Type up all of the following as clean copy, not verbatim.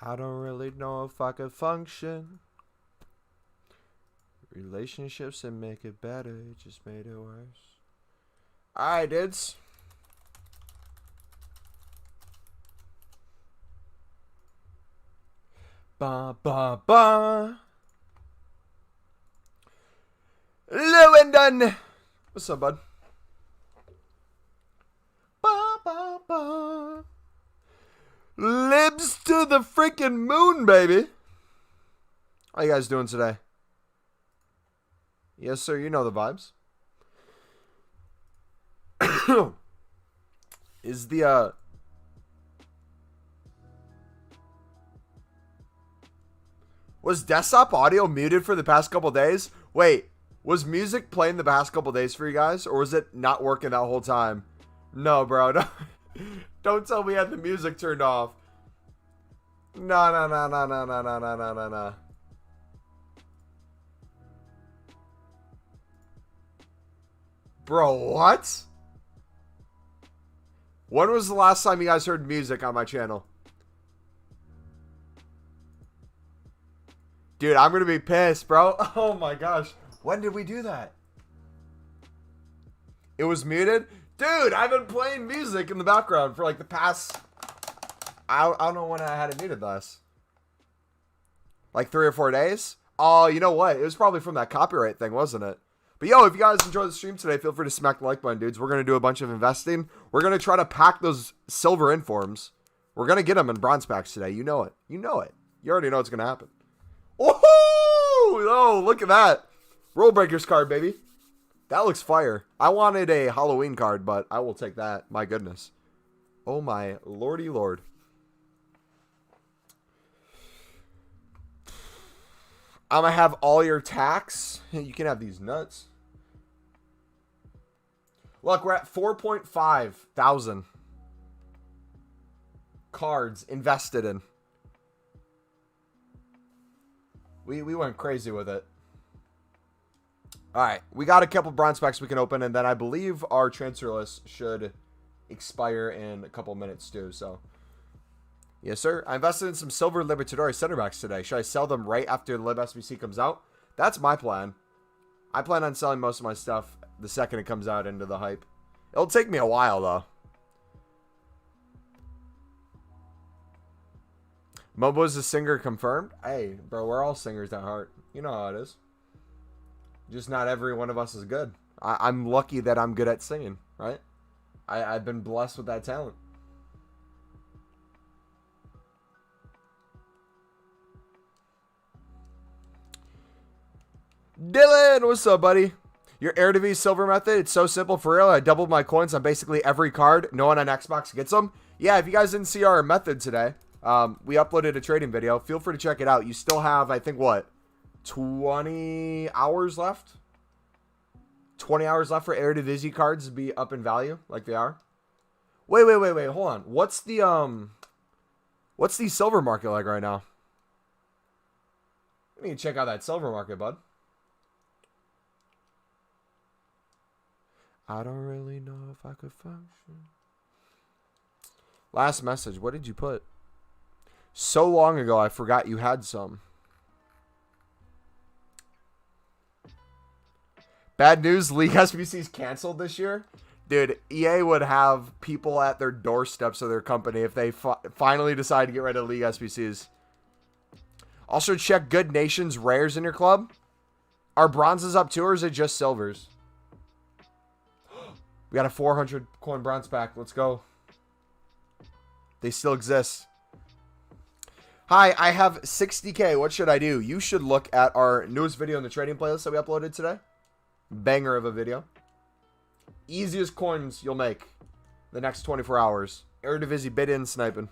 I don't really know if I could function. Relationships and make it better. It just made it worse. Alright, dudes. Ba ba ba. Lewandon. What's up, bud? Ba ba ba. Libs to the freaking moon, baby. How you guys doing today? Yes, sir. You know the vibes. Is the was desktop audio muted for the past couple days? Wait, was music playing the past couple days for you guys, or was it not working that whole time? No, bro. No. Don't tell me I had the music turned off. No, no, no, no, no, no, no, no, no, no, no. Bro, what? When was the last time you guys heard music on my channel? Dude, I'm going to be pissed, bro. Oh my gosh. When did we do that? It was muted? Dude, I've been playing music in the background for like the past... I don't know when I had it muted last. Like 3 or 4 days? Oh, you know what? It was probably from that copyright thing, wasn't it? But yo, if you guys enjoy the stream today, feel free to smack the like button, dudes. We're going to do a bunch of investing. We're going to try to pack those silver informs. We're going to get them in bronze packs today. You know it. You know it. You already know what's going to happen. Oh, look at that. Rule Breakers card, baby. That looks fire. I wanted a Halloween card, but I will take that. My goodness. Oh my lordy lord. I'm going to have all your tax. You can have these nuts. Look, we're at 4.5 thousand cards invested in. We went crazy with it. All right, we got a couple bronze packs we can open, and then I believe our transfer list should expire in a couple minutes too. So, yes, sir. I invested in some silver Libertadores center backs today. Should I sell them right after the Lib SBC comes out? That's my plan. I plan on selling most of my stuff the second it comes out into the hype. It'll take me a while, though. Mobo's a singer confirmed? Hey, bro, we're all singers at heart. You know how it is. Just not every one of us is good. I'm lucky that I'm good at singing, right? I've been blessed with that talent. Dylan, what's up, buddy? Your Eredivisie silver method, it's so simple for real. I doubled my coins on basically every card. No one on Xbox gets them. Yeah, if you guys didn't see our method today, we uploaded a trading video. Feel free to check it out. You still have, I think, what? 20 hours left? 20 hours left for Eredivisie cards to be up in value like they are. Wait. Hold on. What's the silver market like right now? I need to check out that silver market, bud. I don't really know if I could function. Last message. What did you put? So long ago, I forgot you had some. Bad news, League SBC's canceled this year. Dude, EA would have people at their doorsteps of their company if they finally decide to get rid of League SBCs. Also, check Good Nations rares in your club. Are bronzes up too, or is it just silvers? We got a 400 coin bronze pack. Let's go. They still exist. Hi, I have 60K. What should I do? You should look at our newest video in the trading playlist that we uploaded today. Banger of a video. Easiest coins you'll make the next 24 hours. Eredivisie bid-in sniping.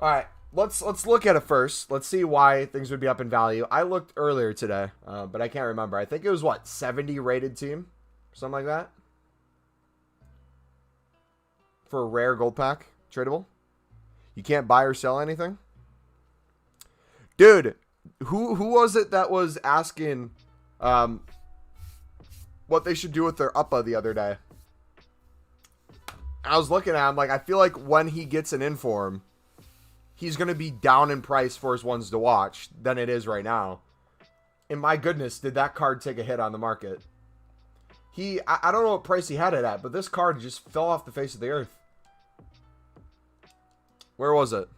Alright, let's look at it first. Let's see why things would be up in value. I looked earlier today, but I can't remember. I think it was, what, 70 rated team? Something like that? For a rare gold pack. Tradable. You can't buy or sell anything? Dude, who was it that was asking what they should do with their UPA the other day? I was looking at him like, I feel like when he gets an inform, he's going to be down in price for his ones to watch than it is right now. And my goodness, did that card take a hit on the market. I don't know what price he had it at, but this card just fell off the face of the earth. Where was it?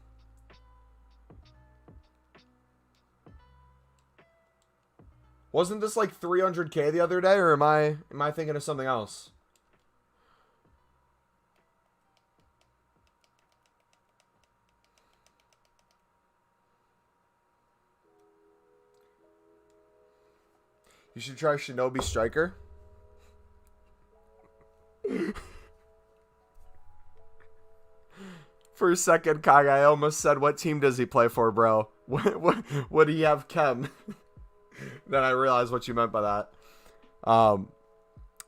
Wasn't this like 300K the other day, or am I thinking of something else? You should try Shinobi Striker. For a second, Kag, I almost said, what team does he play for, bro? What do you have, Kem? Then I realized what you meant by that. I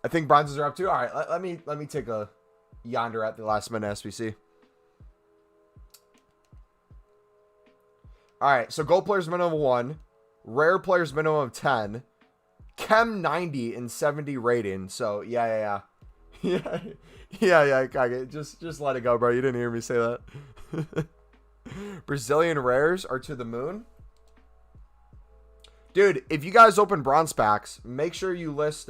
think bronzes are up too. All right, let me take a yonder at the last minute SBC. All right, so gold players minimum of 1, rare players minimum of 10, Chem 90 and 70 rating. So yeah. Kage, just let it go, bro. You didn't hear me say that. Brazilian rares are to the moon. Dude, if you guys open bronze packs, make sure you list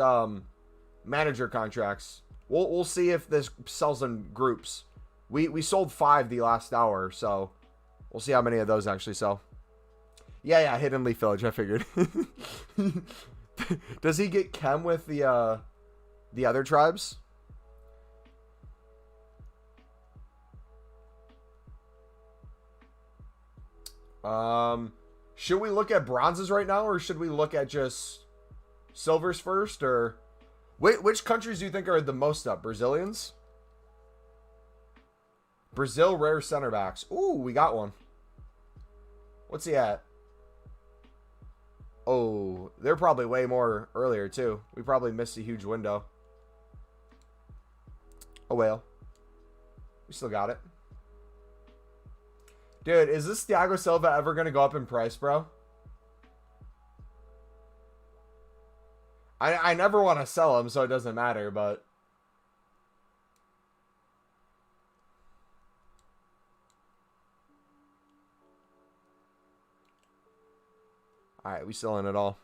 manager contracts. We'll see if this sells in groups. We sold 5 the last hour, so we'll see how many of those actually sell. Yeah, Hidden Leaf Village, I figured. Does he get chem with the other tribes? Should we look at bronzes right now, or should we look at just silvers first? Or which countries do you think are the most up? Brazilians? Brazil rare center backs. Ooh, we got one. What's he at? Oh, they're probably way more earlier too. We probably missed a huge window. Oh well. We still got it. Dude, is this Thiago Silva ever going to go up in price, bro? I never want to sell him, so it doesn't matter, but... Alright, we still in it all.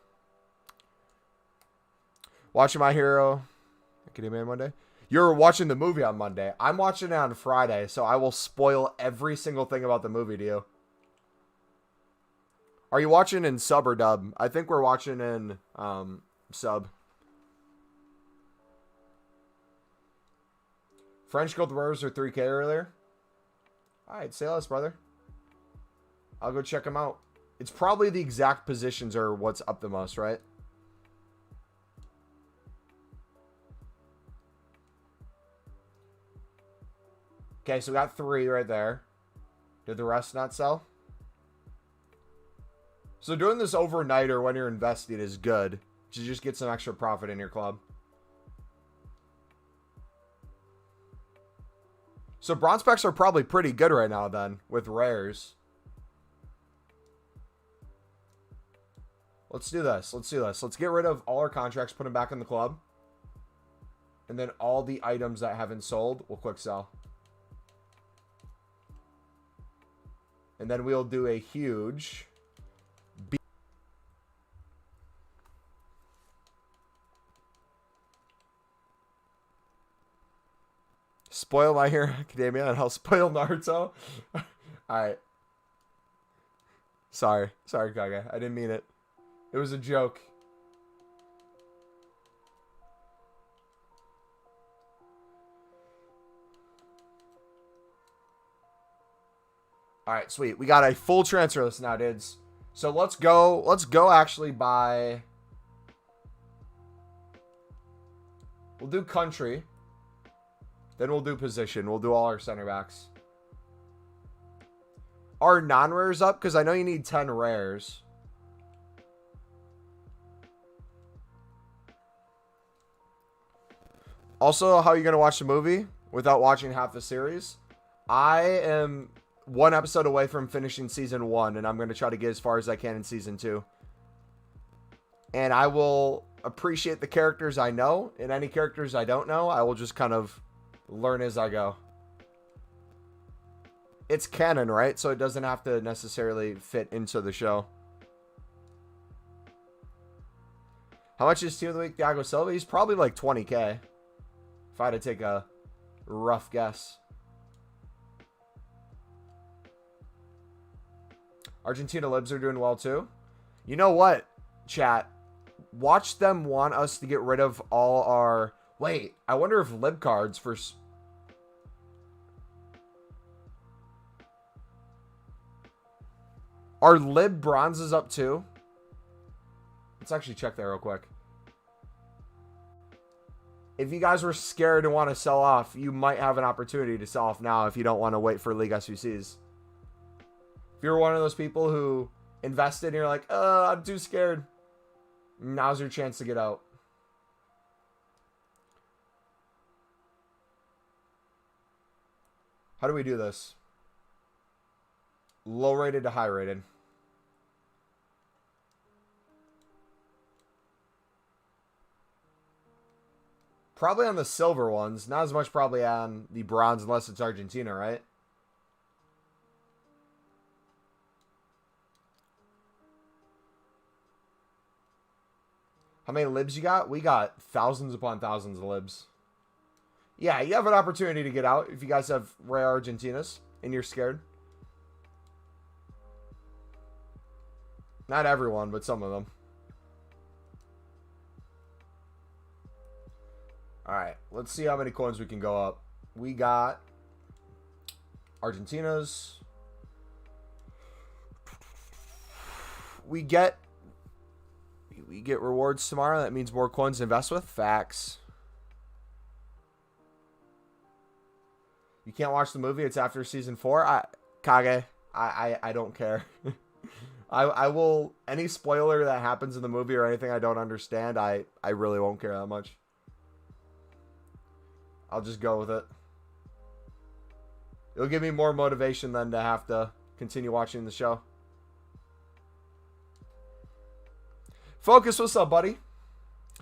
Watching My Hero Academia Monday. You're watching the movie on Monday. I'm watching it on Friday, so I will spoil every single thing about the movie to you. Are you watching in sub or dub? I think we're watching in sub. French Gold Rose are 3K earlier. Alright, say less, brother. I'll go check them out. It's probably the exact positions are what's up the most, right? Okay, so we got 3 right there. Did the rest not sell? So doing this overnight or when you're investing is good. To just get some extra profit in your club. So bronze packs are probably pretty good right now then, with rares. Let's do this. Let's get rid of all our contracts, put them back in the club. And then all the items that haven't sold, we'll quick sell. And then we'll do a huge... Spoil My Hero Academia and I'll spoil Naruto. Alright. Sorry, Kage. I didn't mean it. It was a joke. Alright, sweet. We got a full transfer list now, dudes. So let's go actually by... We'll do country. Then we'll do position. We'll do all our center backs. Are non-rares up? Because I know you need 10 rares. Also, how are you going to watch the movie without watching half the series? I am 1 episode away from finishing season 1, and I'm going to try to get as far as I can in season 2. And I will appreciate the characters I know, and any characters I don't know, I will just kind of learn as I go. It's canon, right? So it doesn't have to necessarily fit into the show. How much is Team of the Week Thiago Silva? He's probably like 20K. If I had to take a rough guess. Argentina Libs are doing well too. You know what, chat? Watch them want us to get rid of all our... Wait, I wonder if Lib cards for... Are Lib bronzes up too? Let's actually check that real quick. If you guys were scared and want to sell off, you might have an opportunity to sell off now if you don't want to wait for League SBCs. If you're one of those people who invested and you're like, I'm too scared, now's your chance to get out. How do we do this? Low rated to high rated. Probably on the silver ones. Not as much probably on the bronze unless it's Argentina, right? How many libs you got? We got thousands upon thousands of libs. Yeah, you have an opportunity to get out if you guys have rare Argentinas and you're scared. Not everyone, but some of them. Alright, let's see how many coins we can go up. We got Argentinas. We get rewards tomorrow. That means more coins to invest with. Facts. You can't watch the movie. It's after season 4. Kage, I don't care. I will, any spoiler that happens in the movie or anything I don't understand, I really won't care that much. I'll just go with it. It'll give me more motivation than to have to continue watching the show. Focus, what's up, buddy?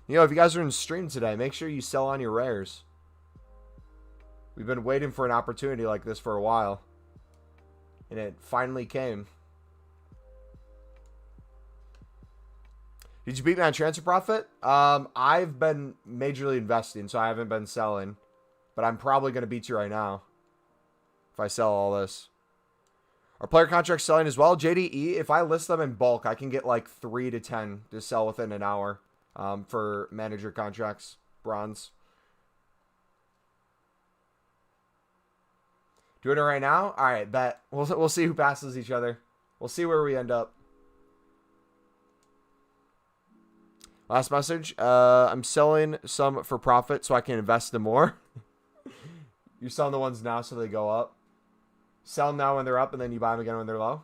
You know, if you guys are in stream today, make sure you sell on your rares. We've been waiting for an opportunity like this for a while. And it finally came. Did you beat me on transfer profit? I've been majorly investing, so I haven't been selling. But I'm probably going to beat you right now if I sell all this. Our player contracts selling as well. JDE, if I list them in bulk, I can get like 3 to 10 to sell within an hour for manager contracts, bronze. Doing it right now? All right, bet. We'll see who passes each other. We'll see where we end up. Last message. I'm selling some for profit so I can invest in more. You're selling the ones now so they go up. Sell them now when they're up and then you buy them again when they're low.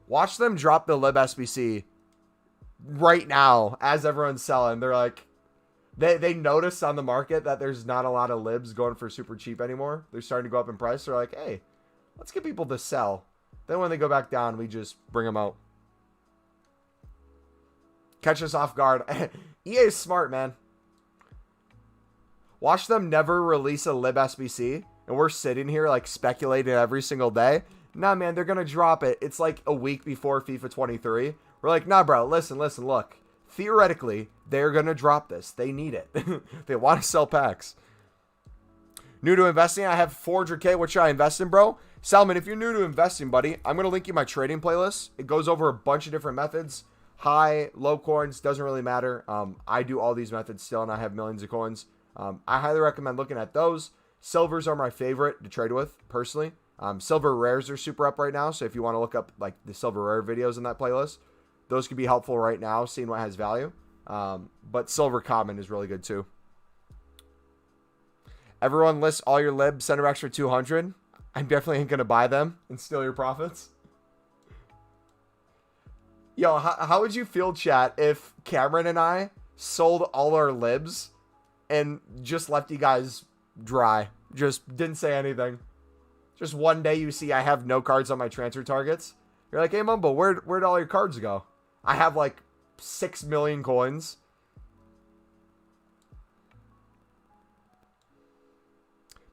Watch them drop the Lib SBC right now as everyone's selling. They're like, they notice on the market that there's not a lot of libs going for super cheap anymore. They're starting to go up in price. They're like, hey, let's get people to sell. Then when they go back down, we just bring them out. Catch us off guard. EA is smart, man. Watch them never release a Lib SBC, and we're sitting here like speculating every single day. Nah, man, they're going to drop it. It's like a week before FIFA 23. We're like, nah, bro, listen, look. Theoretically, they're going to drop this. They need it. They want to sell packs. New to investing, I have 400K. What should I invest in, bro? Salmon, if you're new to investing, buddy, I'm going to link you my trading playlist. It goes over a bunch of different methods. High, low coins, doesn't really matter. I do all these methods still, and I have millions of coins. I highly recommend looking at those. Silvers are my favorite to trade with, personally. Silver rares are super up right now, so if you want to look up like the silver rare videos in that playlist, those could be helpful right now, seeing what has value. But silver common is really good too. Everyone lists all your libs, center backs for 200. I'm definitely ain't going to buy them and steal your profits. Yo, how would you feel, chat, if Cameron and I sold all our libs and just left you guys dry? Just didn't say anything. Just one day you see I have no cards on my transfer targets. You're like, hey, Mumbo, where'd all your cards go? I have like 6 million coins.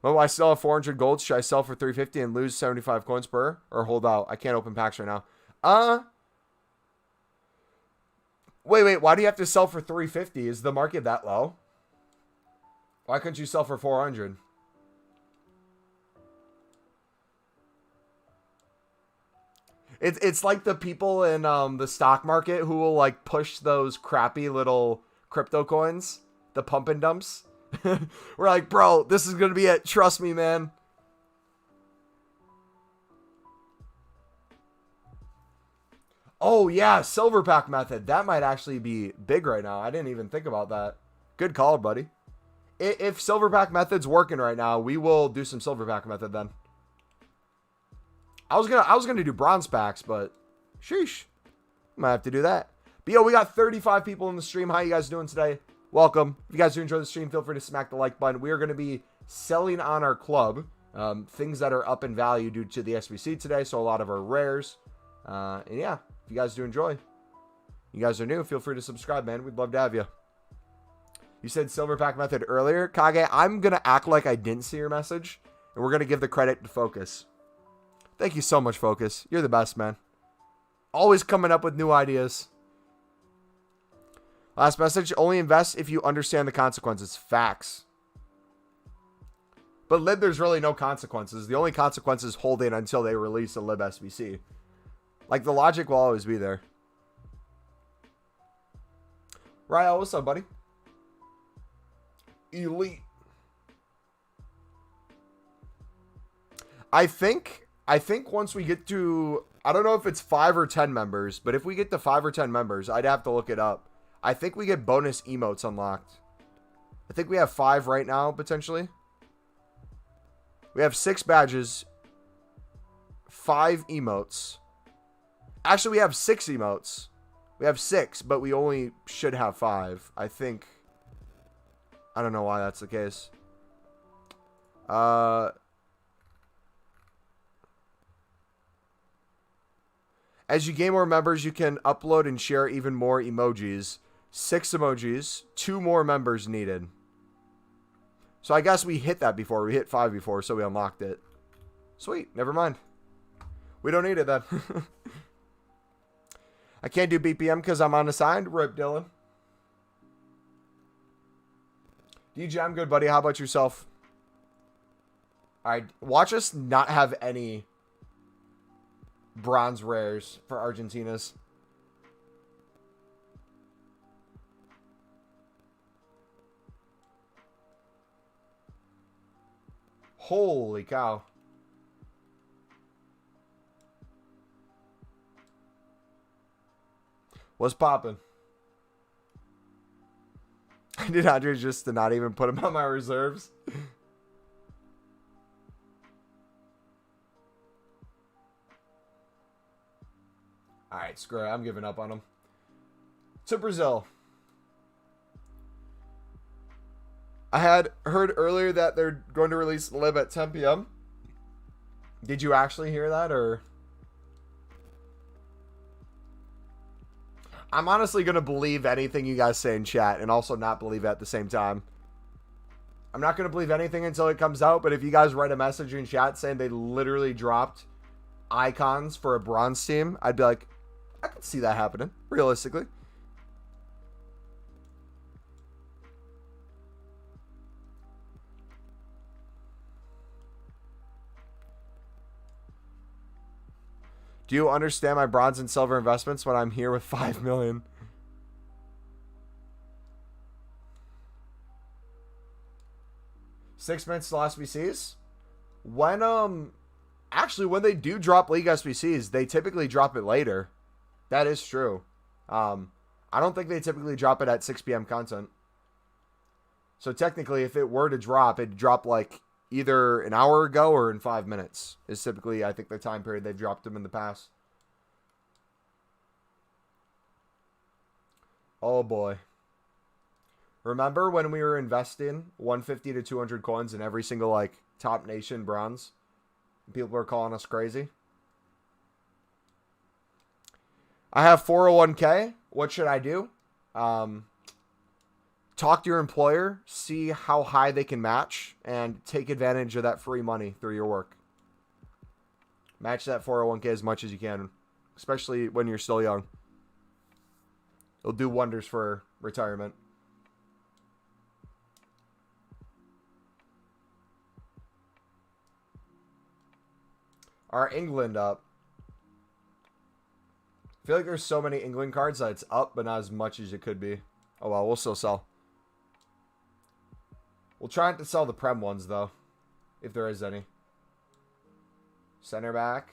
Well, I still have 400 gold. Should I sell for 350 and lose 75 coins per? Or hold out? I can't open packs right now. Wait. Why do you have to sell for 350? Is the market that low? Why couldn't you sell for 400? It's like the people in the stock market who will like push those crappy little crypto coins, the pump and dumps. We're like, bro, this is gonna be it. Trust me, man. Oh yeah, silver pack method. That might actually be big right now. I didn't even think about that. Good call, buddy. If silver pack method's working right now, we will do some silver pack method then. I was gonna do bronze packs, but sheesh, might have to do that. But yo, we got 35 people in the stream. How you guys doing today? Welcome. If you guys do enjoy the stream, feel free to smack the like button. We are gonna be selling on our club things that are up in value due to the SBC today. So a lot of our rares. And yeah, if you guys do enjoy, you guys are new, feel free to subscribe, man. We'd love to have you. You said silver pack method earlier, Kage. I'm gonna act like I didn't see your message, and we're gonna give the credit to Focus. Thank you so much, Focus. You're the best, man. Always coming up with new ideas. Last message. Only invest if you understand the consequences. Facts. But Lib, there's really no consequences. The only consequence is holding until they release a Lib SBC. Like, the logic will always be there. Ryle, what's up, buddy? Elite. I think once we get to, I don't know if it's 5 or 10 members, but if we get to 5 or 10 members, I'd have to look it up. I think we get bonus emotes unlocked. I think we have 5 right now, potentially. We have 6 badges, 5 emotes. Actually, we have 6 emotes. We have 6, but we only should have 5. I think. I don't know why that's the case. As you gain more members, you can upload and share even more emojis. 6 emojis, 2 more members needed. So I guess we hit that before. We hit 5 before, so we unlocked it. Sweet, never mind. We don't need it then. I can't do BPM because I'm unassigned. Rip, Dylan. DJ, I'm good, buddy. How about yourself? Alright, watch us not have any bronze rares for Argentina's. Holy cow. What's poppin'? I did Andre just to not even put him on my reserves. Alright, screw it. I'm giving up on him. To Brazil. I had heard earlier that they're going to release Lib at 10 p.m. Did you actually hear that, or? I'm honestly going to believe anything you guys say in chat and also not believe it at the same time. I'm not going to believe anything until it comes out, but if you guys write a message in chat saying they literally dropped icons for a bronze team, I'd be like, I could see that happening, realistically. Do you understand my bronze and silver investments when I'm here with 5 million? Six minutes till SBCs? When, actually, when they do drop League SBCs, they typically drop it later. That is true. I don't think they typically drop it at 6 p.m. content. So technically, if it were to drop, it'd drop like either an hour ago or in 5 minutes. Is typically, I think, the time period they've dropped them in the past. Oh boy. Remember when we were investing 150 to 200 coins in every single like top nation bronze? People were calling us crazy. I have 401k. What should I do? talk to your employer, see how high they can match, and take advantage of that free money through your work. Match that 401k as much as you can, especially when you're still young. It'll do wonders for retirement. Our England up. I feel like there's so many England cards that it's up, but not as much as it could be. Oh well, we'll still sell. We'll try not to sell the Prem ones, though, if there is any. Center back.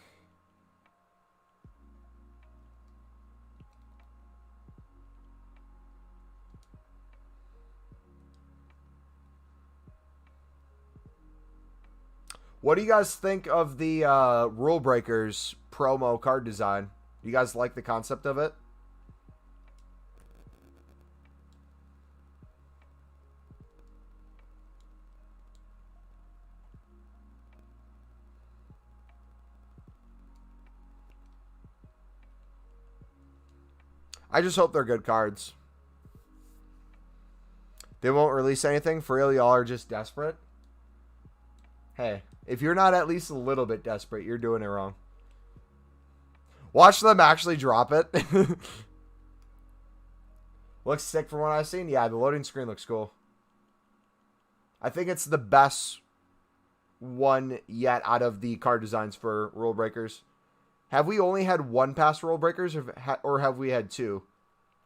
What do you guys think of the Rule Breakers promo card design? Do you guys like the concept of it? I just hope they're good cards. They won't release anything. For real, y'all are just desperate. Hey, if you're not at least a little bit desperate, you're doing it wrong. Watch them actually drop it. Looks sick from what I've seen. Yeah, the loading screen looks cool. I think it's the best one yet out of the card designs for Rule Breakers. Have we only had one past Rule Breakers, or have we had two?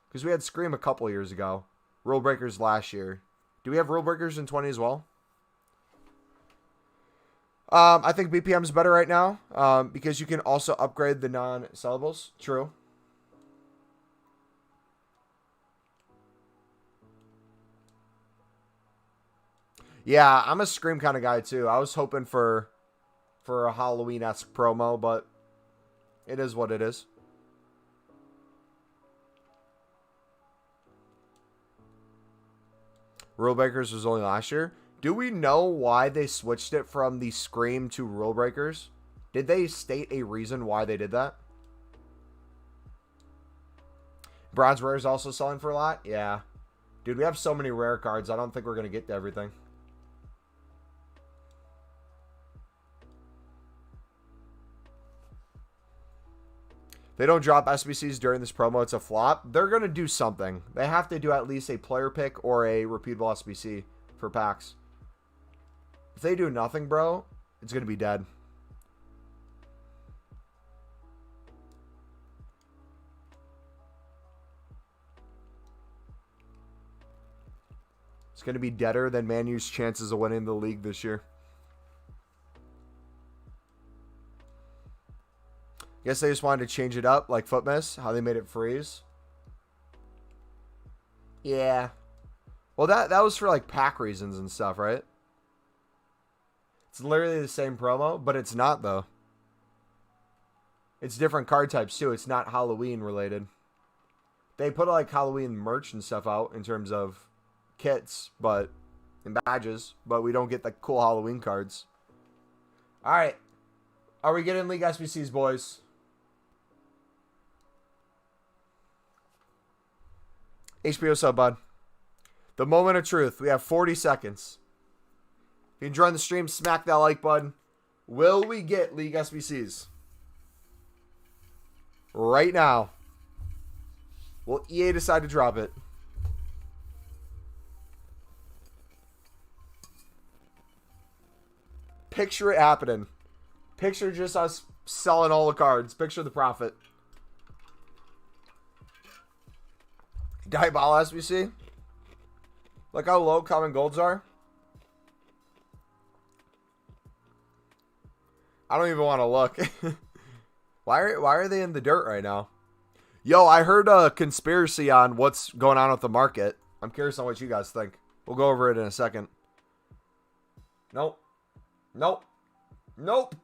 Because we had Scream a couple years ago. Rule Breakers last year. Do we have Rule Breakers in 20 as well? I think BPM's better right now because you can also upgrade the non-sellables. True. Yeah, I'm a Scream kind of guy too. I was hoping for a Halloween-esque promo, but it is what it is. Rule Breakers was only last year. Do we know why they switched it from the Scream to Rule Breakers? Did they state a reason why they did that? Bronze Rare is also selling for a lot? Yeah. Dude, we have so many rare cards. I don't think we're going to get to everything. They don't drop SBCs during this promo. It's a flop. They're going to do something. They have to do at least a player pick or a repeatable SBC for packs. If they do nothing, bro, it's going to be dead. It's going to be deader than Man U's chances of winning the league this year. Guess they just wanted to change it up, like Foot Miss, how they made it freeze. Yeah. Well, that was for, like, pack reasons and stuff, right? It's literally the same promo, but it's not, though. It's different card types, too. It's not Halloween related. They put, like, Halloween merch and stuff out in terms of kits, but and badges, but we don't get the cool Halloween cards. All right. Are we getting League SBCs, boys? HBO sub, bud. The moment of truth. We have 40 seconds. If you enjoyed the stream, smack that like button. Will we get League SBCs? Right now. Will EA decide to drop it? Picture it happening. Picture just us selling all the cards. Picture the profit. Diabol SBC. Look how low common golds are. I don't even want to look. Why are they in the dirt right now? Yo, I heard a conspiracy on what's going on with the market. I'm curious on what you guys think. We'll go over it in a second. Nope. Nope. Nope.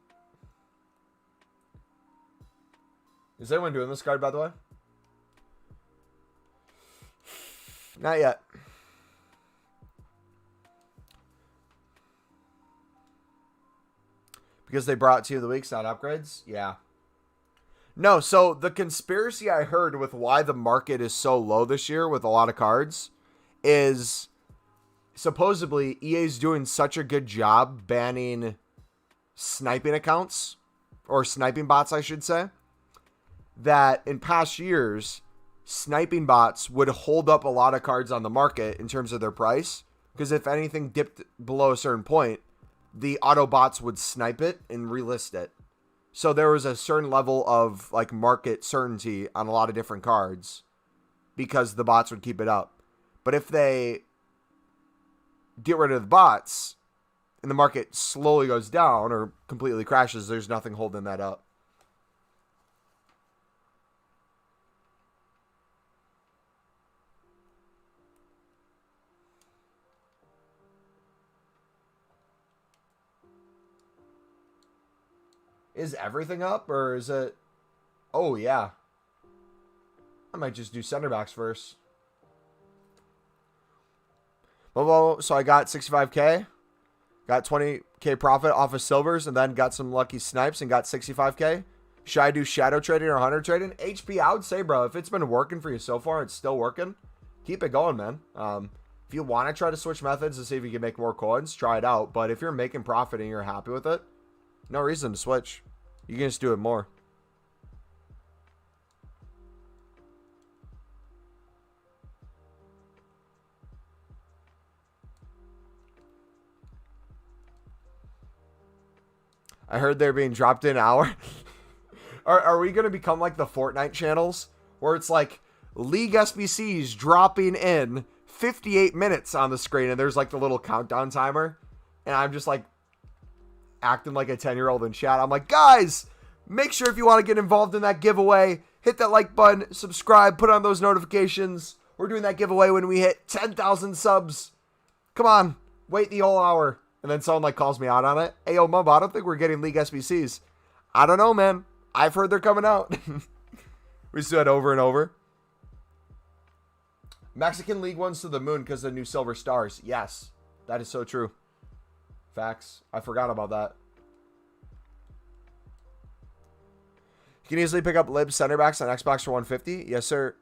Is anyone doing this card, by the way? Not yet. Because they brought Team of the Weeks, not upgrades? Yeah. No, so the conspiracy I heard with why the market is so low this year with a lot of cards is supposedly EA's doing such a good job banning sniping accounts, or sniping bots, I should say, that in past years, sniping bots would hold up a lot of cards on the market in terms of their price, because if anything dipped below a certain point, the auto bots would snipe it and relist it. So there was a certain level of like market certainty on a lot of different cards because the bots would keep it up. But if they get rid of the bots and the market slowly goes down or completely crashes, there's nothing holding that up. Is everything up, or is it... Oh, yeah. I might just do center backs first. Well, so I got 65K. Got 20K profit off of silvers, and then got some lucky snipes and got 65K. Should I do shadow trading or hunter trading? HP, I would say, bro, if it's been working for you so far, it's still working, keep it going, man. If you want to try to switch methods to see if you can make more coins, try it out. But if you're making profit and you're happy with it, no reason to switch. You can just do it more. I heard they're being dropped in an hour. Are we going to become like the Fortnite channels where it's like League SBCs dropping in 58 minutes on the screen and there's like the little countdown timer, and I'm just like acting like a 10-year-old in chat. I'm like, guys, make sure if you want to get involved in that giveaway, hit that like button, subscribe, put on those notifications. We're doing that giveaway when we hit 10,000 subs. Come on, wait the whole hour. And then someone like calls me out on it. Hey, yo, Mumbo, I don't think we're getting League SBCs. I don't know, man. I've heard they're coming out. We just do it over and over. Mexican League ones to the moon because of the new silver stars. Yes, that is so true. Facts. I forgot about that. You can easily pick up Lib center backs on Xbox for 150. Yes, sir.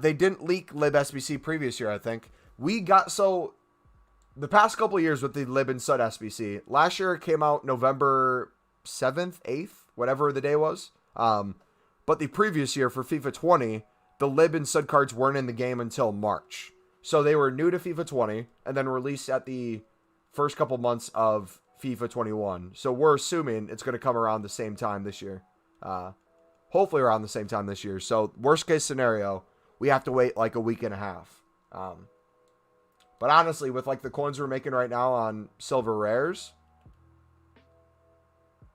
They didn't leak Lib SBC previous year, I think. We got... So... The past couple of years with the Lib and Sud SBC, last year it came out November 7th, 8th, whatever the day was. But the previous year for FIFA 20, the Lib and Sud cards weren't in the game until March. So they were new to FIFA 20 and then released at the first couple months of FIFA 21. So we're assuming it's going to come around the same time this year. Hopefully around the same time this year. So worst case scenario, we have to wait like a week and a half. But honestly, with like the coins we're making right now on silver rares,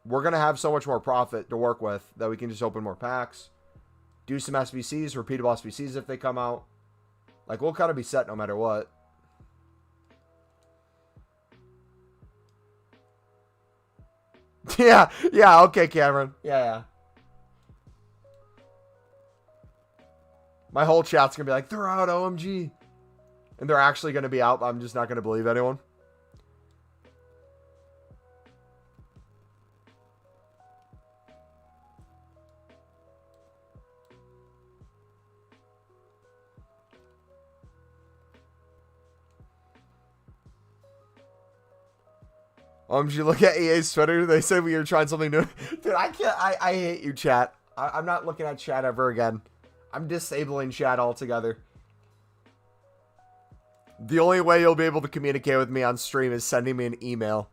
we're going to have so much more profit to work with that we can just open more packs, do some SBCs, repeatable SBCs if they come out. Like, we'll kind of be set no matter what. Yeah, okay, Cameron. Yeah. My whole chat's going to be like, they're out, OMG. And they're actually going to be out. I'm just not going to believe anyone. You look at EA's Twitter. They said we were trying something new. Dude, I can't. I hate you, chat. I'm not looking at chat ever again. I'm disabling chat altogether. The only way you'll be able to communicate with me on stream is sending me an email.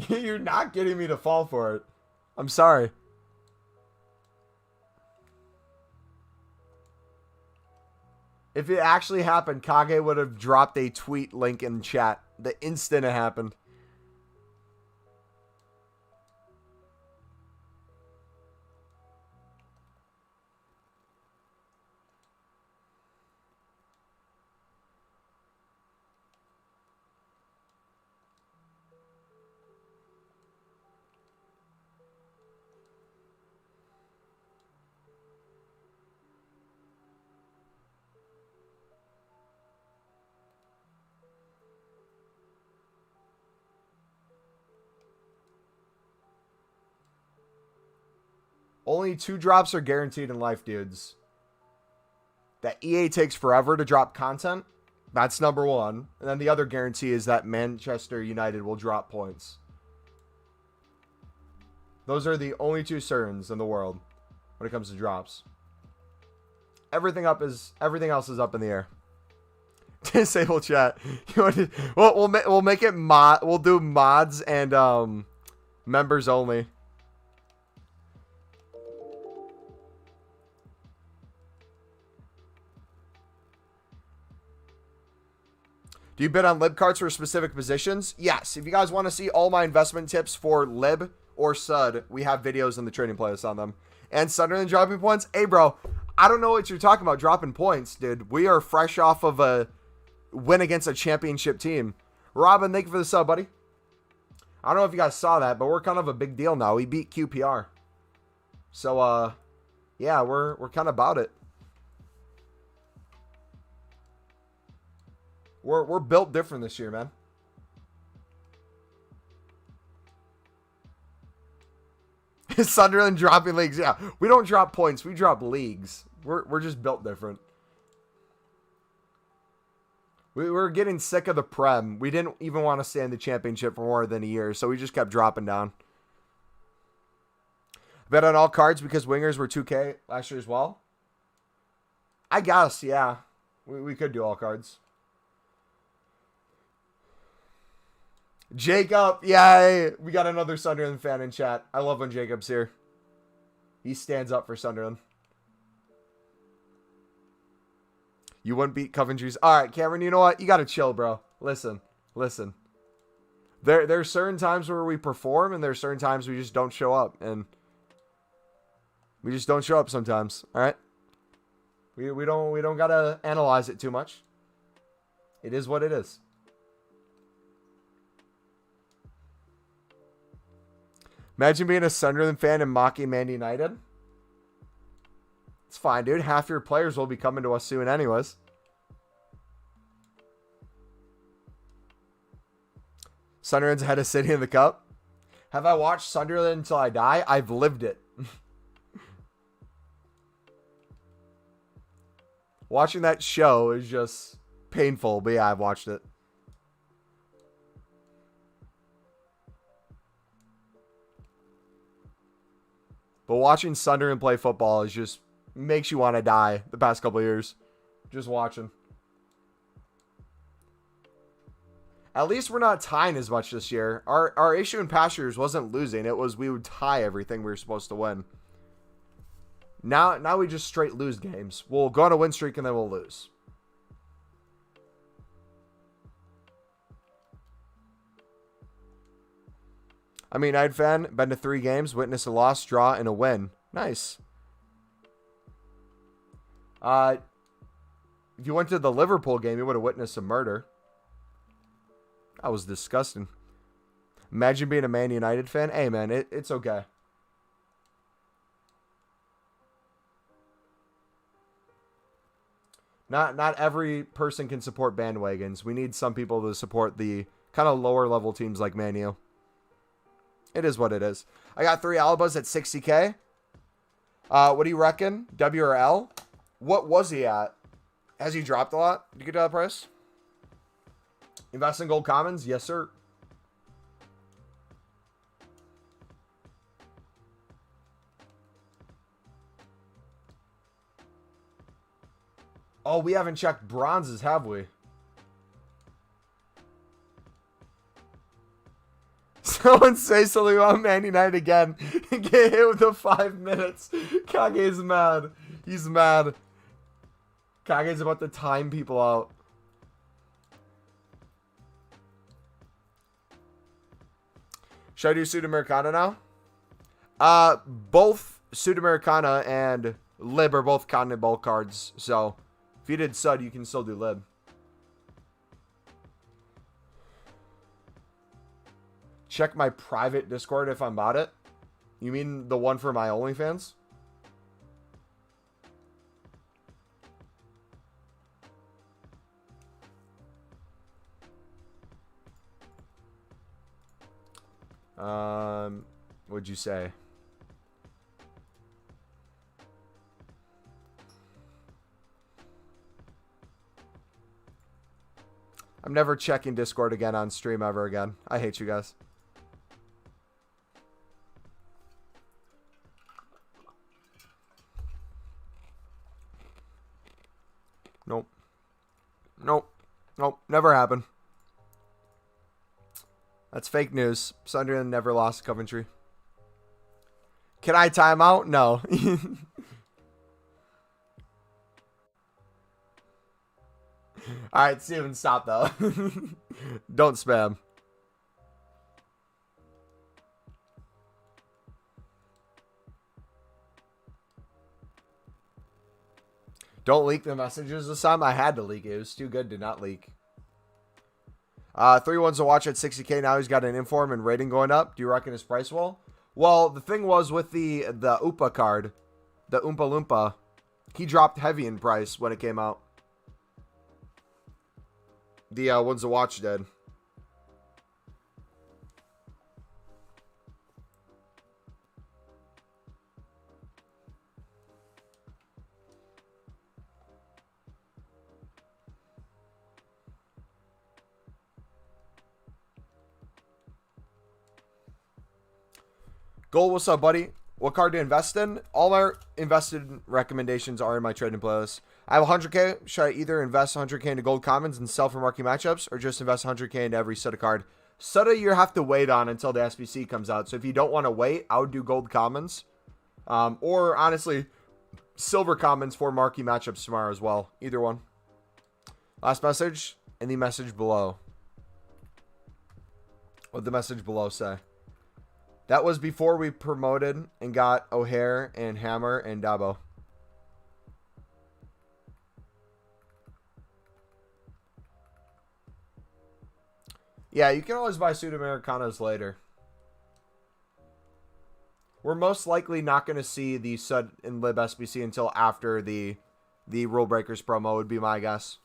You're not getting me to fall for it. I'm sorry. If it actually happened, Kage would have dropped a tweet link in chat the instant it happened. Only 2 drops are guaranteed in life, dudes. That EA takes forever to drop content. That's number 1. And then the other guarantee is that Manchester United will drop points. Those are the only 2 certain in the world when it comes to drops. Everything else is up in the air. Disable chat. We'll make it mod. We'll do mods and members only. Do you bid on lib cards for specific positions? Yes. If you guys want to see all my investment tips for lib or sud, we have videos in the trading playlist on them. And Sunderland dropping points? Hey, bro, I don't know what you're talking about dropping points, dude. We are fresh off of a win against a championship team. Robin, thank you for the sub, buddy. I don't know if you guys saw that, but we're kind of a big deal now. We beat QPR. So, yeah, we're kind of about it. We're built different this year, man. Sunderland dropping leagues. Yeah, we don't drop points. We drop leagues. We're just built different. We're getting sick of the Prem. We didn't even want to stay in the championship for more than a year, so we just kept dropping down. Bet on all cards because wingers were 2K last year as well. I guess, yeah. We could do all cards. Jacob, yay! We got another Sunderland fan in chat. I love when Jacob's here. He stands up for Sunderland. You wouldn't beat Coventry's. All right, Cameron, you know what? You got to chill, bro. Listen. There's certain times where we perform, and there's certain times we just don't show up. And we just don't show up sometimes, all right? We don't got to analyze it too much. It is what it is. Imagine being a Sunderland fan and mocking Man United. It's fine, dude. Half your players will be coming to us soon anyways. Sunderland's ahead of City in the Cup. Have I watched Sunderland until I die? I've lived it. Watching that show is just painful, but yeah, I've watched it. But watching Sunderland play football is just makes you want to die the past couple of years. Just watching. At least we're not tying as much this year. Our issue in past years wasn't losing. It was we would tie everything we were supposed to win. Now we just straight lose games. We'll go on a win streak and then we'll lose. I'm a United fan, been to 3 games, witnessed a loss, draw, and a win. Nice. If you went to the Liverpool game, you would have witnessed a murder. That was disgusting. Imagine being a Man United fan. Hey, man, it's okay. Not every person can support bandwagons. We need some people to support the kind of lower level teams like Man U. It is what it is. I got 3 Albas at 60K. What do you reckon? W or L? What was he at? Has he dropped a lot? Did you get to that price? Invest in gold commons? Yes, sir. Oh, we haven't checked bronzes, have we? Someone say something about Man United again. Get hit with the 5 minutes. Kage's mad. He's mad. Kage's about to time people out. Should I do Sudamericana now? Both Sudamericana and Lib are both continent ball cards. So, if you did Sud, you can still do Lib. Check my private Discord if I'm about it. You mean the one for my OnlyFans? What'd you say? I'm never checking Discord again on stream ever again. I hate you guys. Nope. Nope. Nope. Never happened. That's fake news. Sunderland never lost to Coventry. Can I time out? No. Alright, Steven, stop though. Don't spam. Don't leak the messages this time. I had to leak it. It was too good to not leak. 3 ones to watch at 60K. Now he's got an inform and rating going up. Do you reckon his price will? Well, the thing was with the Oompa card, the Oompa Loompa, he dropped heavy in price when it came out. The ones to watch did. Gold, what's up, buddy? What card to invest in? All my invested recommendations are in my trading playlist. I have 100K. Should I either invest 100K into gold commons and sell for marquee matchups, or just invest 100K into every Suda card? Suda you have to wait on until the SBC comes out. So if you don't want to wait, I would do gold commons. Or honestly, silver commons for marquee matchups tomorrow as well. Either one. Last message and the message below. What did the message below say? That was before we promoted and got O'Hare and Hammer and Dabo. Yeah, you can always buy Sudamericanas later. We're most likely not going to see the Sud and Lib SBC until after the Rule Breakers promo would be my guess.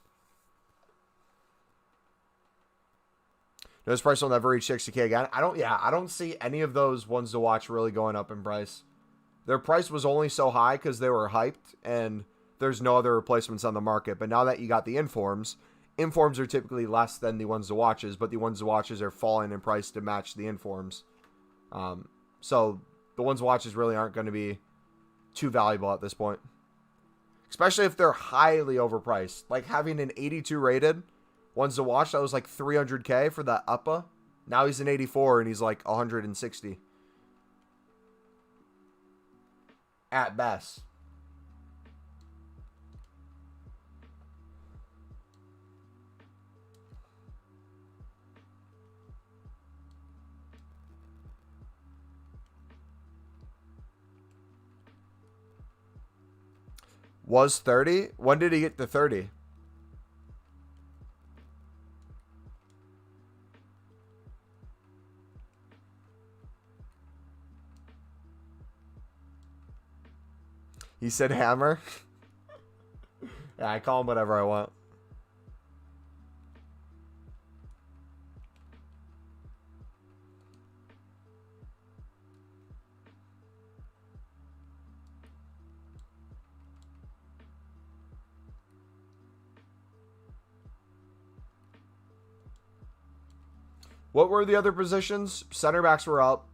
This price will never reach 60K again. I don't see any of those ones to watch really going up in price. Their price was only so high because they were hyped and there's no other replacements on the market. But now that you got the informs are typically less than the ones to watches, but the ones to watches are falling in price to match the informs. So the ones to watches really aren't going to be too valuable at this point. Especially if they're highly overpriced. Like having an 82 rated ones to watch, that was like 300K for that Uppa. Now he's an 84 and he's like 160. At best. Was 30? When did he get to 30? He said Hammer. Yeah, I call him whatever I want. What were the other positions? Center backs were up.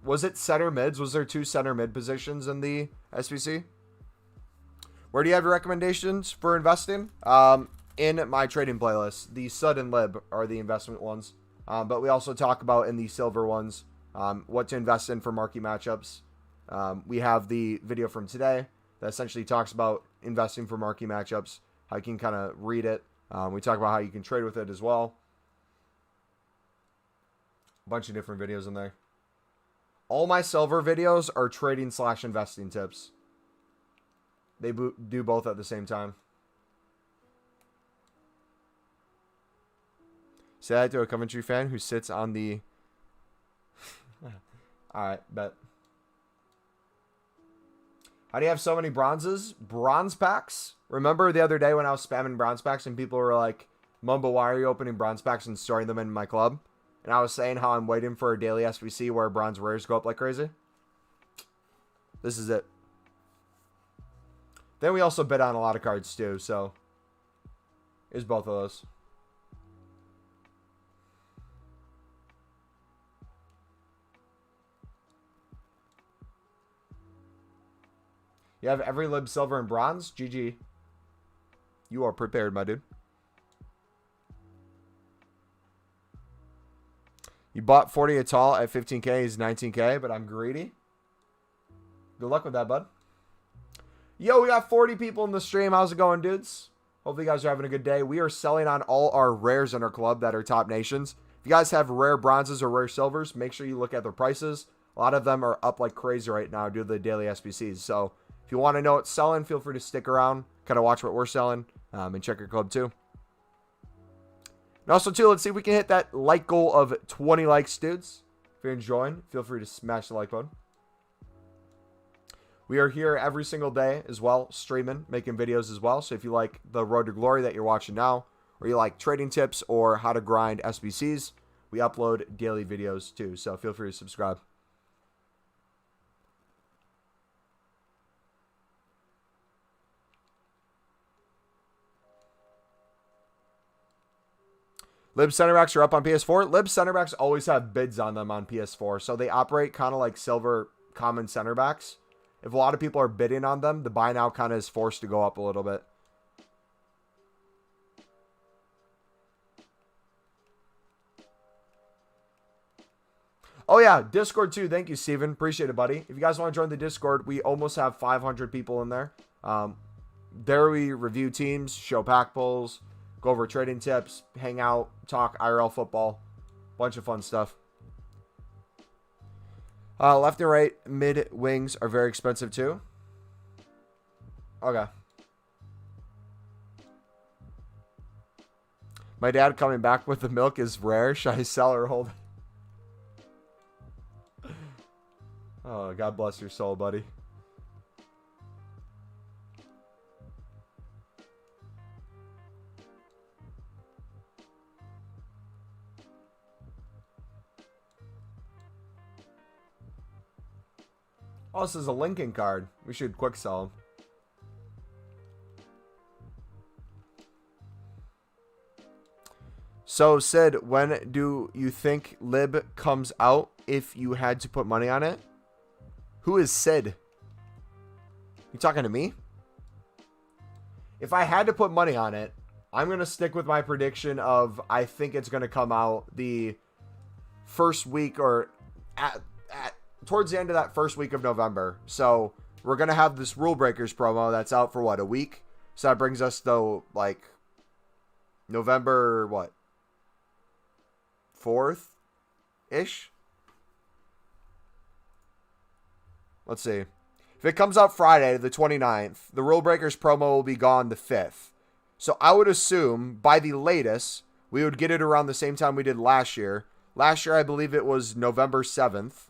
Was it center mids? Was there 2 center mid positions in the SBC? Where do you have your recommendations for investing? In my trading playlist. The Sud and Lib are the investment ones. But we also talk about in the silver ones what to invest in for marquee matchups. We have the video from today that essentially talks about investing for marquee matchups, how you can kind of read it. We talk about how you can trade with it as well. A bunch of different videos in there. All my silver videos are trading / investing tips. They do both at the same time. Say that to a Coventry fan who sits on the... Alright, bet. How do you have so many bronzes? Bronze packs? Remember the other day when I was spamming bronze packs and people were like, Mumbo, why are you opening bronze packs and storing them in my club? And I was saying how I'm waiting for a daily SBC where bronze rares go up like crazy. This is it. Then we also bid on a lot of cards too, so... It's both of those. You have every lib silver and bronze? GG. You are prepared, my dude. You bought 40 a tall at 15K. He's 19K, but I'm greedy. Good luck with that, bud. Yo, we got 40 people in the stream. How's it going, dudes? Hopefully you guys are having a good day. We are selling on all our rares in our club that are top nations. If you guys have rare bronzes or rare silvers, make sure you look at their prices. A lot of them are up like crazy right now due to the daily SBCs. So if you want to know what's selling, feel free to stick around. Kind of watch what we're selling and check your club too. And also, too, let's see if we can hit that like goal of 20 likes, dudes. If you're enjoying, feel free to smash the like button. We are here every single day as well, streaming, making videos as well. So if you like the Road to Glory that you're watching now, or you like trading tips or how to grind SBCs, we upload daily videos too. So feel free to subscribe. Lib center backs are up on PS4. Lib center backs always have bids on them on PS4. So they operate kind of like silver common center backs. If a lot of people are bidding on them, the buy now kind of is forced to go up a little bit. Oh, yeah. Discord, too. Thank you, Steven. Appreciate it, buddy. If you guys want to join the Discord, we almost have 500 people in there. There we review teams, show pack pulls, go over trading tips, hang out, talk IRL football. Bunch of fun stuff. Left and right mid wings are very expensive too. Okay. My dad coming back with the milk is rare. Should I sell or hold? Oh, God bless your soul, buddy. Oh, this is a Lincoln card. We should quick sell him. So, Sid, when do you think Lib comes out if you had to put money on it? Who is Sid? You talking to me? If I had to put money on it, I'm going to stick with my prediction of I think it's going to come out the first week or towards the end of that first week of November. So we're going to have this Rule Breakers promo that's out for what, a week? So that brings us to like November, what? 4th-ish? Let's see. If it comes out Friday, the 29th, the Rule Breakers promo will be gone the 5th. So I would assume by the latest, we would get it around the same time we did last year. Last year, I believe it was November 7th.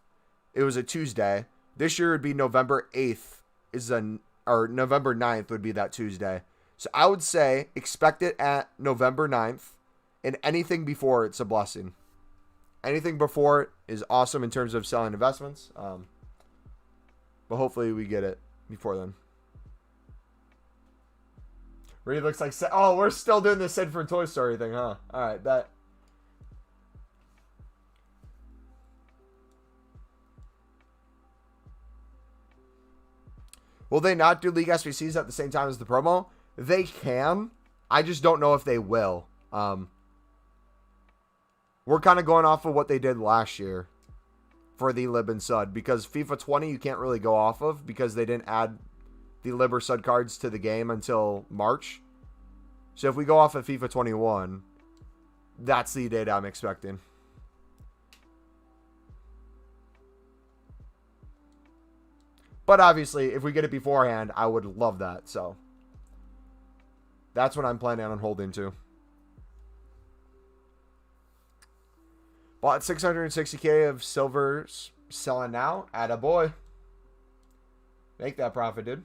It was a Tuesday. This year would be November 8th, or November 9th would be that Tuesday. So I would say expect it at November 9th, and anything before it's a blessing. Anything before it is awesome in terms of selling investments. But hopefully we get it before then. Really looks like... Oh, we're still doing the Sid for Toy Story thing, huh? All right, bet. Will they not do League SBCs at the same time as the promo? They can. I just don't know if they will. We're kind of going off of what they did last year for the Lib and Sud. Because FIFA 20 you can't really go off of because they didn't add the Lib or Sud cards to the game until March. So if we go off of FIFA 21, that's the date I'm expecting. But obviously, if we get it beforehand, I would love that. So that's what I'm planning on holding to. Bought 660K of silvers, selling now. Attaboy. Make that profit, dude.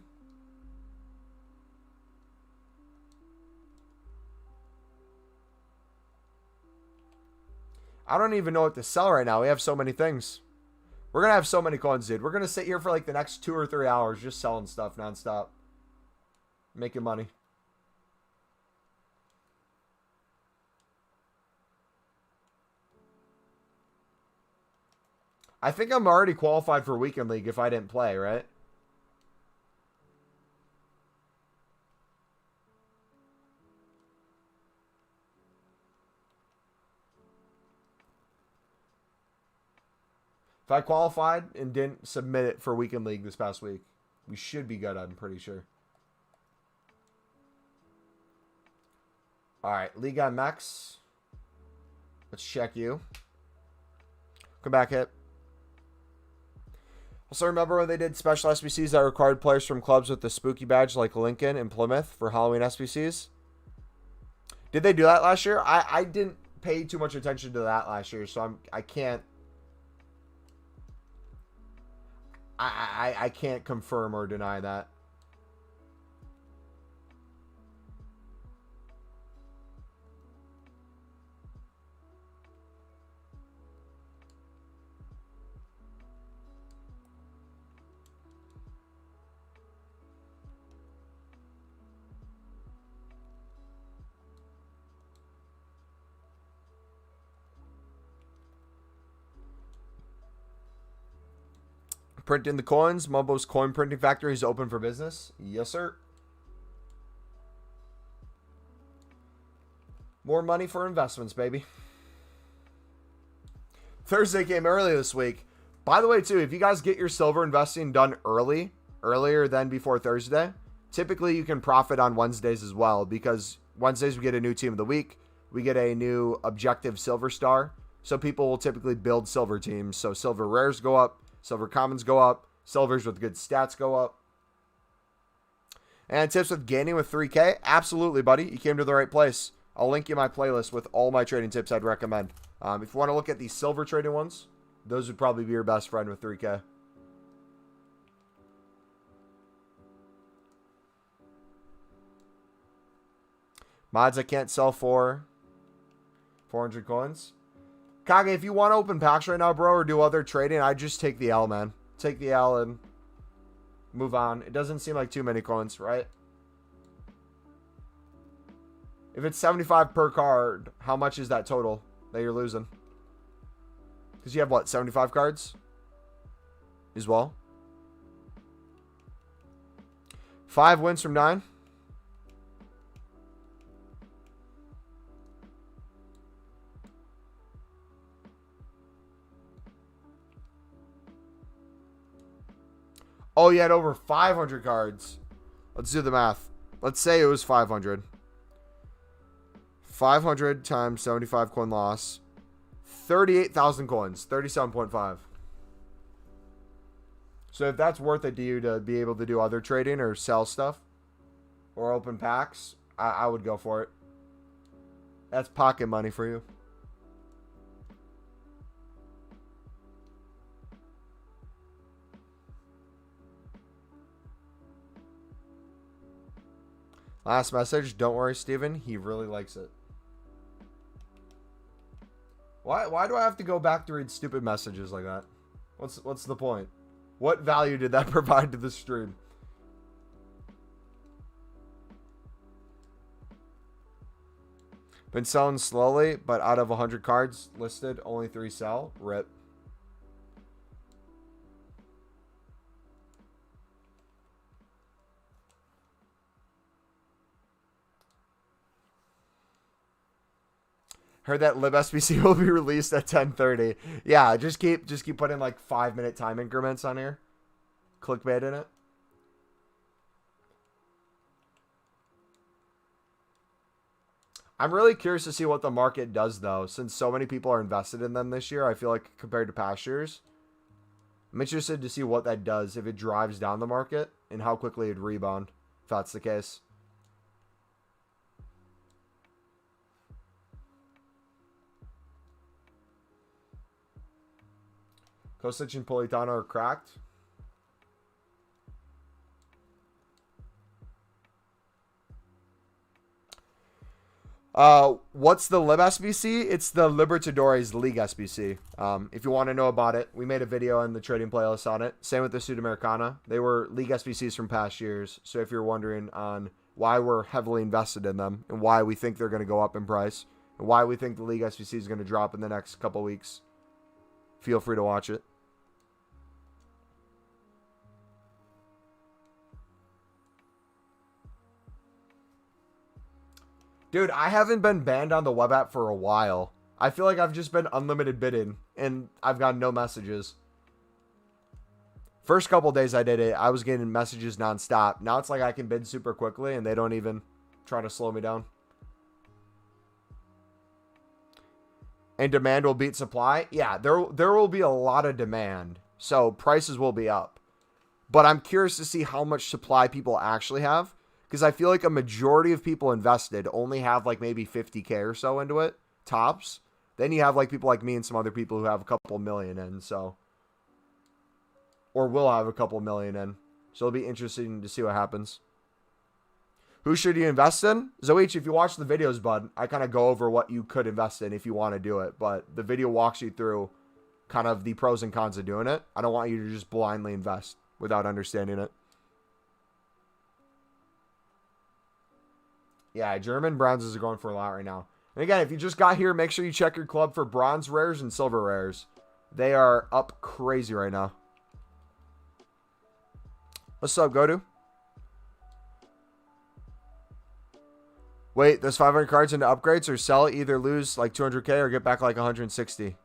I don't even know what to sell right now. We have so many things. We're going to have so many coins, dude. We're going to sit here for like the next 2 or 3 hours just selling stuff nonstop. Making money. I think I'm already qualified for Weekend League if I didn't play, right? If I qualified and didn't submit it for Weekend League this past week, we should be good, I'm pretty sure. All right, League on Max. Let's check you. Come back, hit. Also, remember when they did special SBCs that required players from clubs with the spooky badge like Lincoln and Plymouth for Halloween SBCs? Did they do that last year? I didn't pay too much attention to that last year, so I can't confirm or deny that. Printing the coins. Mumbo's coin printing factory is open for business. Yes, sir. More money for investments, baby. Thursday came early this week. By the way, too, if you guys get your silver investing done earlier than before Thursday, typically you can profit on Wednesdays as well, because Wednesdays we get a new team of the week. We get a new objective silver star. So people will typically build silver teams. So silver rares go up. Silver commons go up. Silvers with good stats go up. And tips with gaining with 3K? Absolutely, buddy. You came to the right place. I'll link you my playlist with all my trading tips I'd recommend. If you want to look at the silver trading ones, those would probably be your best friend with 3K. Mods I can't sell for 400 coins. Kage, if you want to open packs right now, bro, or do other trading, I'd just take the L, man. Take the L and move on. It doesn't seem like too many coins, right? If it's 75 per card, how much is that total that you're losing? Because you have, what, 75 cards as well? 5 wins from 9. Oh, you had over 500 cards. Let's do the math. Let's say it was 500. 500 times 75 coin loss. 38,000 coins. 37.5. So if that's worth it to you to be able to do other trading or sell stuff or open packs, I would go for it. That's pocket money for you. Last message. Don't worry, Steven. He really likes it. Why do I have to go back to read stupid messages like that? What's the point? What value did that provide to the stream? Been selling slowly, but out of 100 cards listed, only 3 sell. RIP. Heard that LibSBC will be released at 10:30. Yeah, just keep putting like 5-minute time increments on here. Clickbait in it. I'm really curious to see what the market does though, since so many people are invested in them this year. I feel like compared to past years, I'm interested to see what that does, if it drives down the market and how quickly it'd rebound, if that's the case. Kostic and Politano are cracked. What's the Lib SBC? It's the Libertadores League Sbc. If you want to know about it, we made a video in the trading playlist on it. Same with the Sudamericana. They were League SBCs from past years. So if you're wondering on why we're heavily invested in them and why we think they're going to go up in price and why we think the League SBC is going to drop in the next couple weeks, feel free to watch it. Dude, I haven't been banned on the web app for a while. I feel like I've just been unlimited bidding, and I've got no messages. First couple days I did it, I was getting messages nonstop. Now it's like I can bid super quickly and they don't even try to slow me down. And demand will beat supply. Yeah, there will be a lot of demand. So prices will be up. But I'm curious to see how much supply people actually have. Because I feel like a majority of people invested only have like maybe 50K or so into it. Tops. Then you have like people like me and some other people who have a couple million in. So. Or will have a couple million in. So it'll be interesting to see what happens. Who should you invest in? Zoich, if you watch the videos, bud, I kind of go over what you could invest in if you want to do it. But the video walks you through kind of the pros and cons of doing it. I don't want you to just blindly invest without understanding it. Yeah, German bronzes are going for a lot right now. And again, if you just got here, make sure you check your club for bronze rares and silver rares. They are up crazy right now. What's up, Godu? Wait, those 500 cards into upgrades or sell it, either lose like 200K or get back like 160.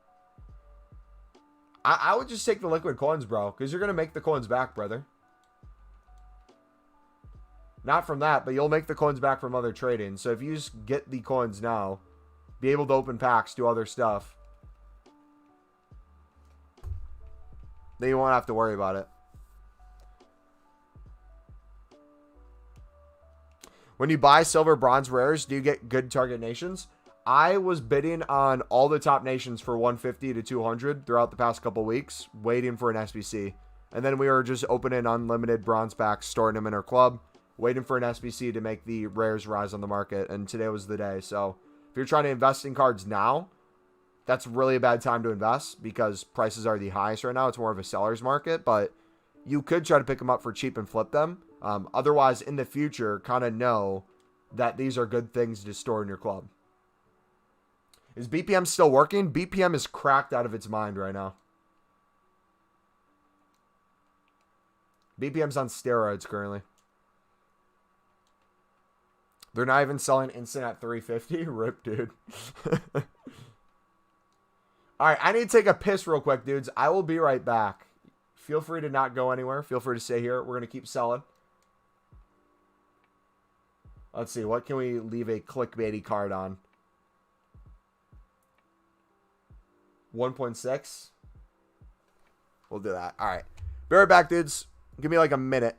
I would just take the liquid coins, bro, because you're going to make the coins back, brother. Not from that, but you'll make the coins back from other trading. So if you just get the coins now, be able to open packs, do other stuff, then you won't have to worry about it. When you buy silver, bronze rares, do you get good target nations? I was bidding on all the top nations for 150 to 200 throughout the past couple weeks, waiting for an SBC. And then we were just opening unlimited bronze packs, storing them in our club, waiting for an SBC to make the rares rise on the market. And today was the day. So if you're trying to invest in cards now, that's really a bad time to invest because prices are the highest right now. It's more of a seller's market, but you could try to pick them up for cheap and flip them. Otherwise, in the future, kind of know that these are good things to store in your club. Is BPM still working? BPM is cracked out of its mind right now. BPM's on steroids currently. They're not even selling instant at 350. Rip, dude. Alright, I need to take a piss real quick, dudes. I will be right back. Feel free to not go anywhere. Feel free to stay here. We're going to keep selling. Let's see. What can we leave a clickbaity card on? 1.6. We'll do that. All right. Be right back, dudes. Give me like a minute.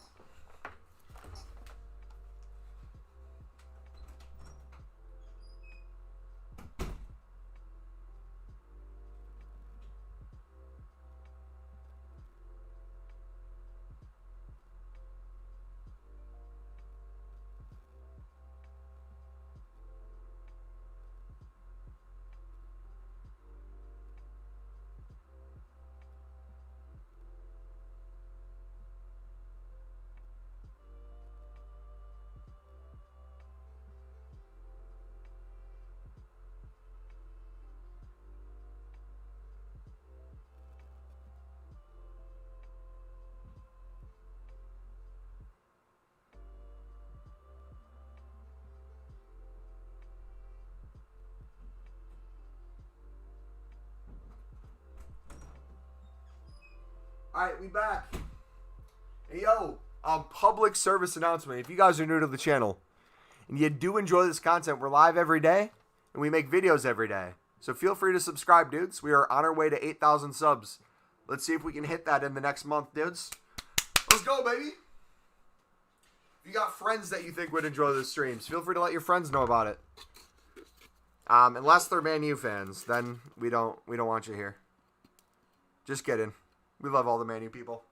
Alright, we back. Hey, yo, public service announcement. If you guys are new to the channel and you do enjoy this content, we're live every day and we make videos every day. So feel free to subscribe, dudes. We are on our way to 8,000 subs. Let's see if we can hit that in the next month, dudes. Let's go, baby. If you got friends that you think would enjoy the streams, feel free to let your friends know about it. Unless they're Man U fans, then we don't want you here. Just kidding. We love all the Man U people.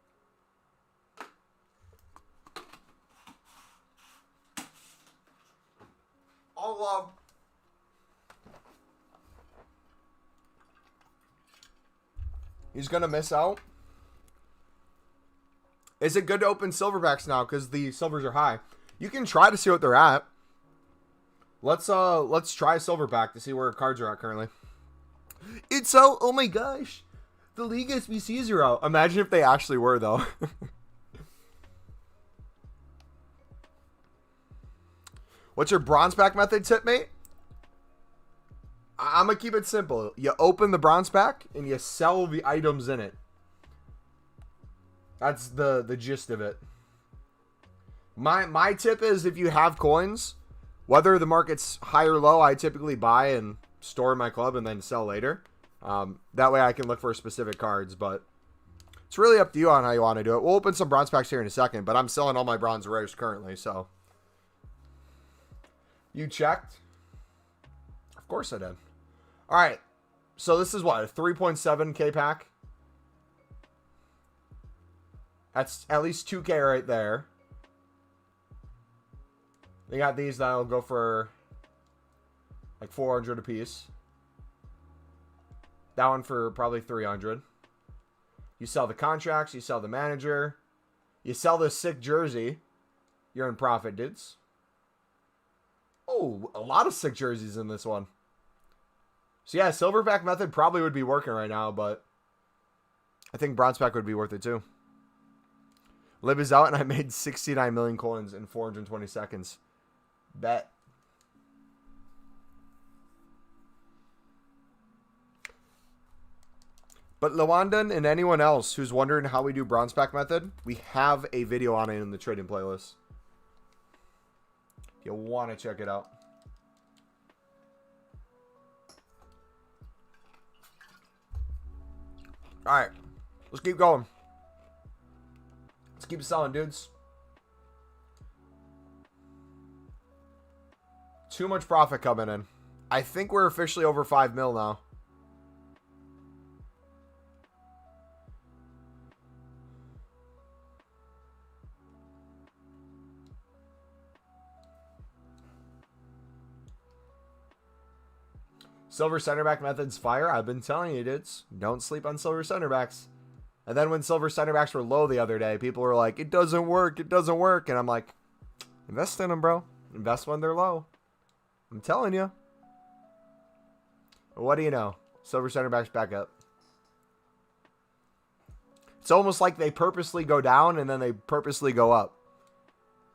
All love. He's going to miss out. Is it good to open silverbacks now because the silvers are high? You can try to see what they're at. Let's try a silverback to see where cards are at currently. It's out. Oh my gosh. The League SBCs are out. Imagine if they actually were, though. What's your bronze pack method tip, mate? I'm going to keep it simple. You open the bronze pack and you sell the items in it. That's the gist of it. My tip is if you have coins, whether the market's high or low, I typically buy and store in my club and then sell later. That way I can look for specific cards, but it's really up to you on how you want to do it. We'll open some bronze packs here in a second, but I'm selling all my bronze rares currently, so. You checked? Of course I did. All right. So this is what? A 3.7K pack? That's at least 2K right there. They got these that'll go for like 400 a piece. That one for probably 300. You sell the contracts, you sell the manager, you sell the sick jersey. You're in profit, dudes. Oh, a lot of sick jerseys in this one. So yeah, silver pack method probably would be working right now, but I think bronze pack would be worth it too. Lib is out and I made 69 million coins in 420 seconds. Bet. But Lawandan and anyone else who's wondering how we do bronze pack method, we have a video on it in the trading playlist. If you want to check it out. Alright. Let's keep going. Let's keep selling, dudes. Too much profit coming in. I think we're officially over 5 mil now. Silver center back method's fire. I've been telling you, dudes. Don't sleep on silver center backs. And then when silver center backs were low the other day, people were like, it doesn't work. It doesn't work. And I'm like, invest in them, bro. Invest when they're low. I'm telling you. What do you know? Silver center backs back up. It's almost like they purposely go down and then they purposely go up.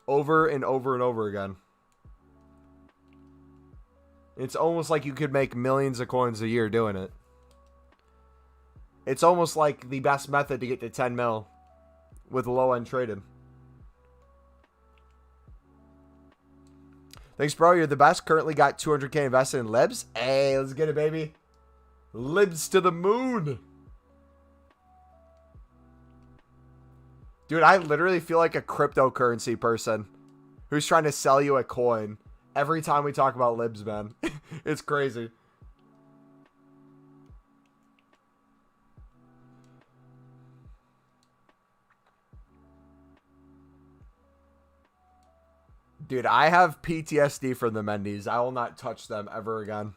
Over and over and over again. It's almost like you could make millions of coins a year doing it. It's almost like the best method to get to 10 mil with low end traded. Thanks, bro. You're the best. Currently got 200K invested in Libs. Hey, let's get it, baby. Libs to the moon. Dude, I literally feel like a cryptocurrency person who's trying to sell you a coin every time we talk about Libs, man. It's crazy. Dude, I have PTSD from the Mendy's. I will not touch them ever again.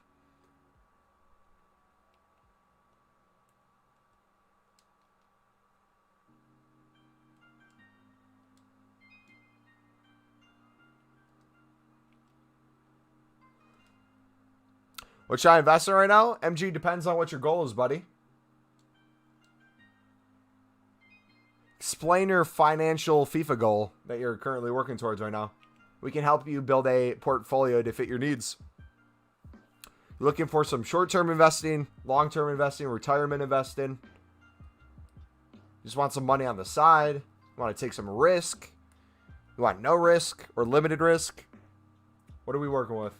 What should I invest in right now? MG, depends on what your goal is, buddy. Explain your financial FIFA goal that you're currently working towards right now. We can help you build a portfolio to fit your needs. You're looking for some short-term investing, long-term investing, retirement investing. You just want some money on the side. You want to take some risk. You want no risk or limited risk. What are we working with?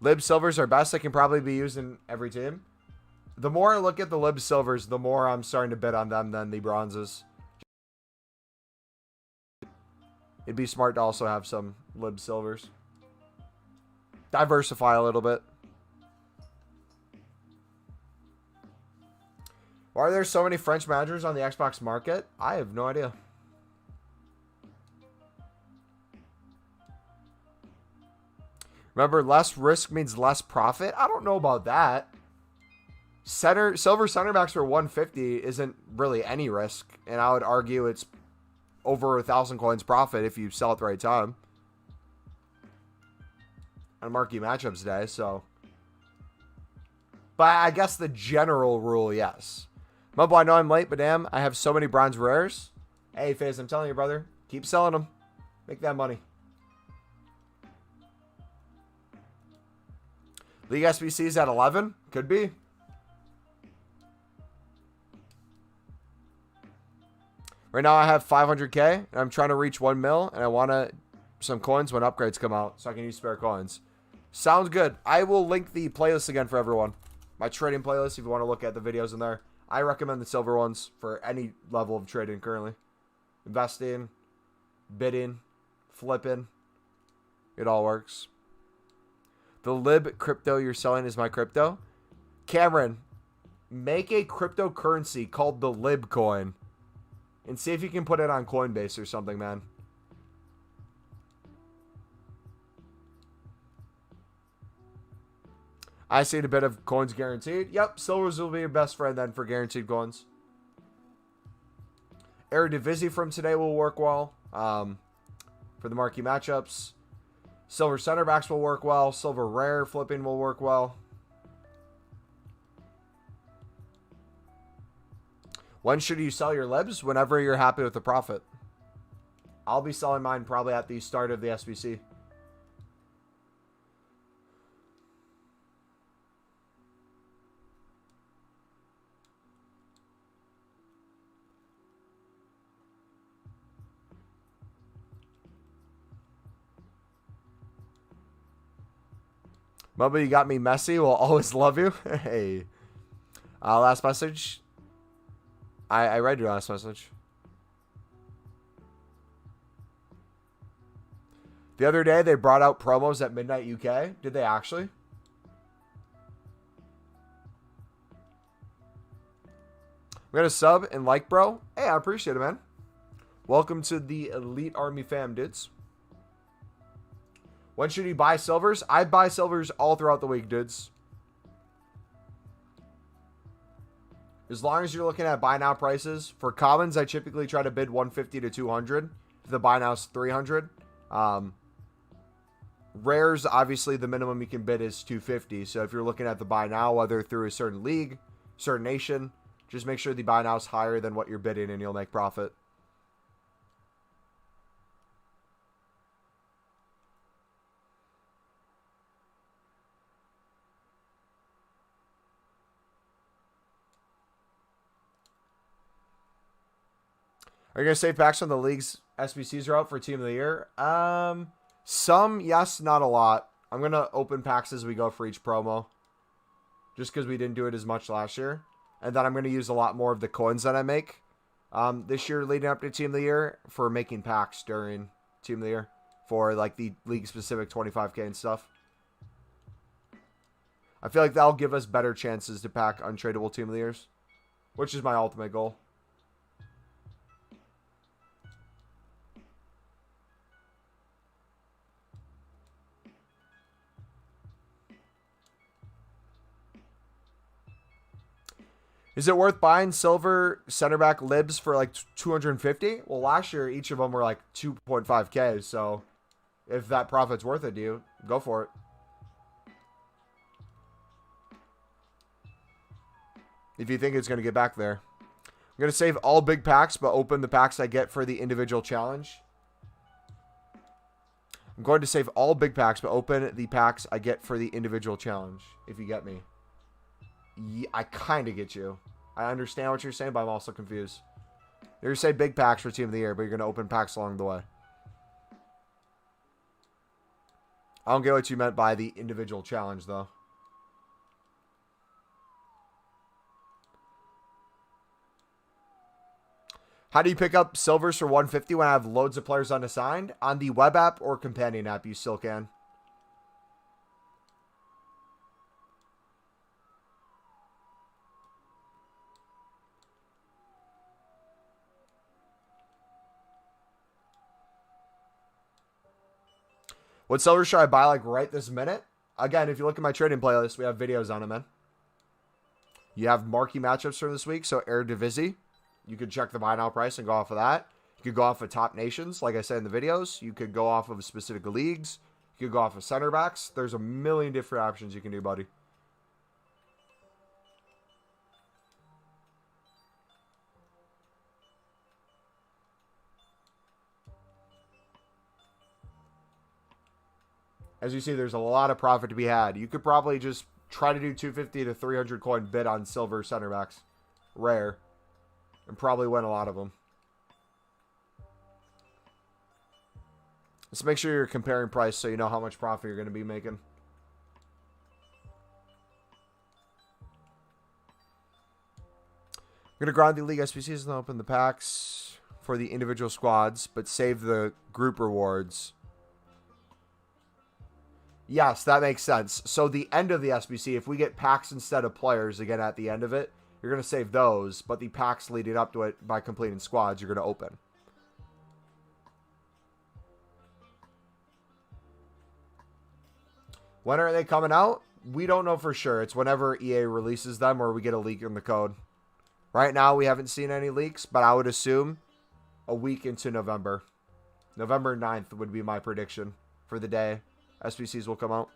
Lib silvers are best. They can probably be used in every team. The more I look at the Lib silvers, the more I'm starting to bet on them than the bronzes. It'd be smart to also have some Lib silvers. Diversify a little bit. Why are there so many French managers on the Xbox market? I have no idea. Remember, less risk means less profit? I don't know about that. Silver center backs for 150 isn't really any risk. And I would argue it's over 1,000 coins profit if you sell at the right time. On marquee matchups today, so. But I guess the general rule, yes. Mumbo, I know I'm late, but damn, I have so many bronze rares. Hey, FaZe, I'm telling you, brother. Keep selling them. Make that money. League SBC is at 11? Could be. Right now I have 500K, and I'm trying to reach 1 mil, and I want some coins when upgrades come out, so I can use spare coins. Sounds good. I will link the playlist again for everyone. My trading playlist, if you want to look at the videos in there. I recommend the silver ones for any level of trading currently. Investing, bidding, flipping. It all works. The lib crypto you're selling is my crypto. Cameron, make a cryptocurrency called the lib coin. And see if you can put it on Coinbase or something, man. I see a bit of coins guaranteed. Yep, silvers will be your best friend then for guaranteed coins. Eredivisie from today will work well for the marquee matchups. Silver center backs will work well. Silver rare flipping will work well. When should you sell your libs? Whenever you're happy with the profit. I'll be selling mine probably at the start of the SBC. Mumbo, you got me messy. Will always love you. Hey. Last message. I read your last message. The other day, they brought out promos at midnight UK. Did they actually? We got a sub and like, bro. Hey, I appreciate it, man. Welcome to the Elite Army fam, dudes. When should you buy silvers? I buy silvers all throughout the week, dudes. As long as you're looking at buy now prices. For commons, I typically try to bid 150 to 200. If the buy now is 300. Rares, obviously, the minimum you can bid is 250. So if you're looking at the buy now, whether through a certain league, certain nation, just make sure the buy now is higher than what you're bidding and you'll make profit. Are you going to save packs when the league's SBCs are out for Team of the Year? Some, yes, not a lot. I'm going to open packs as we go for each promo. Just because we didn't do it as much last year. And then I'm going to use a lot more of the coins that I make this year leading up to Team of the Year for making packs during Team of the Year. For like the league-specific 25K and stuff. I feel like that'll give us better chances to pack untradeable Team of the Years. Which is my ultimate goal. Is it worth buying silver center back libs for like 250? Well, last year, each of them were like 2.5K. So if that profit's worth it to you, go for it. If you think it's going to get back there. I'm going to save all big packs, but open the packs I get for the individual challenge. I'm going to save all big packs, but open the packs I get for the individual challenge. If you get me. Yeah, I kind of get you. I understand what you're saying, but I'm also confused. You're going to say big packs for Team of the Year, but you're going to open packs along the way. I don't get what you meant by the individual challenge, though. How do you pick up silvers for 150 when I have loads of players unassigned? On the web app or companion app, you still can. What silver should I buy like right this minute? Again, if you look at my trading playlist, we have videos on it, man. You have marquee matchups for this week, so Eredivisie. You could check the buy now price and go off of that. You could go off of top nations, like I said in the videos. You could go off of specific leagues. You could go off of center backs. There's a million different options you can do, buddy. As you see, there's a lot of profit to be had. You could probably just try to do 250 to 300 coin bid on silver center backs. Rare. And probably win a lot of them. Let's make sure you're comparing price so you know how much profit you're going to be making. We're going to grind the League SBCs and open the packs for the individual squads, but save the group rewards. Yes, that makes sense. So the end of the SBC, if we get packs instead of players again at the end of it, you're going to save those, but the packs leading up to it by completing squads, you're going to open. When are they coming out? We don't know for sure. It's whenever EA releases them or we get a leak in the code. Right now, we haven't seen any leaks, but I would assume a week into November. November 9th would be my prediction for the day SBCs will come out.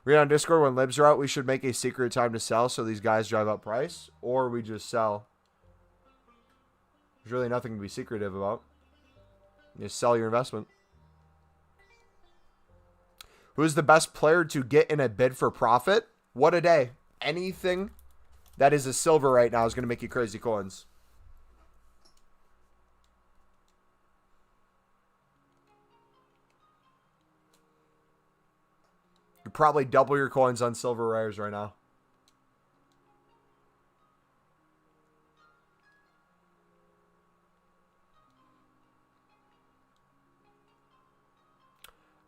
Read on Discord when libs are out. We should make a secret time to sell so these guys drive up price, or we just sell. There's really nothing to be secretive about. You just sell your investment. Who's the best player to get in a bid for profit? What a day. Anything that is a silver right now is going to make you crazy coins. You probably double your coins on silver rares right now.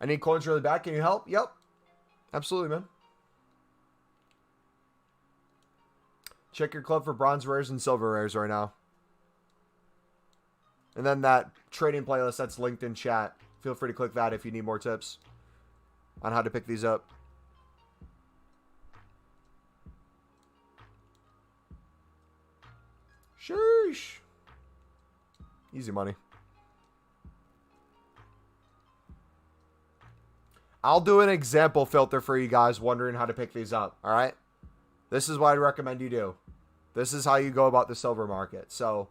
I need coins really bad. Can you help? Yep. Absolutely, man. Check your club for bronze rares and silver rares right now. And then that trading playlist that's linked in chat. Feel free to click that if you need more tips on how to pick these up. Sheesh. Easy money. I'll do an example filter for you guys wondering how to pick these up, all right? This is what I'd recommend you do. This is how you go about the silver market. So,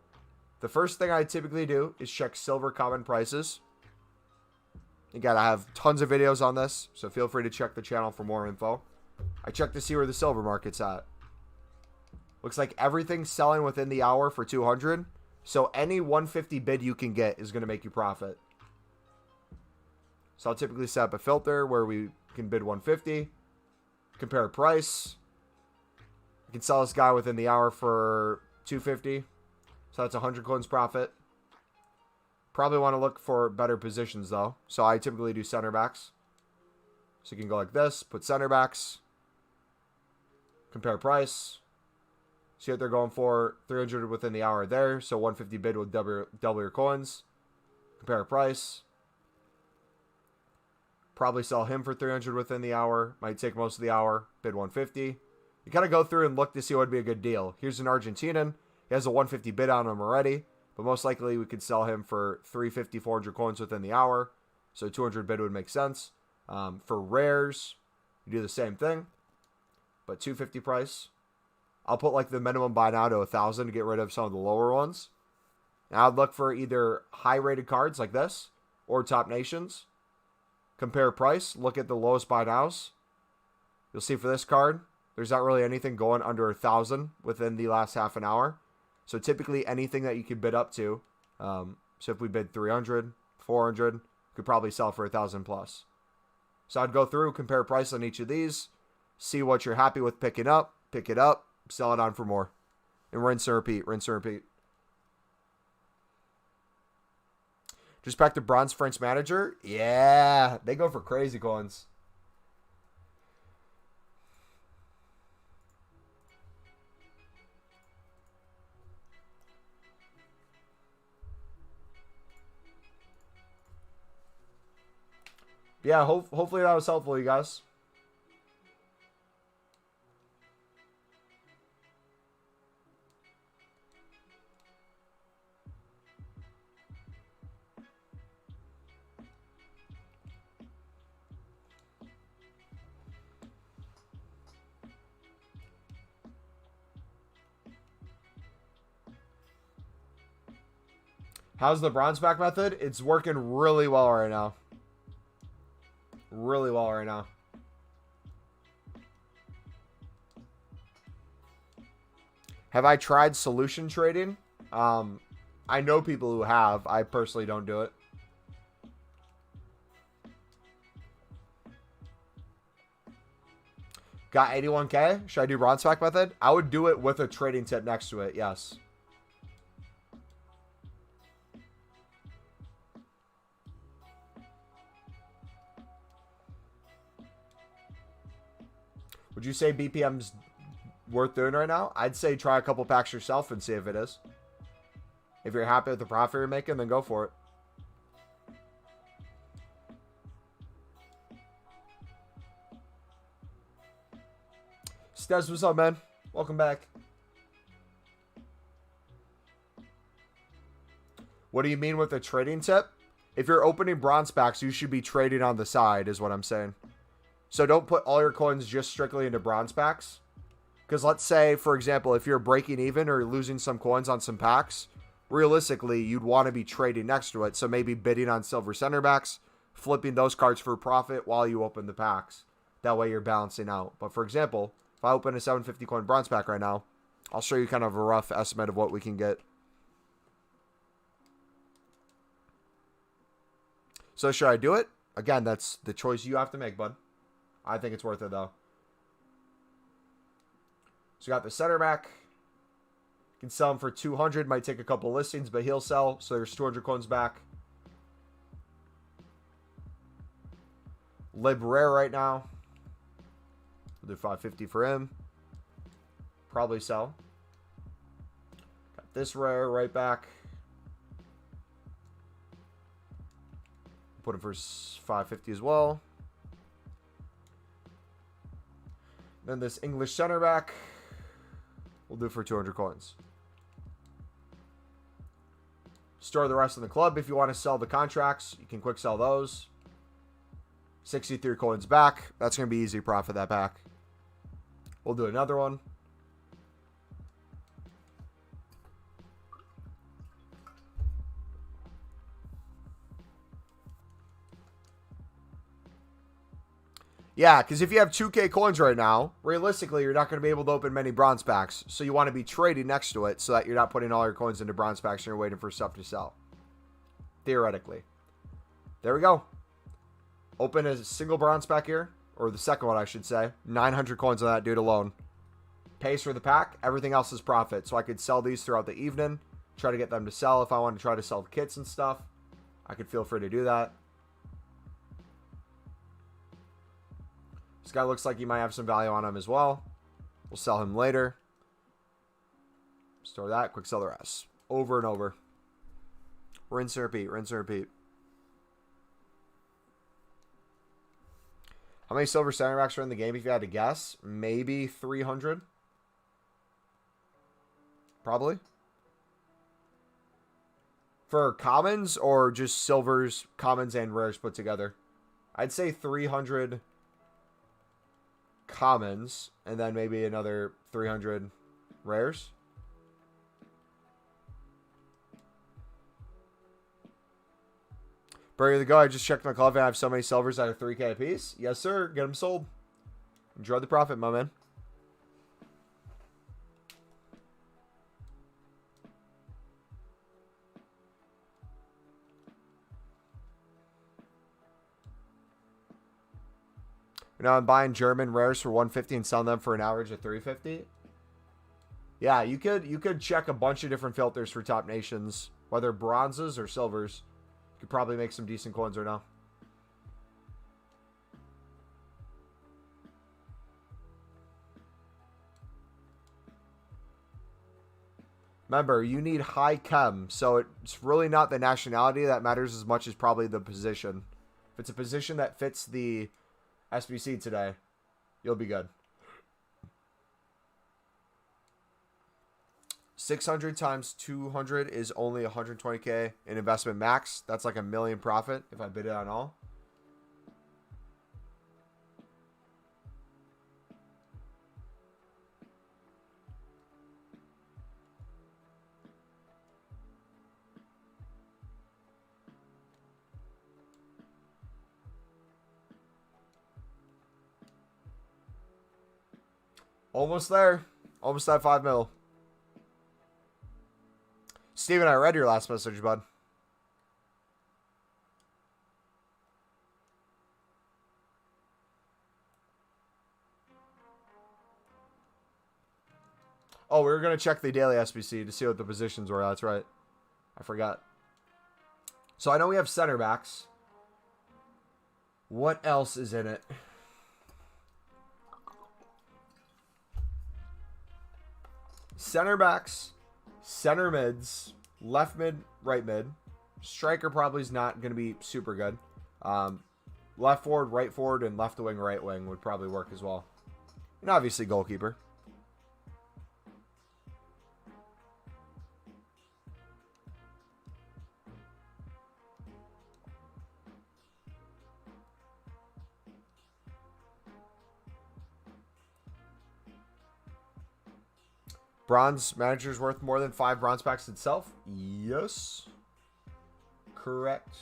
the first thing I typically do is check silver common prices. Again, I have tons of videos on this, so feel free to check the channel for more info. I check to see where the silver market's at. Looks like everything's selling within the hour for 200. So, any 150 bid you can get is going to make you profit. So I'll typically set up a filter where we can bid 150, compare price. I can sell this guy within the hour for 250. So that's 100 coins profit. Probably want to look for better positions though. So I typically do center backs. So you can go like this, put center backs, compare price. See what they're going for. 300 within the hour there. So 150 bid will double your coins. Compare price. Probably sell him for 300 within the hour. Might take most of the hour. Bid 150. You kind of go through and look to see what would be a good deal. Here's an Argentinian. He has a 150 bid on him already. But most likely we could sell him for 350, 400 coins within the hour. So 200 bid would make sense. For rares, you do the same thing. But 250 price. I'll put like the minimum buy now to 1,000 to get rid of some of the lower ones. Now I'd look for either high rated cards like this or top nations. Compare price. Look at the lowest buy nows. You'll see for this card, there's not really anything going under 1,000 within the last half an hour. So typically anything that you can bid up to. So if we bid 300, 400, could probably sell for 1,000 plus. So I'd go through, compare price on each of these, see what you're happy with picking up, pick it up, sell it on for more. And rinse and repeat, rinse and repeat. Just back to Bronze French Manager. Yeah, they go for crazy coins. Yeah, hopefully that was helpful, you guys. How's the bronze pack method? It's working really well right now. Really well right now. Have I tried solution trading? I know people who have. I personally don't do it. Got 81K? Should I do bronze pack method? I would do it with a trading tip next to it, yes. Would you say BPM's worth doing right now? I'd say try a couple packs yourself and see if it is. If you're happy with the profit you're making, then go for it. Stez, what's up, man? Welcome back. What do you mean with a trading tip? If you're opening bronze packs, you should be trading on the side, is what I'm saying. So don't put all your coins just strictly into bronze packs. Because let's say, for example, if you're breaking even or losing some coins on some packs, realistically, you'd want to be trading next to it. So maybe bidding on silver center backs, flipping those cards for profit while you open the packs. That way you're balancing out. But for example, if I open a 750 coin bronze pack right now, I'll show you kind of a rough estimate of what we can get. So should I do it? Again, that's the choice you have to make, bud. I think it's worth it, though. So you got the center back. You can sell him for 200. Might take a couple listings, but he'll sell. So there's 200 coins back. Lib rare right now. We'll do 550 for him. Probably sell. Got this rare right back. Put him for 550 as well. Then this English center back, we'll do for 200 coins. Store the rest in the club. If you want to sell the contracts, you can quick sell those. 63 coins back. That's going to be easy profit that back. We'll do another one. Yeah, because if you have 2K coins right now, realistically, you're not going to be able to open many bronze packs. So you want to be trading next to it so that you're not putting all your coins into bronze packs and you're waiting for stuff to sell. Theoretically. There we go. Open a single bronze pack here. Or the second one, I should say. 900 coins on that dude alone. Pays for the pack. Everything else is profit. So I could sell these throughout the evening. Try to get them to sell if I want to try to sell kits and stuff. I could feel free to do that. This guy looks like he might have some value on him as well. We'll sell him later. Store that. Quick sell the rest. Over and over. Rinse and repeat. Rinse and repeat. How many silver center backs are in the game if you had to guess? Maybe 300. Probably. For commons or just silvers, commons, and rares put together? I'd say 300 commons, and then maybe another 300 rares. Ready to go. I just checked my club and I have so many silvers that are 3K a piece. Yes, sir. Get them sold. Enjoy the profit, my man. Now I'm buying German rares for 150 and selling them for an average of 350. Yeah, you could check a bunch of different filters for top nations, whether bronzes or silvers. You could probably make some decent coins right now. Remember, you need high chem, so it's really not the nationality that matters as much as probably the position. If it's a position that fits the SBC today, you'll be good. 600 times 200 is only 120K in investment max. That's like $1 million profit if I bid it on all. Almost there. Almost at 5 mil. Steven, I read your last message, bud. Oh, we were going to check the daily SBC to see what the positions were. That's right. I forgot. So I know we have center backs. What else is in it? Center backs, center mids, left mid, right mid. Striker probably is not going to be super good. Left forward, and left wing, right wing would probably work as well. And obviously goalkeeper. Bronze manager's worth more than 5 bronze packs itself? Yes. Correct.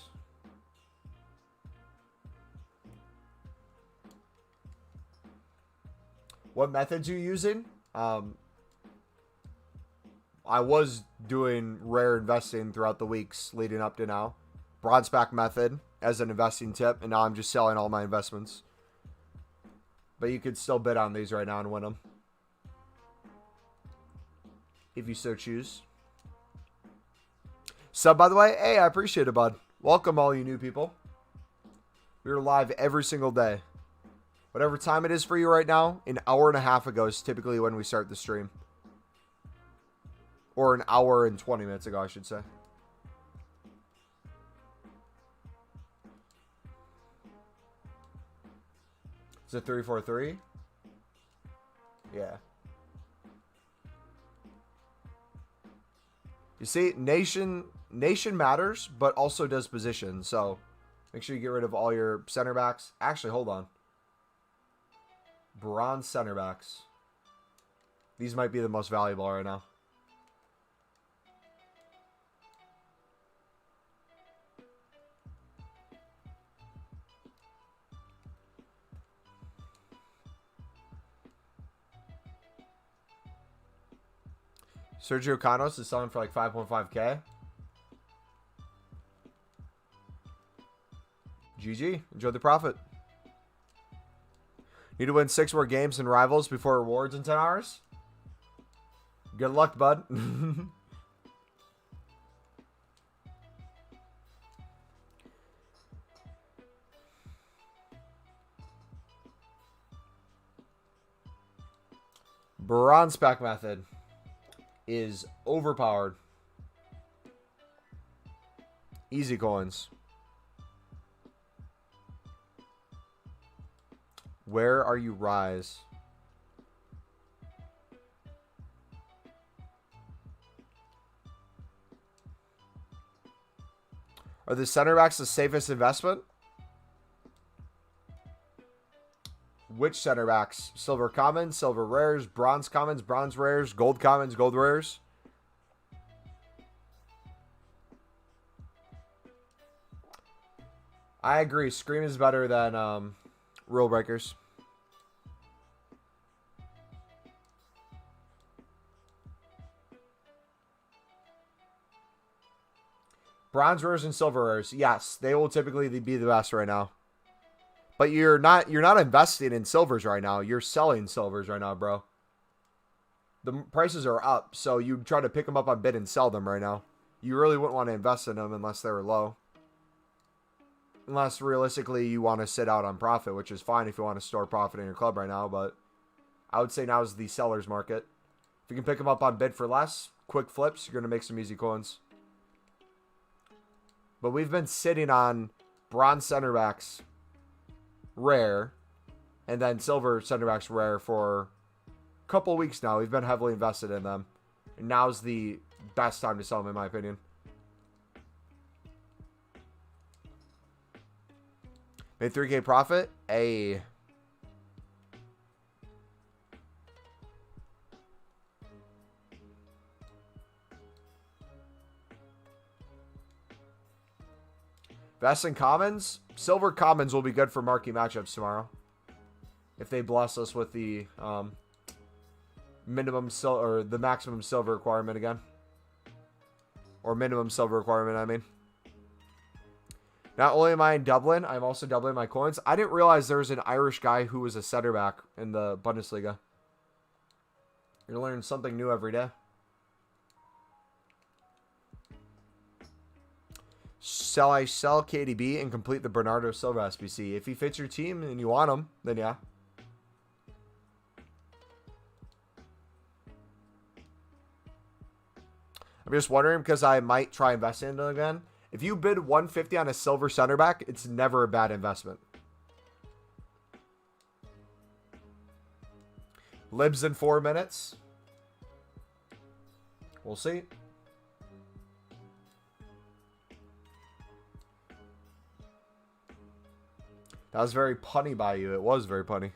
What methods are you using? I was doing rare investing throughout the weeks leading up to now. Bronze pack method as an investing tip, and now I'm just selling all my investments. But you could still bid on these right now and win them, if you so choose. Sub, by the way. Hey, I appreciate it, bud. Welcome, all you new people. We're live every single day. Whatever time it is for you right now, an hour and a half ago is typically when we start the stream. Or an hour and 20 minutes ago, I should say. Is it 3-4-3? Yeah. You see, nation matters, but also does position. So make sure you get rid of all your center backs. Actually, hold on. Bronze center backs. These might be the most valuable right now. Sergio Canos is selling for like 5.5K. GG. Enjoy the profit. Need to win 6 more games and rivals before rewards in 10 hours? Good luck, bud. Bronze pack method is overpowered. Easy coins. Where are you, Rise? Are the center backs the safest investment? Which center backs? Silver commons, silver rares, bronze commons, bronze rares, gold commons, gold rares. I agree. Scream is better than Rule Breakers. Bronze rares and silver rares. Yes, they will typically be the best right now. But you're not investing in silvers right now. You're selling silvers right now, bro. The prices are up, so you try to pick them up on bid and sell them right now. You really wouldn't want to invest in them unless they were low. Unless realistically you want to sit out on profit, which is fine if you want to store profit in your club right now, but I would say now is the seller's market. If you can pick them up on bid for less, quick flips, you're going to make some easy coins. But we've been sitting on bronze center backs rare, and then silver center backs rare for a couple weeks now. We've been heavily invested in them, and now's the best time to sell them, in my opinion. Made 3K profit. A Best in commons. Silver commons will be good for marquee matchups tomorrow. If they bless us with the minimum or the maximum silver requirement again. Or minimum silver requirement, I mean. Not only am I in Dublin, I'm also doubling my coins. I didn't realize there was an Irish guy who was a center back in the Bundesliga. You're learning something new every day. Shall I sell KDB and complete the Bernardo Silva SBC? If he fits your team and you want him, then yeah. I'm just wondering because I might try investing in it again. If you bid 150 on a silver center back, it's never a bad investment. Libs in 4 minutes. We'll see. That was very punny by you. It was very punny.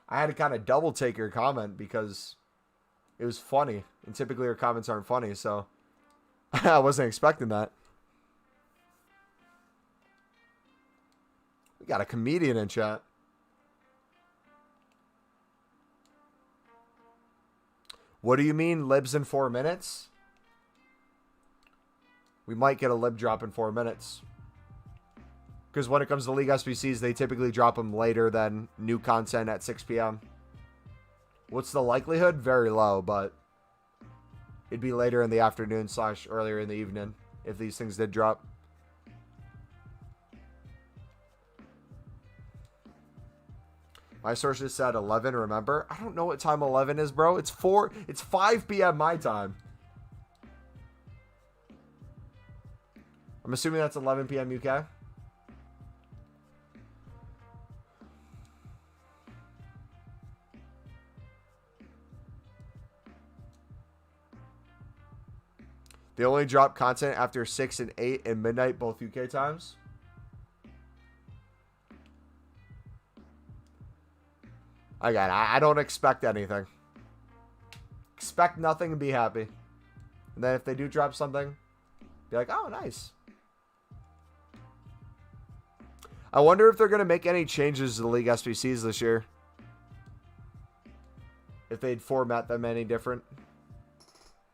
I had to kind of double take your comment because it was funny. And typically your comments aren't funny, so I wasn't expecting that. We got a comedian in chat. What do you mean, libs in 4 minutes? We might get a lib drop in 4 minutes. Because when it comes to League SBCs, they typically drop them later than new content at 6 p.m. What's the likelihood? Very low, but it'd be later in the afternoon / earlier in the evening if these things did drop. My sources said 11, remember? I don't know what time 11 is, bro. It's 5 p.m. my time. I'm assuming that's 11 p.m. UK. They only drop content after 6 and 8 and midnight, both UK times. I got it. I don't expect anything. Expect nothing and be happy. And then if they do drop something, be like, oh, nice. I wonder if they're going to make any changes to the League SBCs this year. If they'd format them any different.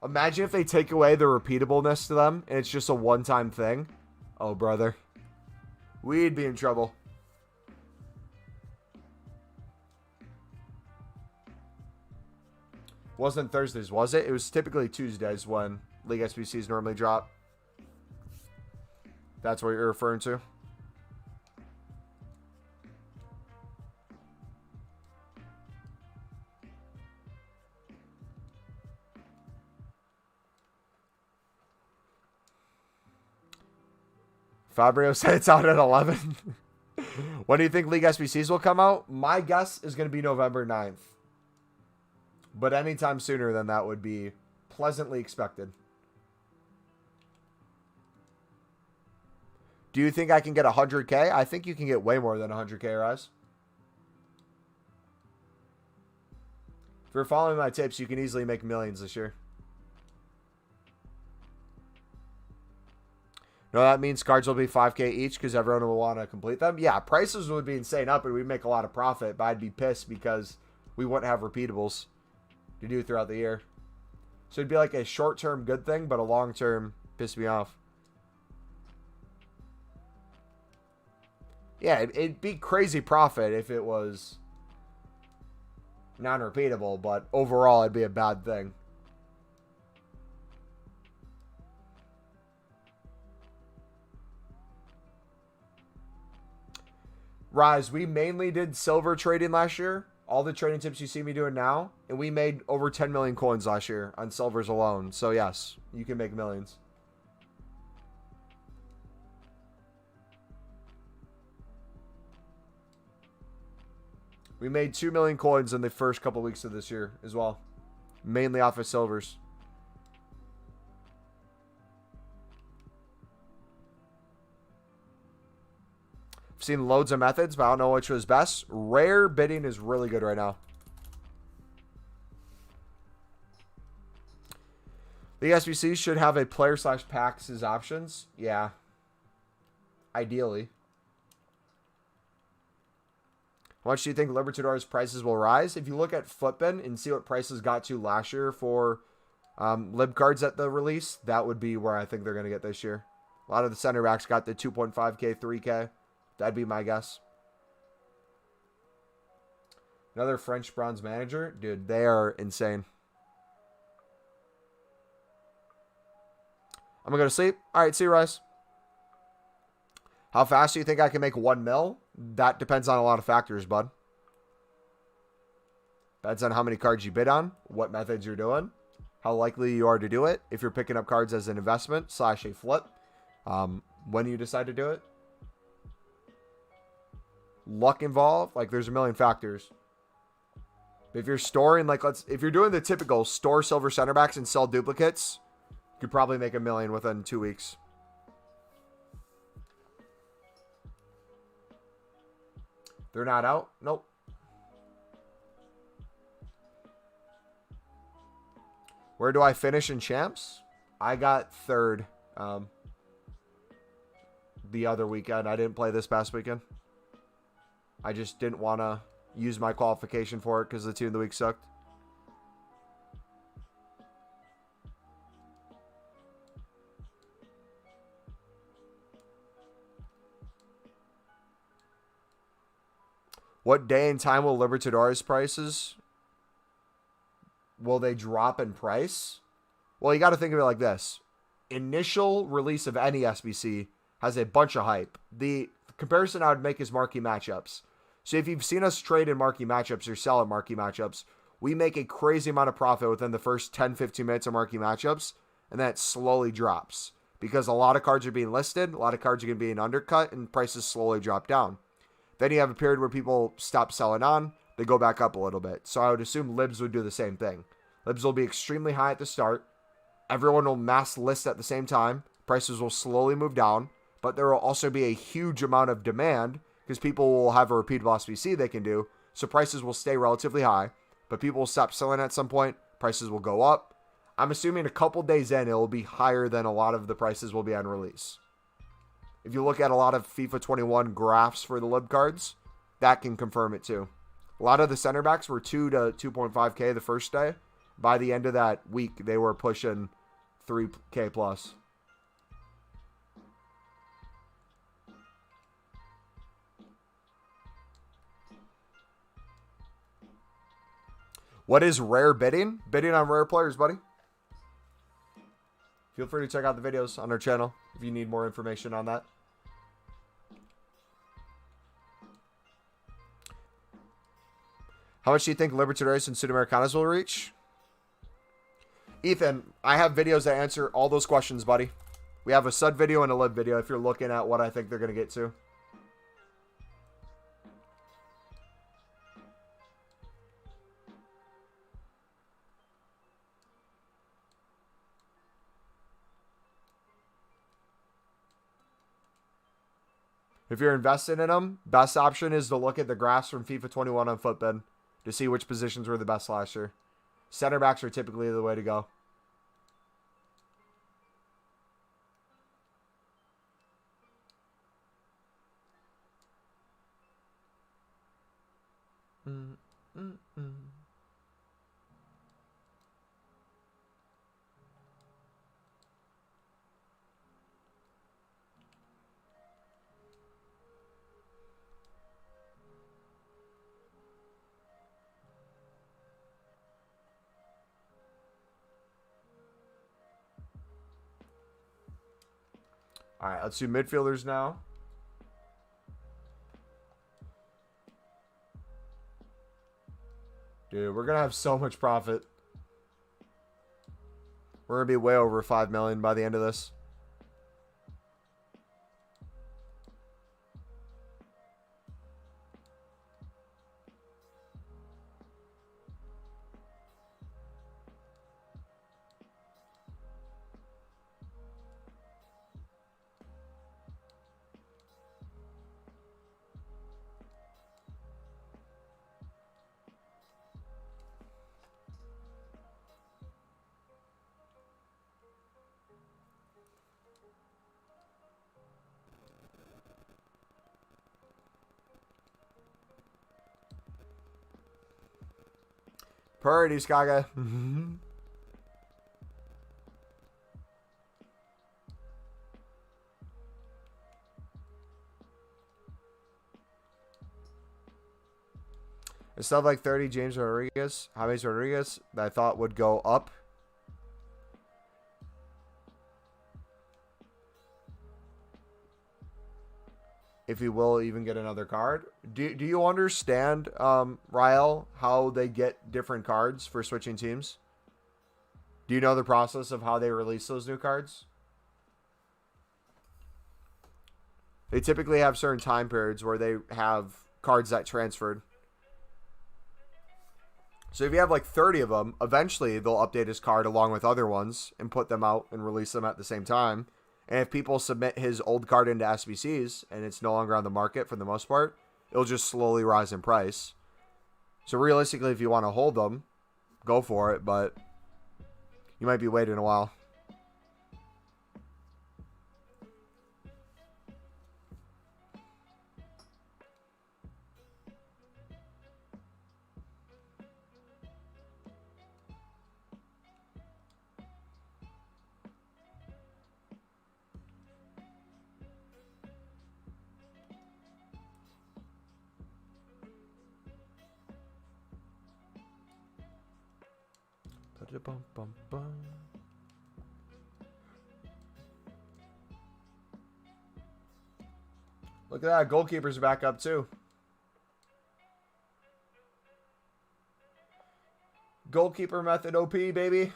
Imagine if they take away the repeatableness to them and it's just a one-time thing. Oh, brother. We'd be in trouble. Wasn't Thursdays, was it? It was typically Tuesdays when League SBCs normally drop. That's what you're referring to? Fabio said it's out at 11. When do you think League SBCs will come out? My guess is going to be November 9th. But anytime sooner than that would be pleasantly expected. Do you think I can get 100K? I think you can get way more than 100K, Rise. If you're following my tips, you can easily make millions this year. No, that means cards will be 5K each because everyone will want to complete them. Yeah, prices would be insane up and we'd make a lot of profit, but I'd be pissed because we wouldn't have repeatables to do throughout the year. So it'd be like a short-term good thing, but a long-term piss me off. Yeah, it'd be crazy profit if it was non-repeatable, but overall it'd be a bad thing. Rise, we mainly did silver trading last year. All the trading tips you see me doing now. And we made over 10 million coins last year on silvers alone. So yes, you can make millions. We made 2 million coins in the first couple weeks of this year as well. Mainly off of silvers. I've seen loads of methods, but I don't know which was best. Rare bidding is really good right now. The SBC should have a player/packs as options. Yeah. Ideally. How much do you think Libertadores prices will rise? If you look at Footbin and see what prices got to last year for Lib cards at the release, that would be where I think they're going to get this year. A lot of the center backs got the 2.5K, 3K. That'd be my guess. Another French bronze manager. Dude, they are insane. I'm going to go to sleep. All right, see you, Rice. How fast do you think I can make 1 mil? That depends on a lot of factors, bud. Depends on how many cards you bid on, what methods you're doing, how likely you are to do it, if you're picking up cards as an investment / a flip, when you decide to do it. Luck involved, like there's a million factors. If you're storing, like if you're doing the typical store silver center backs and sell duplicates, you could probably make $1 million within 2 weeks. They're not out? Nope. Where do I finish in champs? I got 3rd the other weekend. I didn't play this past weekend. I just didn't want to use my qualification for it because the team of the week sucked. What day and time will Libertadores prices? Will they drop in price? Well, you got to think of it like this. Initial release of any SBC has a bunch of hype. The comparison I would make is marquee matchups. So if you've seen us trade in marquee matchups or sell at marquee matchups, we make a crazy amount of profit within the first 10-15 minutes of marquee matchups, and then it slowly drops. Because a lot of cards are being listed, a lot of cards are going to be being undercut, and prices slowly drop down. Then you have a period where people stop selling on, they go back up a little bit. So I would assume Libs would do the same thing. Libs will be extremely high at the start. Everyone will mass list at the same time. Prices will slowly move down, but there will also be a huge amount of demand because people will have a repeatable SBC they can do. So prices will stay relatively high, but people will stop selling at some point. Prices will go up. I'm assuming a couple days in, it will be higher than a lot of the prices will be on release. If you look at a lot of FIFA 21 graphs for the Lib cards, that can confirm it too. A lot of the center backs were 2 to 2.5K the first day. By the end of that week, they were pushing 3K plus. What is rare bidding? Bidding on rare players, buddy. Feel free to check out the videos on our channel if you need more information on that. How much do you think Libertadores and Sudamericanas will reach? Ethan, I have videos that answer all those questions, buddy. We have a Sud video and a Lib video if you're looking at what I think they're going to get to. If you're invested in them, best option is to look at the graphs from FIFA 21 on Footbin to see which positions were the best last year. Center backs are typically the way to go. All right, let's do midfielders now. Dude, we're going to have so much profit. We're going to be way over 5 million by the end of this. Priorities, Kaga. Instead of like 30, James Rodriguez, that I thought would go up. If he will even get another card. Do you understand, Rael, how they get different cards for switching teams? Do you know the process of how they release those new cards? They typically have certain time periods where they have cards that transferred. So if you have like 30 of them, eventually they'll update his card along with other ones and put them out and release them at the same time. And if people submit his old card into SBCs and it's no longer on the market for the most part, it'll just slowly rise in price. So realistically, if you want to hold them, go for it, but you might be waiting a while. Look at that. Goalkeeper's back up too. Goalkeeper method OP, baby.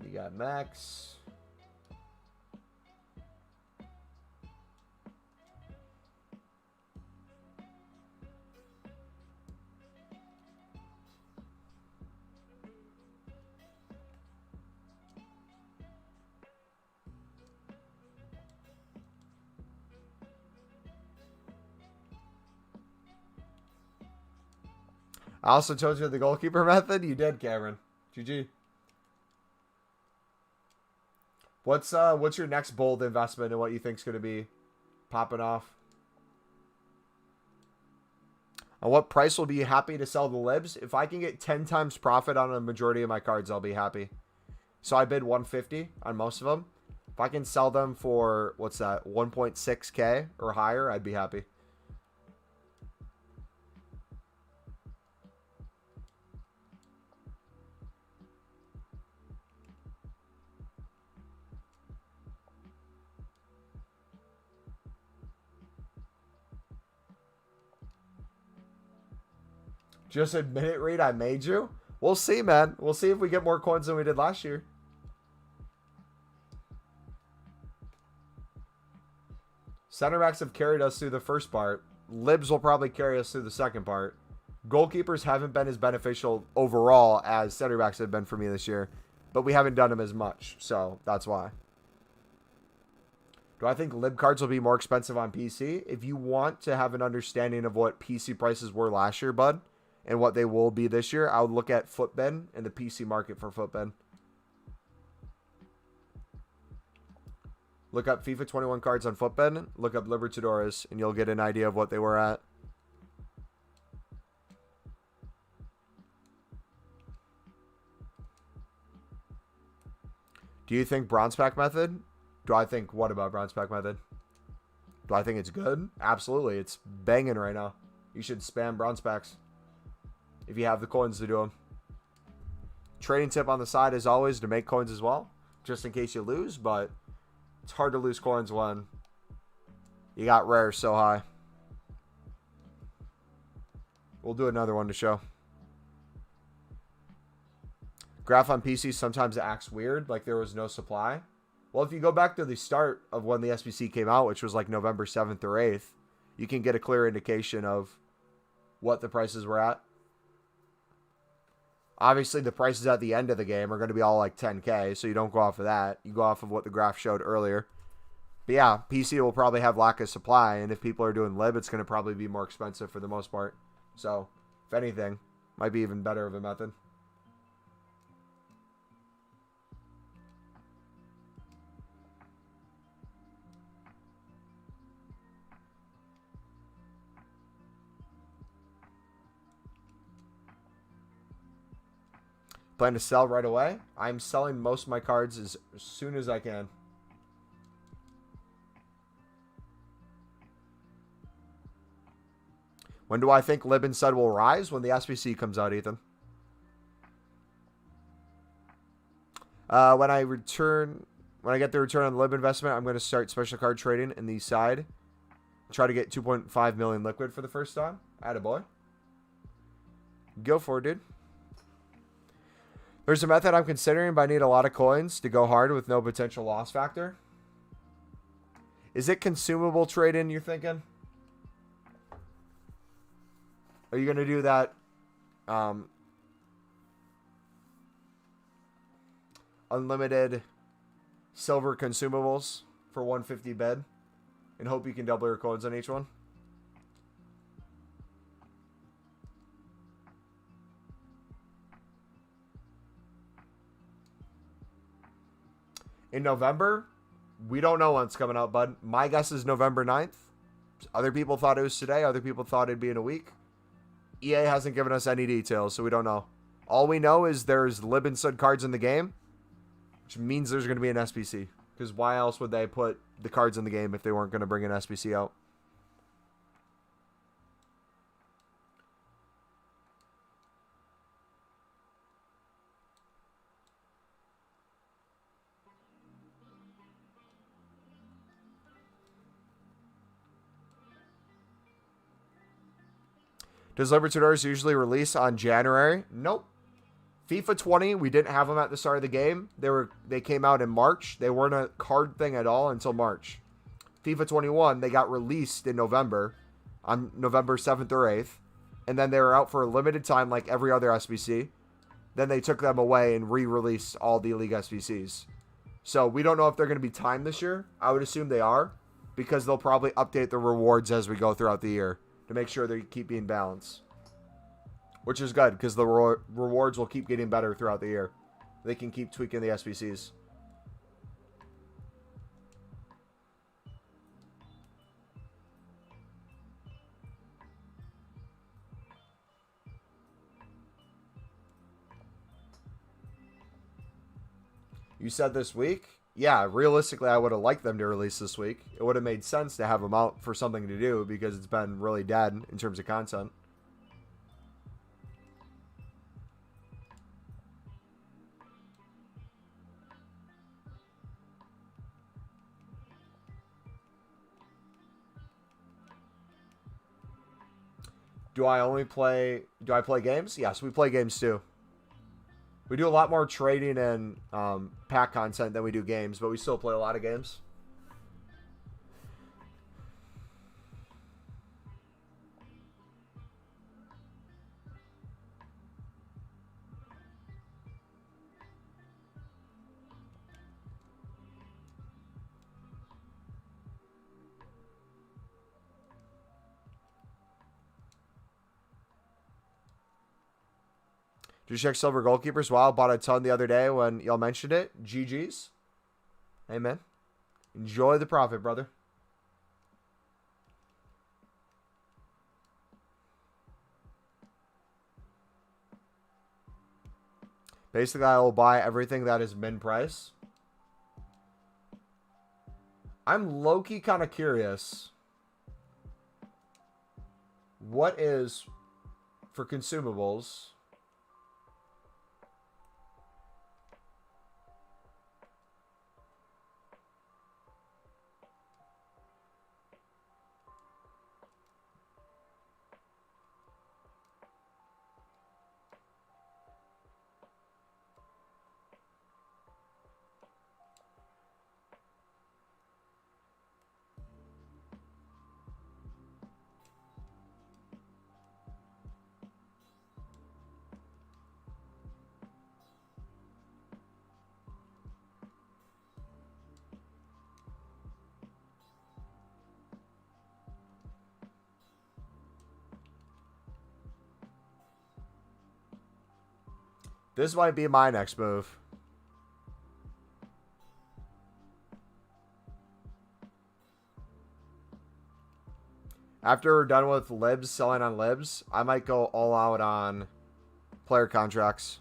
You got Max. I also told you the goalkeeper method. You did, Cameron. GG. What's your next bold investment and what you think's going to be popping off? And what price will be happy to sell the libs? If I can get 10 times profit on a majority of my cards, I'll be happy. So I bid 150 on most of them. If I can sell them for, what's that, 1.6K or higher, I'd be happy. Just admit it, Reed, I made you? We'll see, man. We'll see if we get more coins than we did last year. Center backs have carried us through the first part. Libs will probably carry us through the second part. Goalkeepers haven't been as beneficial overall as center backs have been for me this year. But we haven't done them as much, so that's why. Do I think lib cards will be more expensive on PC? If you want to have an understanding of what PC prices were last year, bud, and what they will be this year, I would look at Footbin and the PC market for Footbin. Look up FIFA 21 cards on Footbin, look up Libertadores, and you'll get an idea of what they were at. Do you think bronze pack method? Do I think what about bronze pack method? Do I think it's good? Absolutely. It's banging right now. You should spam bronze packs if you have the coins to do them. Trading tip on the side is always to make coins as well, just in case you lose, but it's hard to lose coins when you got rares so high. We'll do another one to show. Graph on PC, sometimes it acts weird, like there was no supply. Well, if you go back to the start of when the SBC came out, which was like November 7th or 8th, you can get a clear indication of what the prices were at. Obviously, the prices at the end of the game are going to be all like 10K, so you don't go off of that. You go off of what the graph showed earlier. But yeah, PC will probably have lack of supply, and if people are doing lib, it's going to probably be more expensive for the most part. So, if anything, might be even better of a method. Plan to sell right away? I'm selling most of my cards as soon as I can. When do I think Lib and Sud will rise? When the SBC comes out, Ethan. When I get the return on the Lib investment, I'm going to start special card trading in the side. Try to get 2.5 million liquid for the first time. Attaboy. Go for it, dude. There's a method I'm considering, but I need a lot of coins to go hard with no potential loss factor. Is it consumable trading, you're thinking? Are you going to do that unlimited silver consumables for 150 bid and hope you can double your coins on each one? In November, we don't know when it's coming out, bud. My guess is November 9th. Other people thought it was today. Other people thought it'd be in a week. EA hasn't given us any details, so we don't know. All we know is there's Lib and Sud cards in the game, which means there's going to be an SBC. Because why else would they put the cards in the game if they weren't going to bring an SBC out? Does Libertadores usually release on January? Nope. FIFA 20, we didn't have them at the start of the game. They came out in March. They weren't a card thing at all until March. FIFA 21, they got released in November, on November 7th or 8th. And then they were out for a limited time like every other SBC. Then they took them away and re-released all the League SBCs. So we don't know if they're going to be timed this year. I would assume they are, because they'll probably update the rewards as we go throughout the year to make sure they keep being balanced. Which is good, because the rewards will keep getting better throughout the year. They can keep tweaking the SBCs. You said this week? Yeah, realistically, I would have liked them to release this week. It would have made sense to have them out for something to do, because it's been really dead in terms of content. Do I play games? Yes, we play games too. We do a lot more trading and pack content than we do games, but we still play a lot of games. Did you check silver goalkeepers? Wow, bought a ton the other day when y'all mentioned it. GG's. Hey, man. Enjoy the profit, brother. Basically, I will buy everything that is min price. I'm low-key kind of curious. What is, for consumables... This might be my next move. After we're done with libs, selling on libs, I might go all out on player contracts.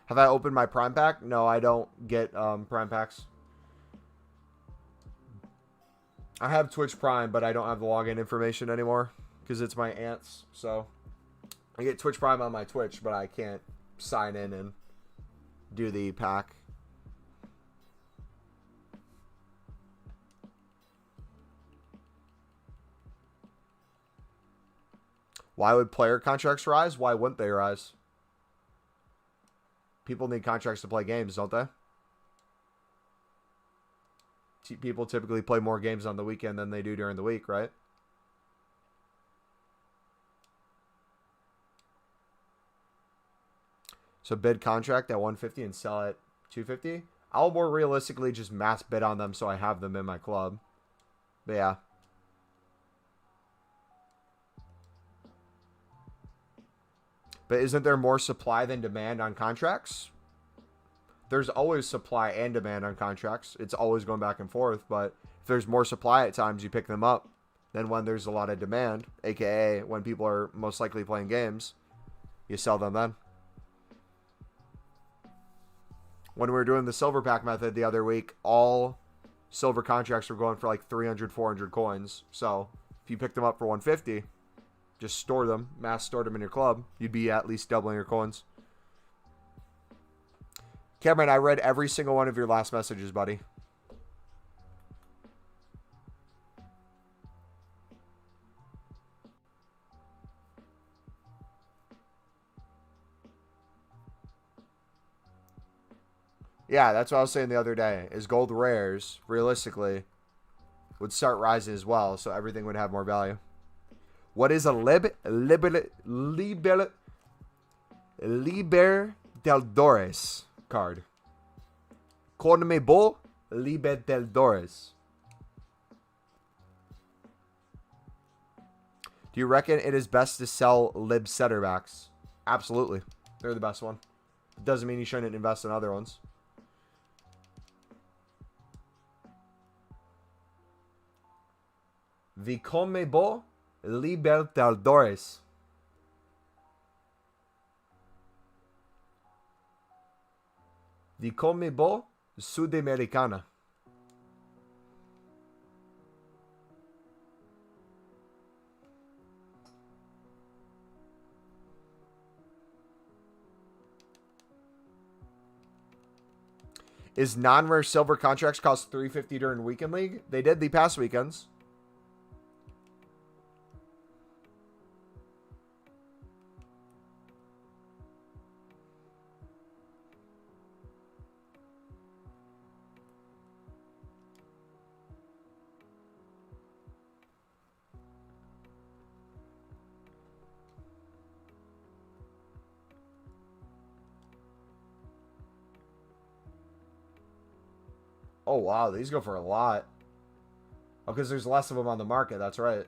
Have I opened my Prime Pack? No, I don't get Prime Packs. I have Twitch Prime, but I don't have the login information anymore because it's my aunt's. So I get Twitch Prime on my Twitch, but I can't sign in and do the pack. Why would player contracts rise? Why wouldn't they rise? People need contracts to play games, don't they? People typically play more games on the weekend than they do during the week, right? So bid contract at 150 and sell at 250. I'll more realistically just mass bid on them so I have them in my club. But yeah. But isn't there more supply than demand on contracts? There's always supply and demand on contracts. It's always going back and forth. But if there's more supply at times, you pick them up than when there's a lot of demand, aka when people are most likely playing games, you sell them then. When we were doing the silver pack method the other week, all silver contracts were going for like 300, 400 coins. So if you pick them up for 150, just store them, mass store them in your club, you'd be at least doubling your coins. Cameron, I read every single one of your last messages, buddy. Yeah, that's what I was saying the other day, is gold rares, realistically, would start rising as well, so everything would have more value. What is a Libertadores card? CONMEBOL Libertadores. Do you reckon it is best to sell lib center backs? Absolutely. They're the best one. It doesn't mean you shouldn't invest in other ones. The CONMEBOL Libertadores. The CONMEBOL sudamericana. Is non-rare silver contracts cost $350 during weekend league? They did the past weekends. Oh, wow. These go for a lot. Oh, because there's less of them on the market. That's right.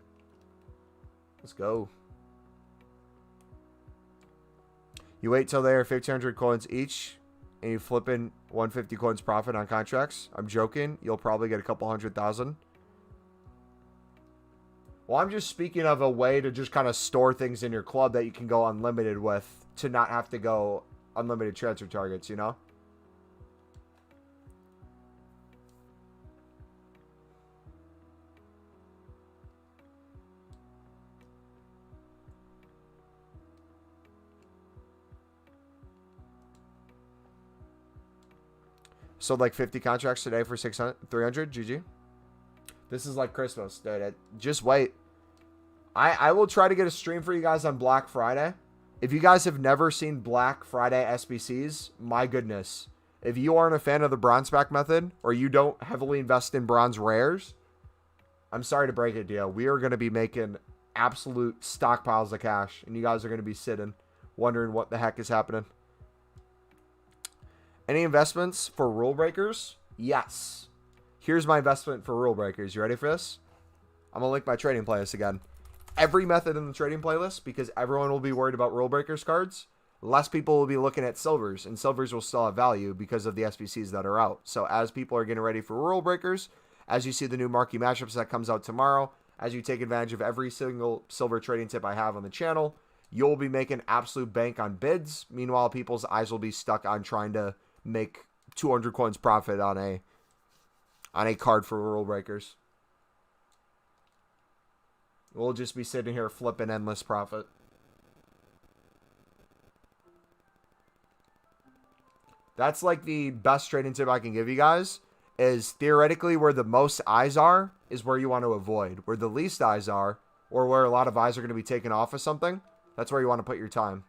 Let's go. You wait till they are 1,500 coins each, and you flip in 150 coins profit on contracts. I'm joking. You'll probably get a couple 100,000. Well, I'm just speaking of a way to just kind of store things in your club that you can go unlimited with to not have to go unlimited transfer targets, you know? Sold like 50 contracts today for 300. GG. This is like Christmas, dude. Just wait. I will try to get a stream for you guys on Black Friday. If you guys have never seen Black Friday SBCs, my goodness. If you aren't a fan of the bronze pack method, or you don't heavily invest in bronze rares, I'm sorry to break it to you. We are going to be making absolute stockpiles of cash, and you guys are going to be sitting, wondering what the heck is happening. Any investments for rule breakers? Yes. Here's my investment for rule breakers. You ready for this? I'm going to link my trading playlist again. Every method in the trading playlist, because everyone will be worried about rule breakers cards. less people will be looking at silvers, and silvers will still have value because of the SBCs that are out. So as people are getting ready for rule breakers, as you see the new marquee matchups that comes out tomorrow, as you take advantage of every single silver trading tip I have on the channel, you'll be making absolute bank on bids. Meanwhile, people's eyes will be stuck on trying to make 200 coins profit on a card for rule breakers. We'll just be sitting here flipping endless profit. That's like the best trading tip I can give you guys, is theoretically where the most eyes are is where you want to avoid. Where the least eyes are, or where a lot of eyes are going to be taken off of something, that's where you want to put your time.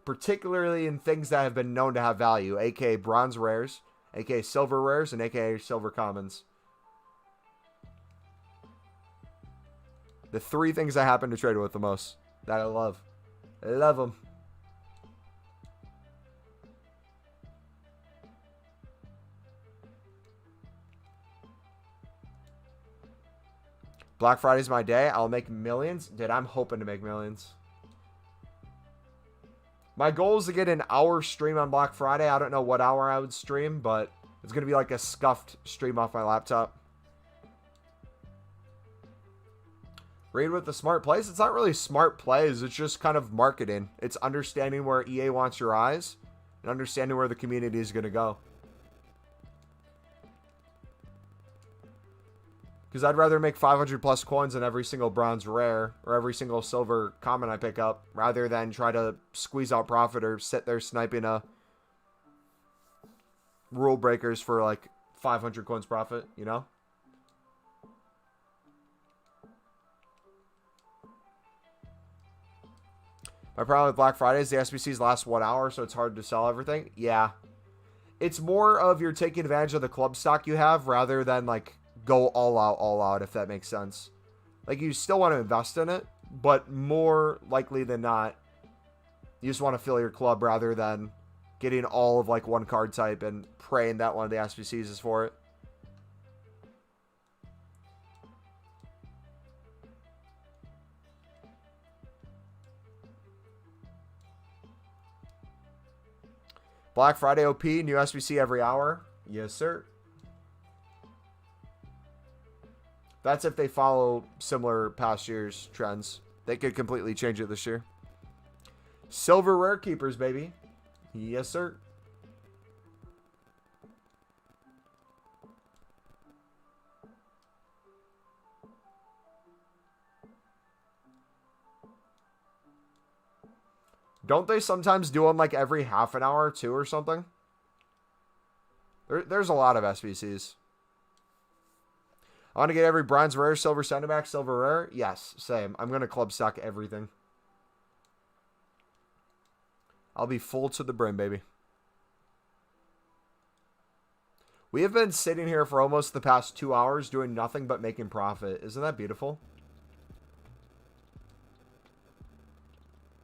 Particularly in things that have been known to have value, aka bronze rares, aka silver rares, and aka silver commons. The three things I happen to trade with the most that I love. I love them. Black Friday's my day. I'll make millions. Dude, I'm hoping to make millions. My goal is to get an hour stream on Black Friday. I don't know what hour I would stream, but it's going to be like a scuffed stream off my laptop. Read with the smart plays. It's not really smart plays. It's just kind of marketing. It's understanding where EA wants your eyes and understanding where the community is going to go. Because I'd rather make 500 plus coins on every single bronze rare or every single silver common I pick up rather than try to squeeze out profit or sit there sniping a rule breakers for like 500 coins profit, you know? My problem with Black Friday is the SBCs last 1 hour, so it's hard to sell everything. Yeah. It's more of you're taking advantage of the club stock you have rather than like go all out, if that makes sense. Like, you still want to invest in it, but more likely than not, you just want to fill your club rather than getting all of like one card type and praying that one of the SBCs is for it. Black Friday OP, new SBC every hour. Yes, sir. That's if they follow similar past year's trends. They could completely change it this year. Silver rare keepers, baby. Yes, sir. Don't they sometimes do them like every half an hour too or something? There's a lot of SBCs. I want to get every bronze rare, silver center back, silver rare. Yes, same. I'm going to club stock everything. I'll be full to the brim, baby. We have been sitting here for almost the past 2 hours doing nothing but making profit. Isn't that beautiful?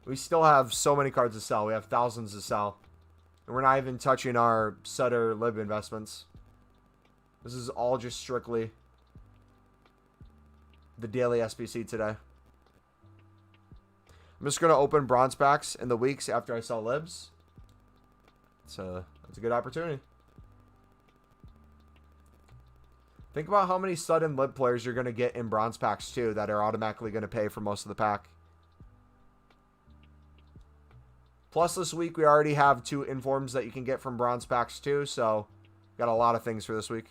We still have so many cards to sell. We have thousands to sell. And we're not even touching our Sutter Lib investments. This is all just strictly the daily SBC today. I'm just going to open bronze packs in the weeks after I sell libs. That's a good opportunity. Think about how many sudden lib players you're going to get in bronze packs too that are automatically going to pay for most of the pack. Plus this week we already have 2 informs that you can get from bronze packs too, so got a lot of things for this week.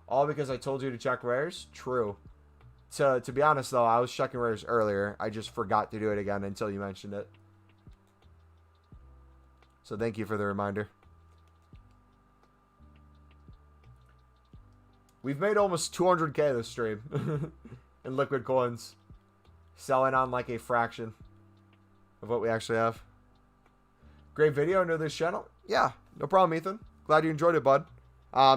All because I told you to check rares? True. To be honest, though, I was checking rares earlier. I just forgot to do it again until you mentioned it. So thank you for the reminder. We've made almost 200K this stream in liquid coins. Selling on like a fraction of what we actually have. Great video. New to this channel? Yeah, no problem, Ethan. Glad you enjoyed it, bud.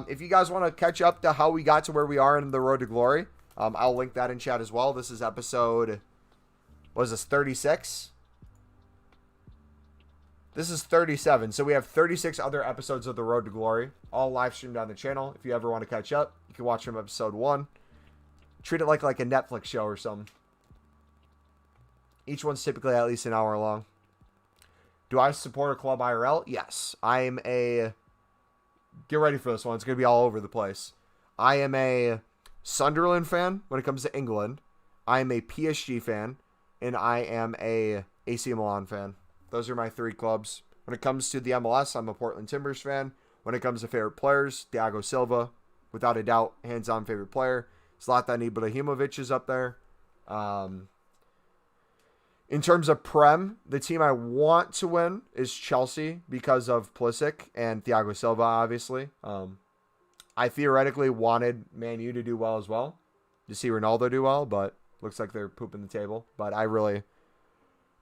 If you guys want to catch up to how we got to where we are in the road to glory, I'll link that in chat as well. This is episode, what is this, 36? This is 37. So we have 36 other episodes of the road to glory, all live streamed on the channel. If you ever want to catch up, you can watch from episode 1. Treat it like a Netflix show or something. Each one's typically at least an hour long. Do I support a club IRL? Yes. I am a... Get ready for this one. It's going to be all over the place. I am a Sunderland fan when it comes to England. I am a PSG fan. And I am a AC Milan fan. Those are my 3 clubs. When it comes to the MLS, I'm a Portland Timbers fan. When it comes to favorite players, Thiago Silva, without a doubt, hands-on favorite player. Zlatan Ibrahimovic is up there. In terms of Prem, the team I want to win is Chelsea because of Pulisic and Thiago Silva, obviously. I theoretically wanted Man U to do well as well, to see Ronaldo do well, but looks like they're pooping the table. But I really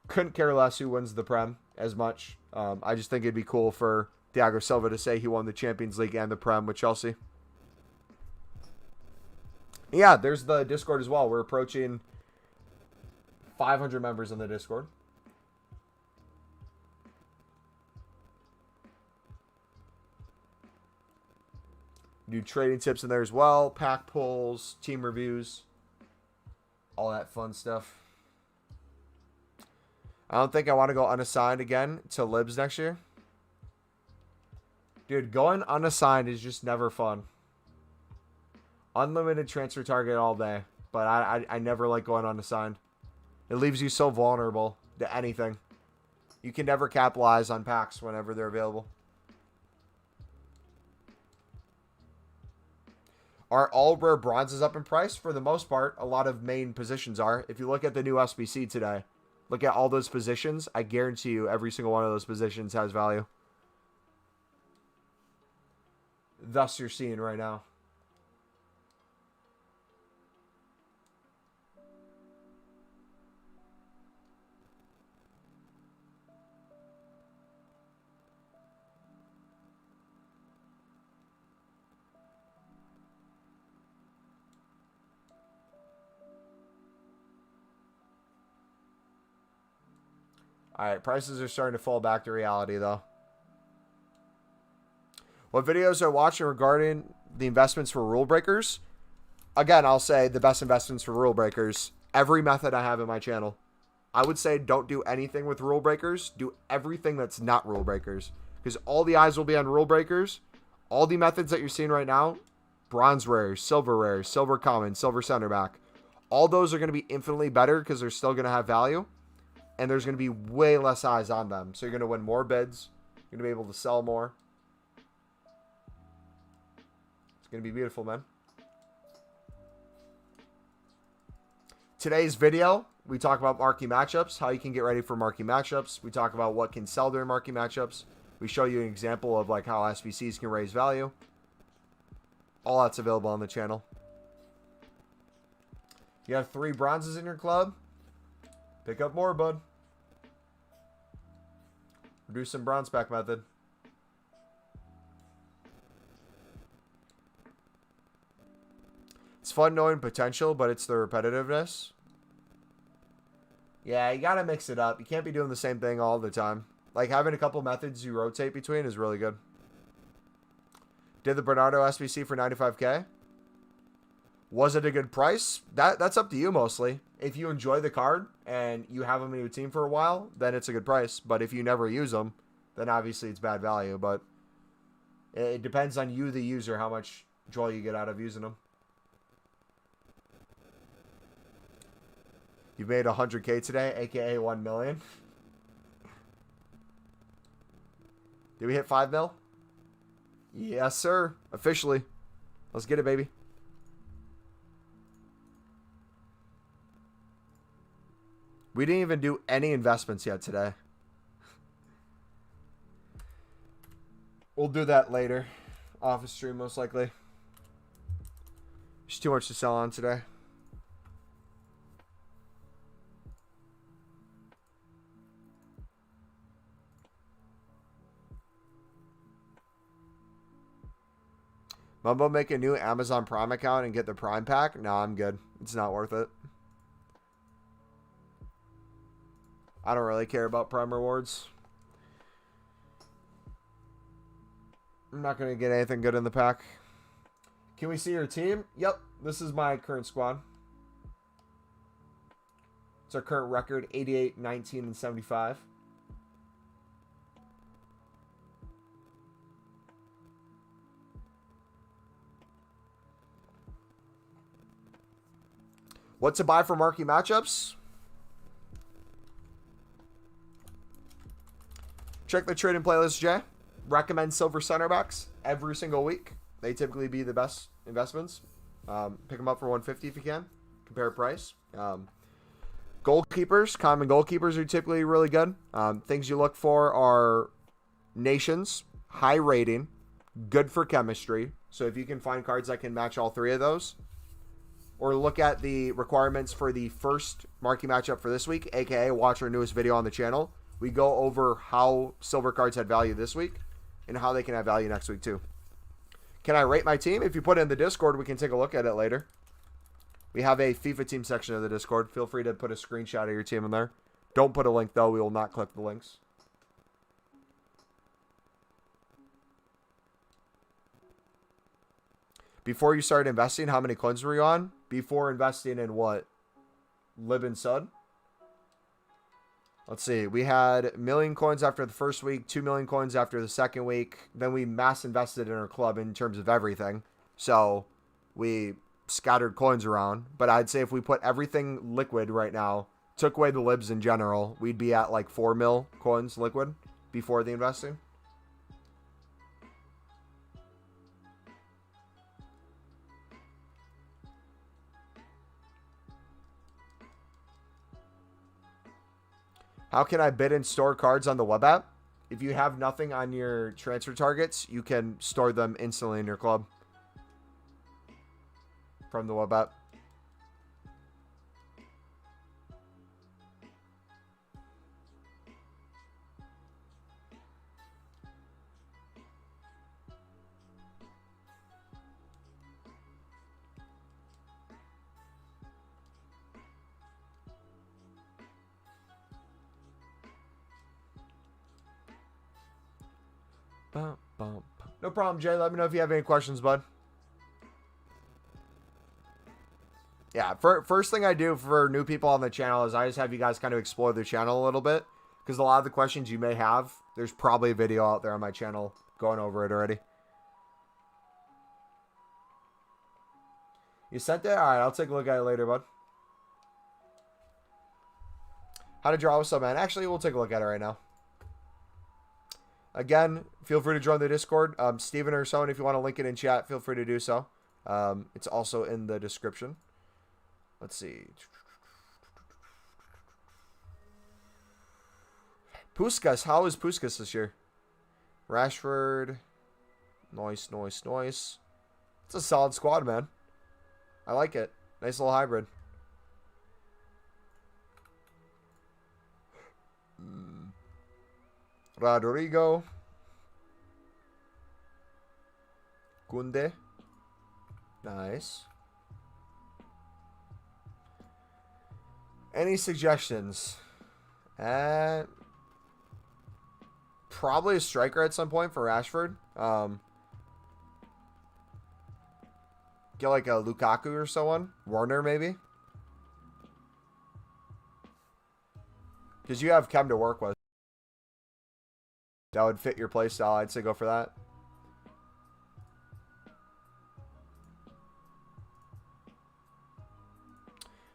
couldn't care less who wins the Prem as much. I just think it'd be cool for Thiago Silva to say he won the Champions League and the Prem with Chelsea. Yeah, there's the Discord as well. We're approaching 500 members in the Discord. Do trading tips in there as well. Pack pulls, team reviews, all that fun stuff. I don't think I want to go unassigned again to Libs next year. Dude, going unassigned is just never fun. Unlimited transfer target all day, but I never like going unassigned. It leaves you so vulnerable to anything. You can never capitalize on packs whenever they're available. Are all rare bronzes up in price? For the most part, a lot of main positions are. If you look at the new SBC today, look at all those positions. I guarantee you every single one of those positions has value. Thus you're seeing right now. Alright, prices are starting to fall back to reality, though. What videos are watching regarding the investments for rule breakers? Again, I'll say the best investments for rule breakers. Every method I have in my channel. I would say don't do anything with rule breakers. Do everything that's not rule breakers. Because all the eyes will be on rule breakers. All the methods that you're seeing right now, bronze rares, silver common, silver center back. All those are going to be infinitely better because they're still going to have value. And there's going to be way less eyes on them. So you're going to win more bids. You're going to be able to sell more. It's going to be beautiful, man. Today's video, we talk about marquee matchups, how you can get ready for marquee matchups. We talk about what can sell during marquee matchups. We show you an example of like how SBCs can raise value. All that's available on the channel. You have 3 bronzes in your club. Pick up more, bud. Do some bronze pack method. It's fun knowing potential, but it's the repetitiveness. Yeah, you gotta mix it up. You can't be doing the same thing all the time. Like having a couple methods you rotate between is really good. Did the Bernardo SBC for 95K? Was it a good price? That's up to you mostly. If you enjoy the card and you have them in your team for a while, then it's a good price. But if you never use them, then obviously it's bad value. But it depends on you, the user, how much joy you get out of using them. You made 100K today, aka 1 million. Did we hit 5 mil? Yes, sir. Officially. Let's get it, baby. We didn't even do any investments yet today. We'll do that later. Office stream, most likely. There's too much to sell on today. Mumbo, make a new Amazon Prime account and get the Prime pack? No, I'm good. It's not worth it. I don't really care about Prime rewards. I'm not going to get anything good in the pack. Can we see your team? Yep. This is my current squad. It's our current record, 88, 19, and 75. What to buy for marquee matchups? Check the trading playlist, Jay. Recommend silver center backs every single week. They typically be the best investments. Pick them up for 150 if you can. Compare price. Goalkeepers, common goalkeepers are typically really good. Things you look for are nations, high rating, good for chemistry. So if you can find cards that can match all three of those, or look at the requirements for the first marquee matchup for this week, aka watch our newest video on the channel. We go over how silver cards had value this week and how they can have value next week too. Can I rate my team? If you put it in the Discord, we can take a look at it later. We have a FIFA team section of the Discord. Feel free to put a screenshot of your team in there. Don't put a link though. We will not click the links. Before you started investing, how many coins were you on? Before investing in what? Lib and Sud? Let's see. We had 1 million coins after the first week, 2 million coins after the second week. Then we mass invested in our club in terms of everything. So we scattered coins around. But I'd say if we put everything liquid right now, took away the libs in general, we'd be at like 4 mil coins liquid before the investing. How can I bid and store cards on the web app? If you have nothing on your transfer targets, you can store them instantly in your club from the web app. No problem, Jay. Let me know if you have any questions, bud. Yeah, first thing I do for new people on the channel is I just have you guys kind of explore the channel a little bit. Because a lot of the questions you may have, there's probably a video out there on my channel going over it already. You sent it? Alright, I'll take a look at it later, bud. How to draw with some man? Actually, we'll take a look at it right now. Again, feel free to join the Discord. Steven or someone, if you want to link it in chat, feel free to do so. It's also in the description. Let's see. Puskas. How is Puskas this year? Rashford. Nice. It's a solid squad, man. I like it. Nice little hybrid. Rodrigo. Kunde. Nice. Any suggestions? Probably a striker at some point for Rashford. Get like a Lukaku or someone. Warner maybe. Because you have Kem to work with. That would fit your play style. I'd say go for that.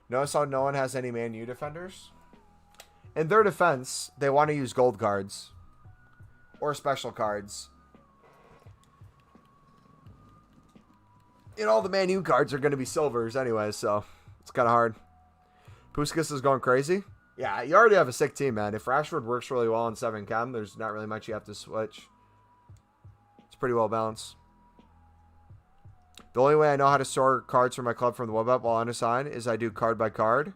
Notice how no one has any Man U defenders? In their defense, they want to use gold cards. Or special cards. You know, all the Man U cards are going to be silvers anyway, so it's kind of hard. Puskas is going crazy. Yeah, you already have a sick team, man. If Rashford works really well in 7 chem, there's not really much you have to switch. It's pretty well balanced. The only way I know how to store cards for my club from the web app while unassigned is I do card by card.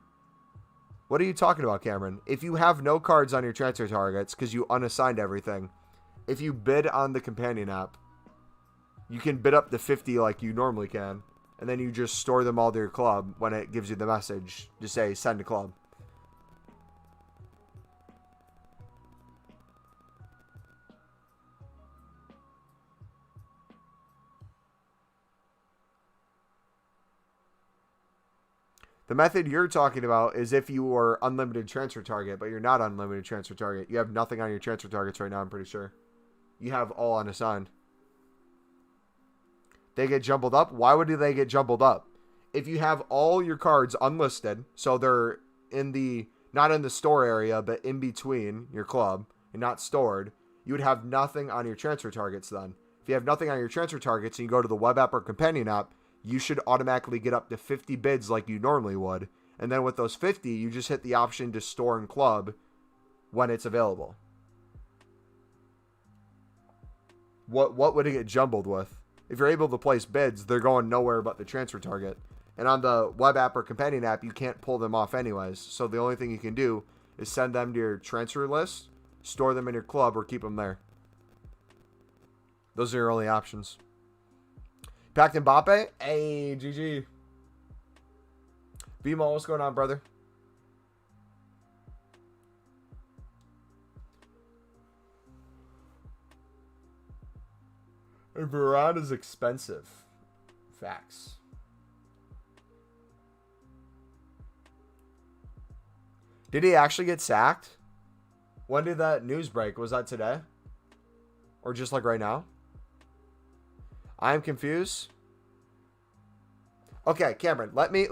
What are you talking about, Cameron? If you have no cards on your transfer targets because you unassigned everything, if you bid on the companion app, you can bid up to 50 like you normally can, and then you just store them all to your club when it gives you the message to say send to club. The method you're talking about is if you were unlimited transfer target, but you're not unlimited transfer target. You have nothing on your transfer targets right now, I'm pretty sure. You have all unassigned. They get jumbled up. Why would they get jumbled up? If you have all your cards unlisted, so they're in the, not in the store area, but in between your club and not stored, you would have nothing on your transfer targets then. If you have nothing on your transfer targets and you go to the web app or companion app, you should automatically get up to 50 bids like you normally would. And then with those 50, you just hit the option to store in club when it's available. What would it get jumbled with? If you're able to place bids, they're going nowhere but the transfer target. And on the web app or companion app, you can't pull them off anyways. So the only thing you can do is send them to your transfer list, store them in your club, or keep them there. Those are your only options. Packed Mbappe? Hey, GG. BMO, what's going on, brother? Varane is expensive. Facts. Did he actually get sacked? When did that news break? Was that today? Or just like right now? I'm confused. Okay, Cameron, let me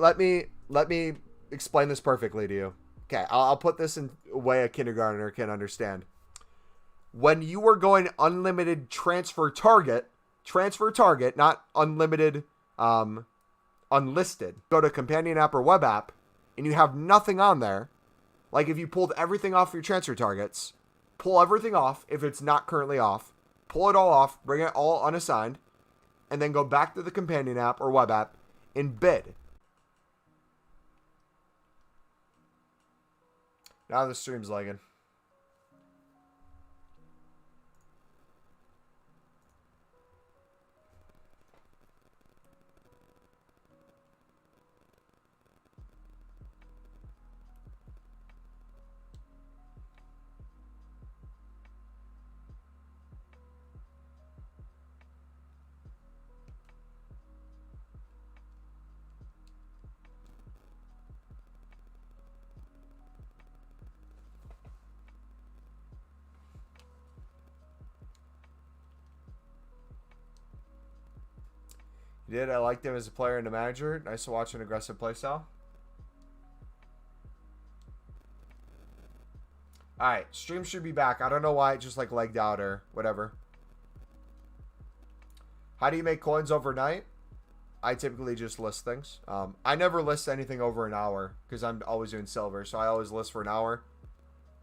explain this perfectly to you. Okay, I'll put this in a way a kindergartner can understand. When you were going unlimited transfer target, not unlimited, unlisted, go to companion app or web app, and you have nothing on there, like if you pulled everything off your transfer targets, pull everything off if it's not currently off, pull it all off, bring it all unassigned, and then go back to the companion app or web app and bid. Now the stream's lagging. Did I liked him as a player and a manager. Nice to watch an aggressive playstyle. Alright, stream should be back. I don't know why it just like legged out or whatever. How do you make coins overnight? I typically just list things. I never list anything over an hour because I'm always doing silver. So I always list for an hour.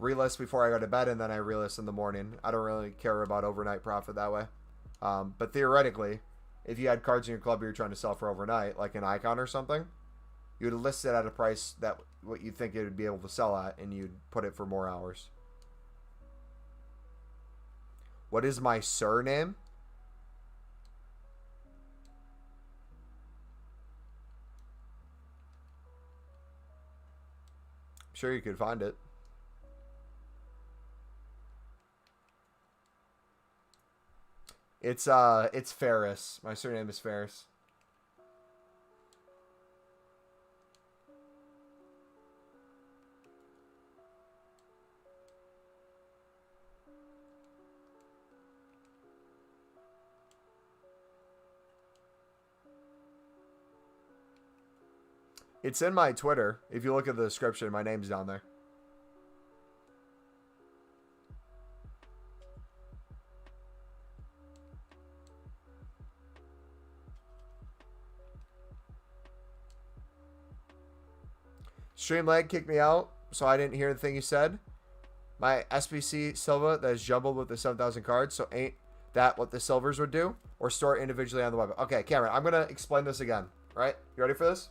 Relist before I go to bed and then I relist in the morning. I don't really care about overnight profit that way. But theoretically, if you had cards in your club you're trying to sell for overnight, like an icon or something, you would list it at a price that what you think it would be able to sell at, and you'd put it for more hours. What is my surname? I'm sure you could find it. It's Ferris. My surname is Ferris. It's in my Twitter. If you look at the description, my name's down there. Stream lag kicked me out, so I didn't hear the thing you said. My SBC Silva that is jumbled with the 7,000 cards, so ain't that what the silvers would do? Or store it individually on the web. Okay, Cameron, I'm going to explain this again. All right? You ready for this?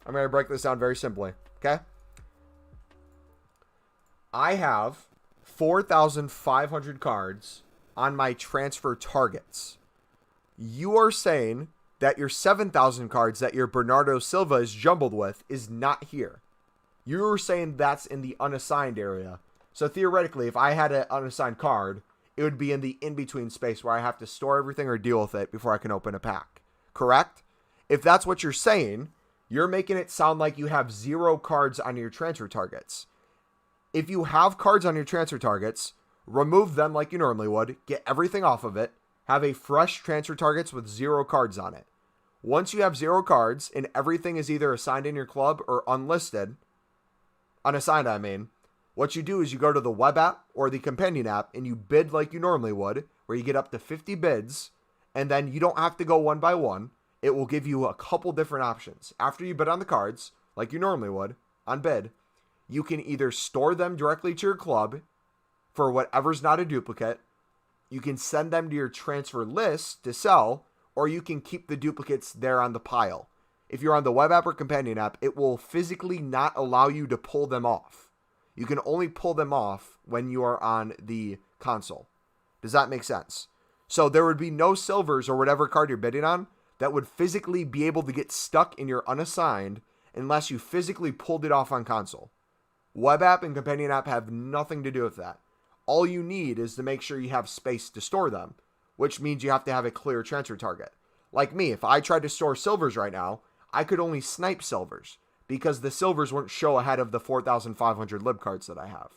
I'm going to break this down very simply. Okay? I have 4,500 cards on my transfer targets. You are saying that your 7,000 cards that your Bernardo Silva is jumbled with is not here. You were saying that's in the unassigned area. So theoretically, if I had an unassigned card, it would be in the in-between space where I have to store everything or deal with it before I can open a pack. Correct? If that's what you're saying, You're making it sound like you have 0 cards on your transfer targets. If you have cards on your transfer targets, remove them like you normally would, get everything off of it, have a fresh transfer targets with 0 cards on it. Once you have 0 cards and everything is either assigned in your club or unlisted, unassigned I mean, what you do is you go to the web app or the companion app and you bid like you normally would, where you get up to 50 bids, and then you don't have to go one by one. It will give you a couple different options. After you bid on the cards, like you normally would, on bid, you can either store them directly to your club for whatever's not a duplicate, you can send them to your transfer list to sell, or you can keep the duplicates there on the pile. If you're on the web app or companion app, it will physically not allow you to pull them off. You can only pull them off when you are on the console. Does that make sense? So there would be no silvers or whatever card you're bidding on that would physically be able to get stuck in your unassigned unless you physically pulled it off on console. Web app and companion app have nothing to do with that. All you need is to make sure you have space to store them, which means you have to have a clear transfer target. Like me, if I tried to store silvers right now, I could only snipe silvers because the silvers wouldn't show ahead of the 4,500 lib cards that I have.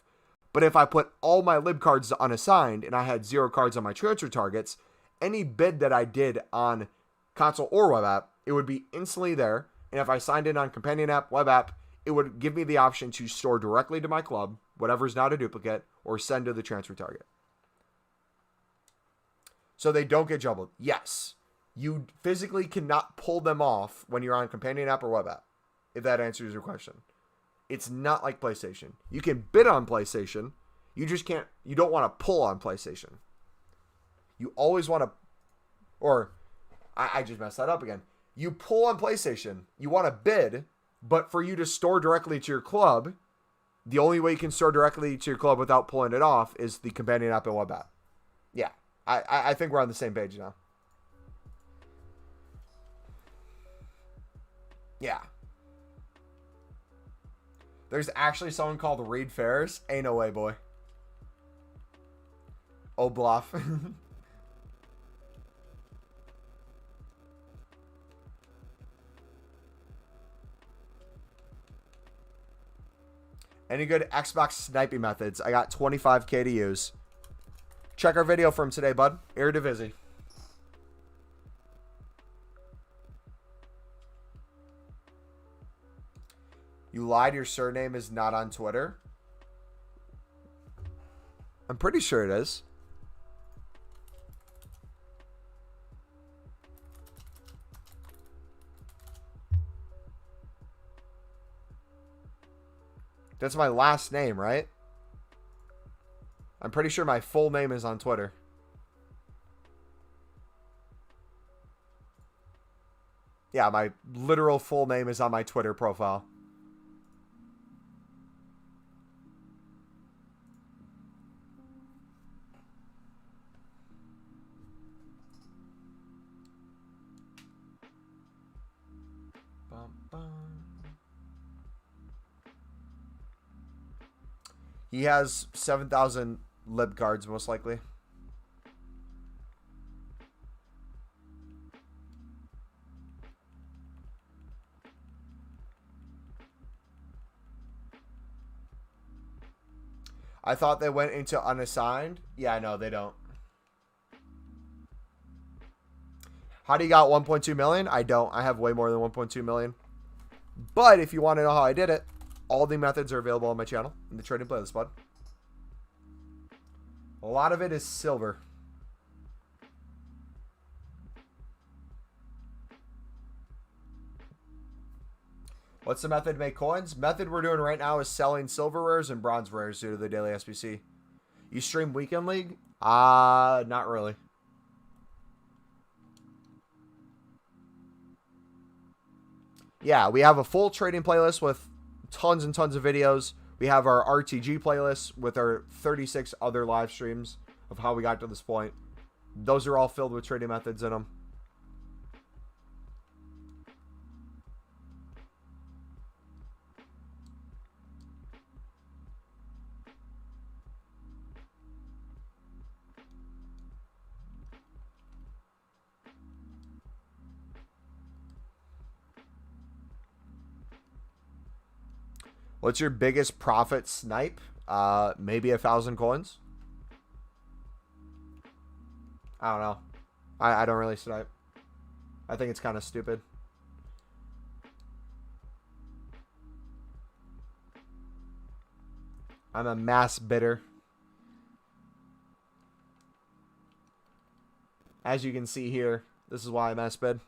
But if I put all my lib cards to unassigned and I had 0 cards on my transfer targets, any bid that I did on console or web app, it would be instantly there. And if I signed in on companion app, web app, it would give me the option to store directly to my club, whatever's not a duplicate, or send to the transfer target. So they don't get jumbled. Yes, you physically cannot pull them off when you're on companion app or web app, if that answers your question. It's not like PlayStation. You can bid on PlayStation. You just can't, you don't want to pull on PlayStation. You always want to, or I just messed that up again. You pull on PlayStation. You want to bid, but for you to store directly to your club, the only way you can store directly to your club without pulling it off is the companion app and web app. Yeah, I think we're on the same page now. Yeah. There's actually someone called Reed Ferris. Ain't no way, boy. Oh, bluff. Any good Xbox sniping methods? I got 25K to use. Check our video from today, bud. Eredivisie. You lied, your surname is not on Twitter. I'm pretty sure it is. That's my last name, right? I'm pretty sure my full name is on Twitter. Yeah, my literal full name is on my Twitter profile. He has 7,000 lib cards, most likely. I thought they went into unassigned. Yeah, no, they don't. How do you got 1.2 million? I don't. I have way more than 1.2 million. But if you want to know how I did it, all the methods are available on my channel in the trading playlist, bud. A lot of it is silver. What's the method to make coins? Method we're doing right now is selling silver rares and bronze rares due to the daily SBC. You stream Weekend League? Not really. Yeah, we have a full trading playlist with tons and tons of videos. We have our RTG playlist with our 36 other live streams of how we got to this point. Those are all filled with trading methods in them. What's your biggest profit snipe? Maybe 1,000 coins. I don't know. I don't really snipe. I think it's kind of stupid. I'm a mass bidder. As you can see here, this is why I mass bid.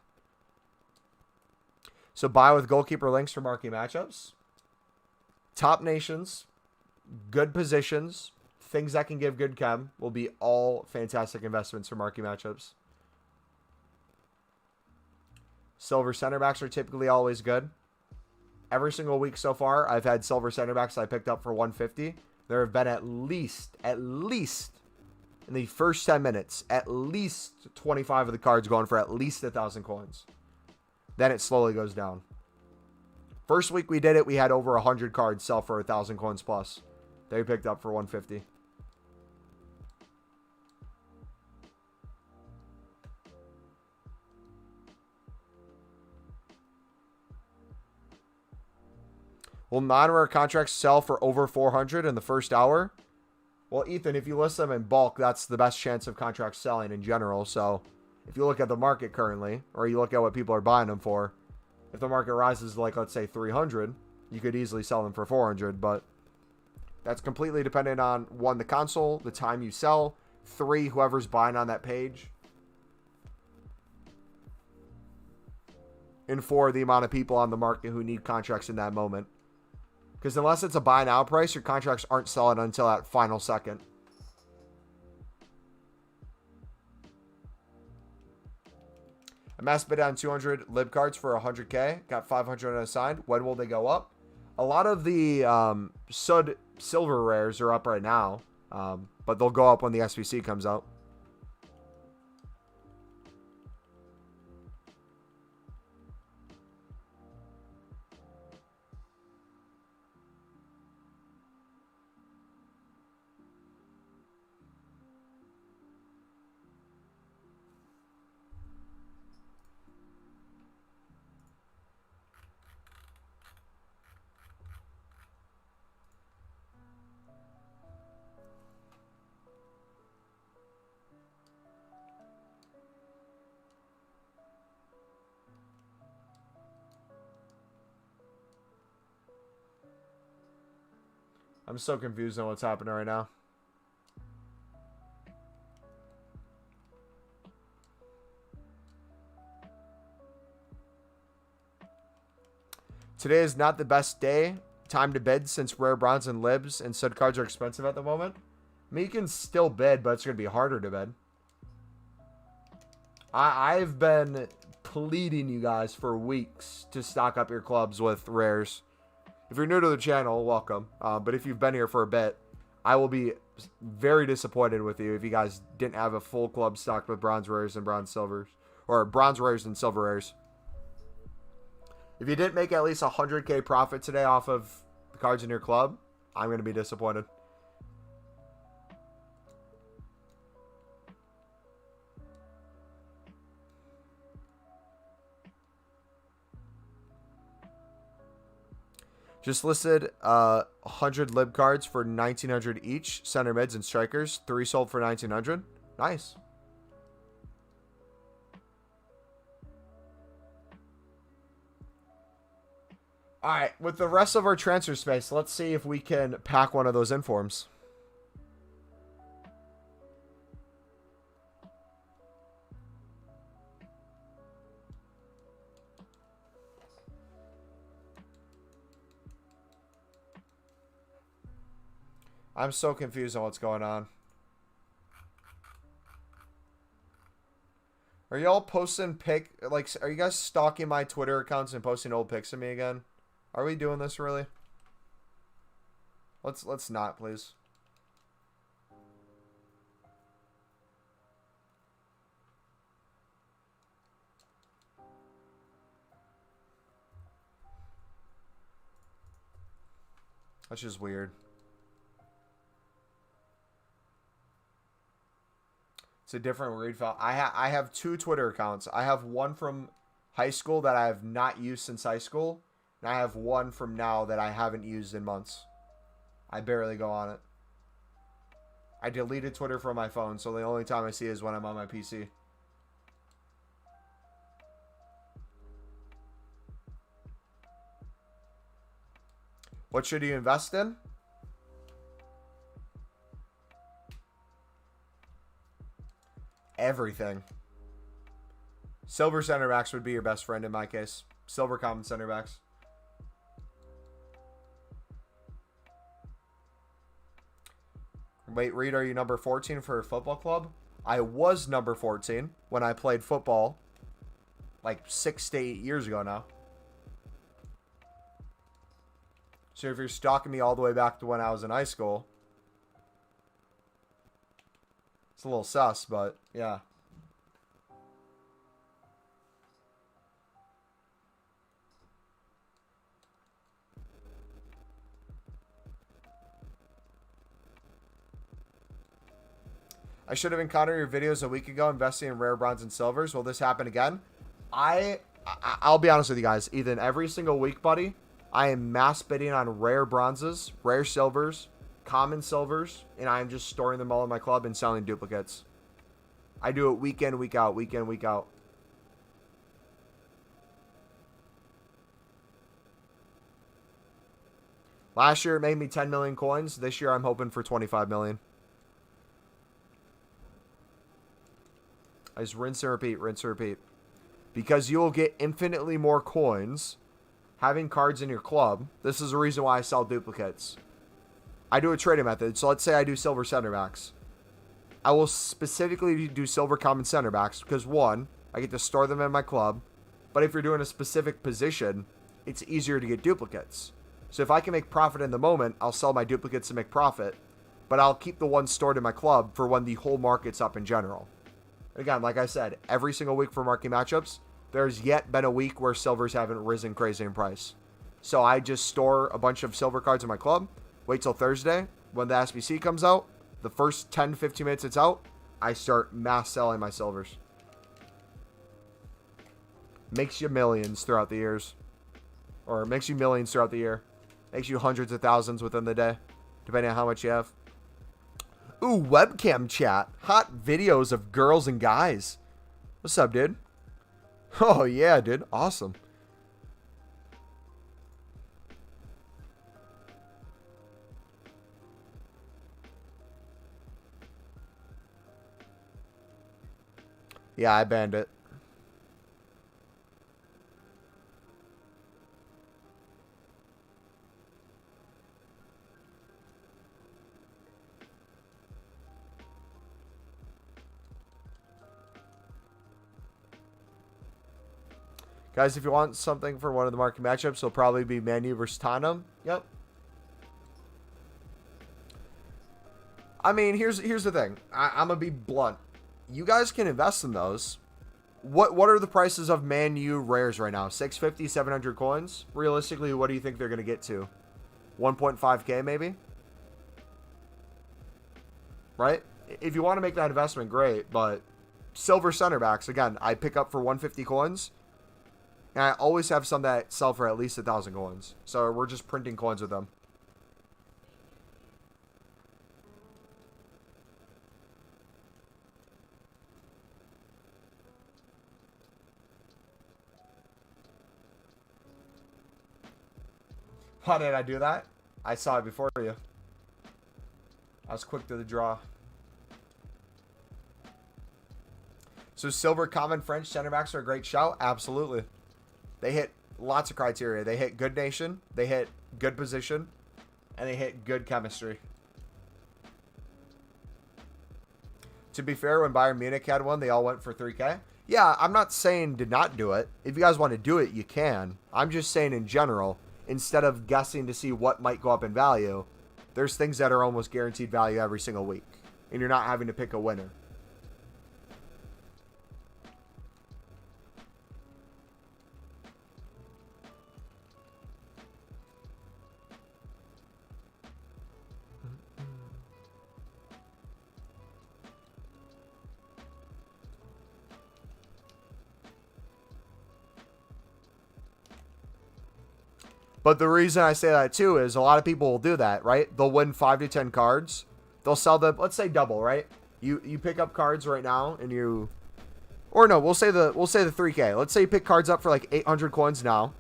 So buy with goalkeeper links for marquee matchups. Top nations, good positions, things that can give good chem will be all fantastic investments for marquee matchups. Silver center backs are typically always good. Every single week so far, I've had silver center backs I picked up for 150. There have been at least in the first 10 minutes, at least 25 of the cards going for at least 1,000 coins. Then it slowly goes down. First week we did it, we had over 100 cards sell for 1,000 coins plus. They picked up for 150. Will non-rare contracts sell for over 400 in the first hour? Well, Ethan, if you list them in bulk, that's the best chance of contracts selling in general. So if you look at the market currently, or you look at what people are buying them for, if the market rises like, let's say, 300, you could easily sell them for 400. But that's completely dependent on, 1, the console, the time you sell, 3, whoever's buying on that page, and 4, the amount of people on the market who need contracts in that moment. Because unless it's a buy now price, your contracts aren't selling until that final second. I mass bid on 200 lib cards for 100K. Got 500 unassigned. When will they go up? A lot of the Sud silver rares are up right now. But they'll go up when the SBC comes out. I'm so confused on what's happening right now. Today is not the best time to bid since rare bronze and libs and stud cards are expensive at the moment. I mean, you can still bid, but it's going to be harder to bid. I've been pleading you guys for weeks to stock up your clubs with rares. If you're new to the channel, welcome. But if you've been here for a bit, I will be very disappointed with you if you guys didn't have a full club stocked with bronze rares and bronze silvers. Or bronze rares and silver rares. If you didn't make at least 100K profit today off of the cards in your club, I'm going to be disappointed. Just listed 100 lib cards for 1,900 each. Center mids and strikers. 3 sold for 1,900. Nice. All right, with the rest of our transfer space, let's see if we can pack one of those informs. I'm so confused on what's going on. Are y'all posting are you guys stalking my Twitter accounts and posting old pics of me again? Are we doing this really? Let's not, please. That's just weird. It's a different read file. I have 2 Twitter accounts. I have one from high school that I have not used since high school. And I have one from now that I haven't used in months. I barely go on it. I deleted Twitter from my phone, so the only time I see it is when I'm on my PC. What should you invest in? Everything. Silver center backs would be your best friend in my case. Silver common center backs. Wait, Reed, are you number 14 for a football club? I was number 14 when I played football like 6 to 8 years ago now. So if you're stalking me all the way back to when I was in high school, it's a little sus, but yeah. I should have encountered your videos a week ago investing in rare bronze and silvers. Will this happen again? I'll be honest with you guys. Ethan, every single week, buddy, I am mass bidding on rare bronzes, rare silvers, common silvers, and I'm just storing them all in my club and selling duplicates. I do it week in, week out, week in, week out. Last year it made me 10 million coins. This year I'm hoping for 25 million. I just rinse and repeat, rinse and repeat. Because you will get infinitely more coins having cards in your club. This is the reason why I sell duplicates. I do a trading method. So let's say I do silver center backs. I will specifically do silver common center backs because, one, I get to store them in my club. But if you're doing a specific position, it's easier to get duplicates. So if I can make profit in the moment, I'll sell my duplicates to make profit. But I'll keep the ones stored in my club for when the whole market's up in general. Again, like I said, every single week for marquee matchups, there's yet been a week where silvers haven't risen crazy in price. So I just store a bunch of silver cards in my club, wait till Thursday when the SBC comes out. The first 10, 15 minutes it's out, I start mass selling my silvers. Makes you millions throughout the years. Or makes you millions throughout the year. Makes you hundreds of thousands within the day, depending on how much you have. Ooh, webcam chat. Hot videos of girls and guys. What's up, dude? Oh, yeah, dude. Awesome. Yeah, I banned it. Guys, if you want something for one of the market matchups, it'll probably be Man U versus Tottenham. Yep. I mean, here's the thing. I'm going to be blunt. You guys can invest in those. What are the prices of Man U rares right now? 650, 700 coins? Realistically, what do you think they're going to get to? 1.5k maybe? Right? If you want to make that investment, great. But silver center backs, again, I pick up for 150 coins. And I always have some that sell for at least 1,000 coins. So we're just printing coins with them. Why did I do that? I saw it before you. I was quick to the draw. So silver common French center backs are a great shout? Absolutely. They hit lots of criteria. They hit good nation, they hit good position, and they hit good chemistry. To be fair, when Bayern Munich had one, they all went for 3K. Yeah, I'm not saying to not do it. If you guys want to do it, you can. I'm just saying in general, instead of guessing to see what might go up in value, there's things that are almost guaranteed value every single week. And you're not having to pick a winner. But the reason I say that too is a lot of people will do that, right? They'll win 5 to 10 cards. They'll sell them, let's say double, right? You pick up cards right now and you, or no, we'll say the 3K. Let's say you pick cards up for like 800 coins now.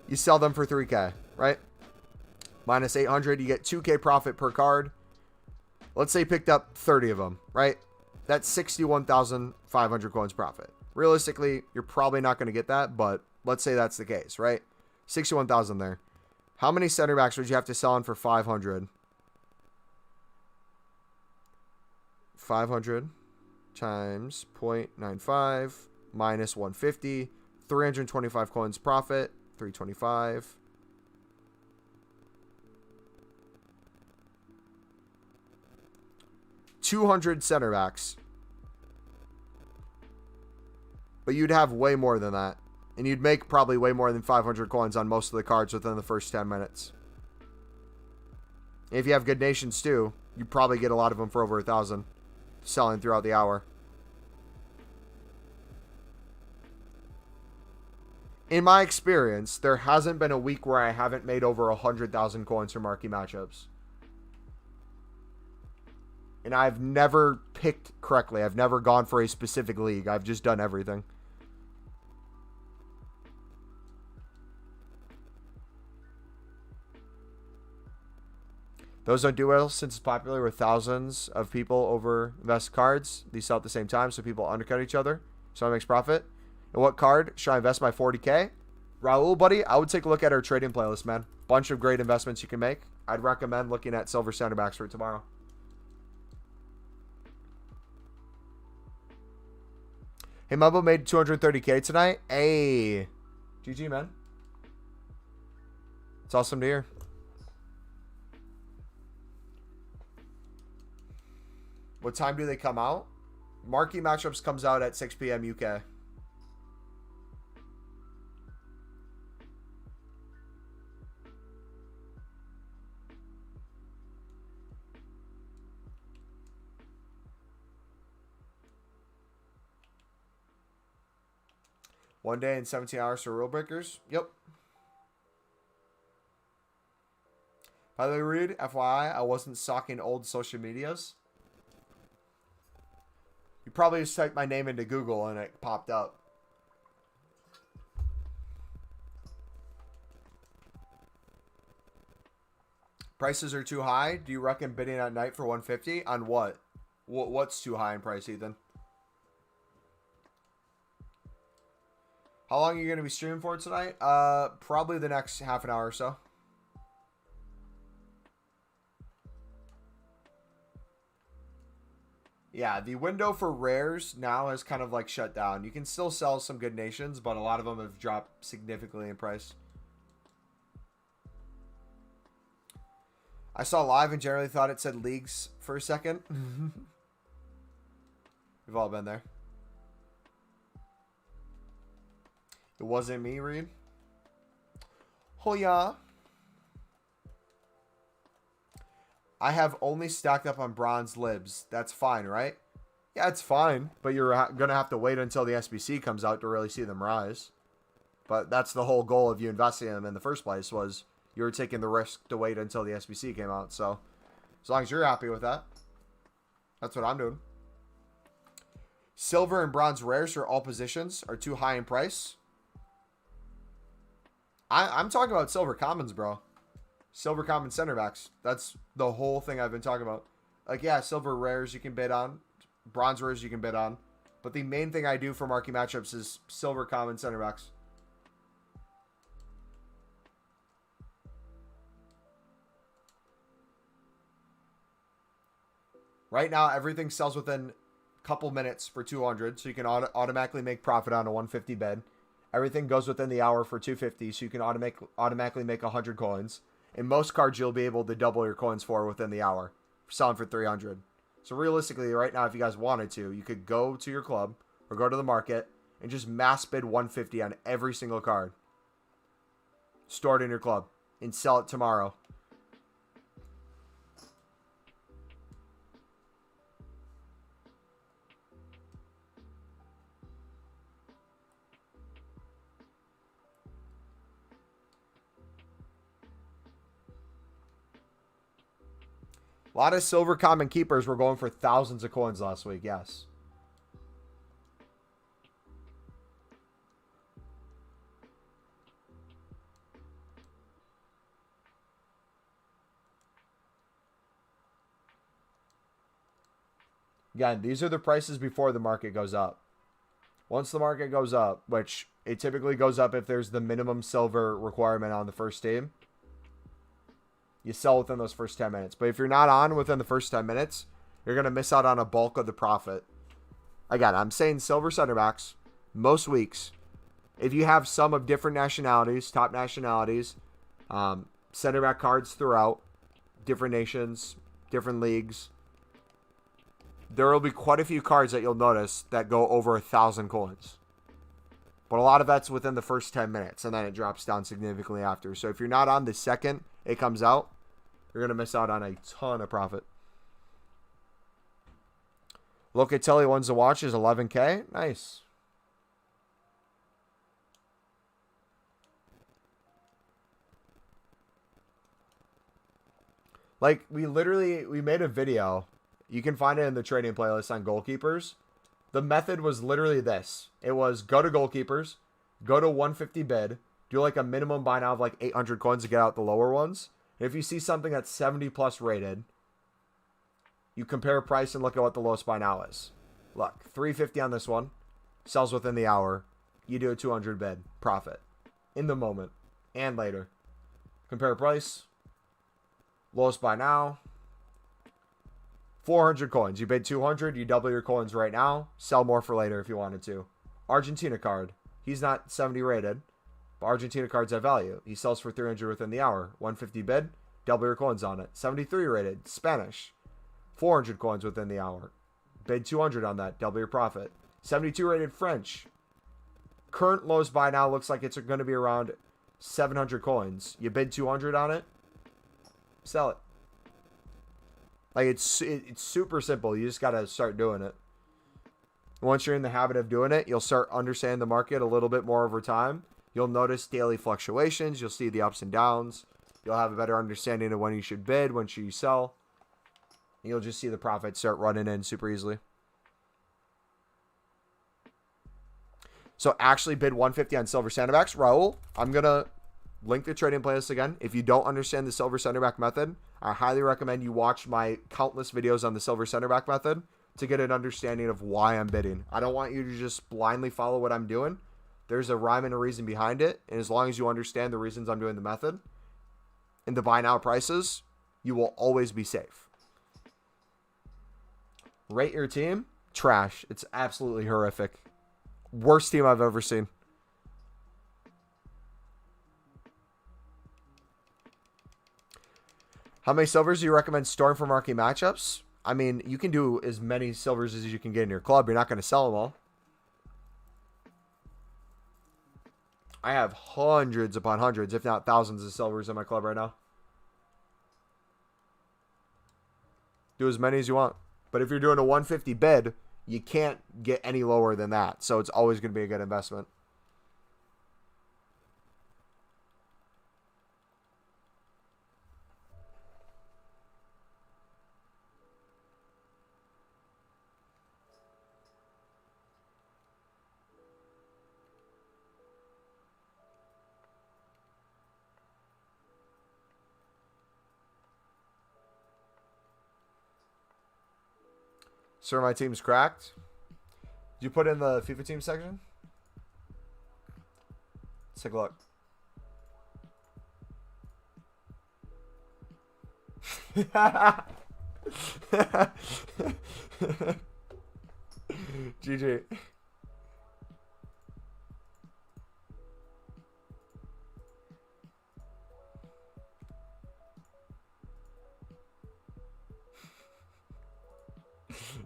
You sell them for 3K, right? Minus 800, you get 2K profit per card. Let's say you picked up 30 of them, right? That's 61,500 coins profit. Realistically, you're probably not going to get that, but let's say that's the case, right? 61,000 there. How many center backs would you have to sell on for 500? 500 times 0.95 minus 150. 325 coins profit. 325. $200 center backs. But you'd have way more than that. And you'd make probably way more than 500 coins on most of the cards within the first 10 minutes. If you have good nations too, you probably get a lot of them for over 1,000 selling throughout the hour. In my experience, there hasn't been a week where I haven't made over 100,000 coins from marquee matchups. And I've never picked correctly. I've never gone for a specific league. I've just done everything. Those don't do well since it's popular with thousands of people over invest cards. These sell at the same time, so people undercut each other. So it makes profit. And what card should I invest my 40K? Raul, buddy, I would take a look at our trading playlist, man. Bunch of great investments you can make. I'd recommend looking at silver center backs for tomorrow. Hey, Mumbo made 230K tonight. Hey. GG, man. It's awesome to hear. What time do they come out? Marquee matchups comes out at 6 p.m. UK. One day and 17 hours for rule breakers. Yep. By the way, Reed, FYI, I wasn't stalking old social medias. You probably just typed my name into Google and it popped up. Prices are too high. Do you recommend bidding at night for 150? On what? What's too high in price, Ethan? How long are you going to be streaming for tonight? Probably the next half an hour or so. Yeah, the window for rares now has kind of like shut down. You can still sell some good nations, but a lot of them have dropped significantly in price. I saw live and generally thought it said leagues for a second. We've all been there. It wasn't me, Reed. Oh, yeah. I have only stacked up on bronze libs. That's fine, right? Yeah, it's fine. But you're going to have to wait until the SBC comes out to really see them rise. But that's the whole goal of you investing in them in the first place, was you were taking the risk to wait until the SBC came out. So as long as you're happy with that, that's what I'm doing. Silver and bronze rares for all positions are too high in price. I'm talking about silver commons, bro. Silver common center backs. That's the whole thing I've been talking about. Like, yeah, silver rares you can bid on. Bronze rares you can bid on. But the main thing I do for marquee matchups is silver common center backs. Right now, everything sells within a couple minutes for 200. So you can automatically make profit on a 150 bid. Everything goes within the hour for 250. So you can automatically make 100 coins. In most cards, you'll be able to double your coins for within the hour, selling for 300. So realistically, right now, if you guys wanted to, you could go to your club or go to the market and just mass bid 150 on every single card. Store it in your club and sell it tomorrow. A lot of silver common keepers were going for thousands of coins last week. Yes. Again, these are the prices before the market goes up. Once the market goes up, which it typically goes up if there's the minimum silver requirement on the first team, you sell within those first 10 minutes. But if you're not on within the first 10 minutes, you're going to miss out on a bulk of the profit. Again, I'm saying silver center backs, most weeks, if you have some of different nationalities, top nationalities, center back cards throughout, different nations, different leagues, there will be quite a few cards that you'll notice that go over 1,000 coins. But a lot of that's within the first 10 minutes, and then it drops down significantly after. So if you're not on the second it comes out, you're going to miss out on a ton of profit. Locatelli ones to watch is 11K. Nice. Like, we made a video. You can find it in the trading playlist on goalkeepers. The method was literally this. It was go to goalkeepers, go to 150 bid, do like a minimum buy now of like 800 coins to get out the lower ones. And if you see something that's 70 plus rated, you compare price and look at what the lowest buy now is. Look, 350 on this one, sells within the hour. You do a 200 bid, profit in the moment and later. Compare price, lowest buy now. 400 coins. You bid 200, you double your coins right now. Sell more for later if you wanted to. Argentina card. He's not 70 rated, but Argentina cards have value. He sells for 300 within the hour. 150 bid, double your coins on it. 73 rated, Spanish. 400 coins within the hour. Bid 200 on that, double your profit. 72 rated French. Current lowest buy now looks like it's going to be around 700 coins. You bid 200 on it, sell it. Like, it's super simple. You just got to start doing it. Once you're in the habit of doing it, you'll start understanding the market a little bit more over time. You'll notice daily fluctuations. You'll see the ups and downs. You'll have a better understanding of when you should bid, when should you sell. And you'll just see the profits start running in super easily. So actually bid 150 on silver center backs. Raul, I'm going to link the trading playlist again. If you don't understand the silver center back method, I highly recommend you watch my countless videos on the silver center back method to get an understanding of why I'm bidding. I don't want you to just blindly follow what I'm doing. There's a rhyme and a reason behind it. And as long as you understand the reasons I'm doing the method and the buy now prices, you will always be safe. Rate your team. Trash. It's absolutely horrific. Worst team I've ever seen. How many silvers do you recommend storing for marquee matchups? I mean, you can do as many silvers as you can get in your club. You're not going to sell them all. I have hundreds upon hundreds, if not thousands of silvers in my club right now. Do as many as you want. But if you're doing a 150 bid, you can't get any lower than that. So it's always going to be a good investment. Sir, my team's cracked. Did you put in the FIFA team section? Let's take a look. GG.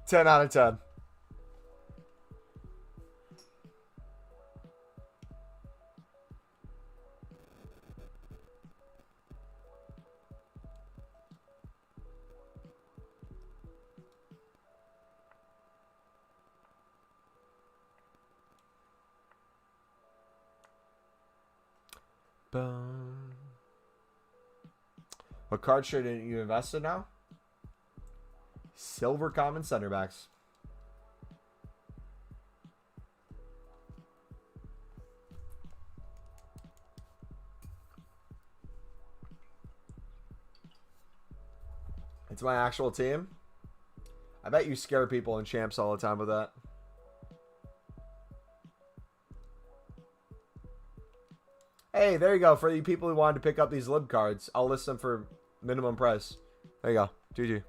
Ten out of 10. Boom. What card should you invest in now? Silver common center backs. It's my actual team. I bet you scare people in champs all the time with that. Hey, there you go. For you people who wanted to pick up these lib cards, I'll list them for minimum price. There you go. GG.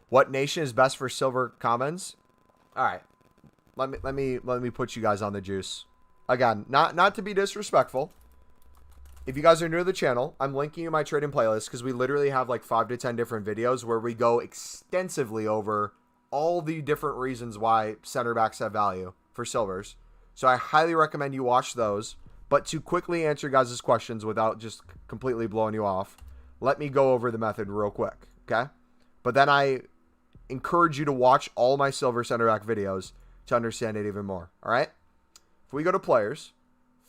What nation is best for silver commons? All right. Let me put you guys on the juice. Again, not to be disrespectful. If you guys are new to the channel, I'm linking you my trading playlist because we literally have like 5 to 10 different videos where we go extensively over all the different reasons why center backs have value for silvers. So I highly recommend you watch those. But to quickly answer your guys' questions without just completely blowing you off, let me go over the method real quick, okay? But then I encourage you to watch all my silver center back videos to understand it even more, all right? If we go to players,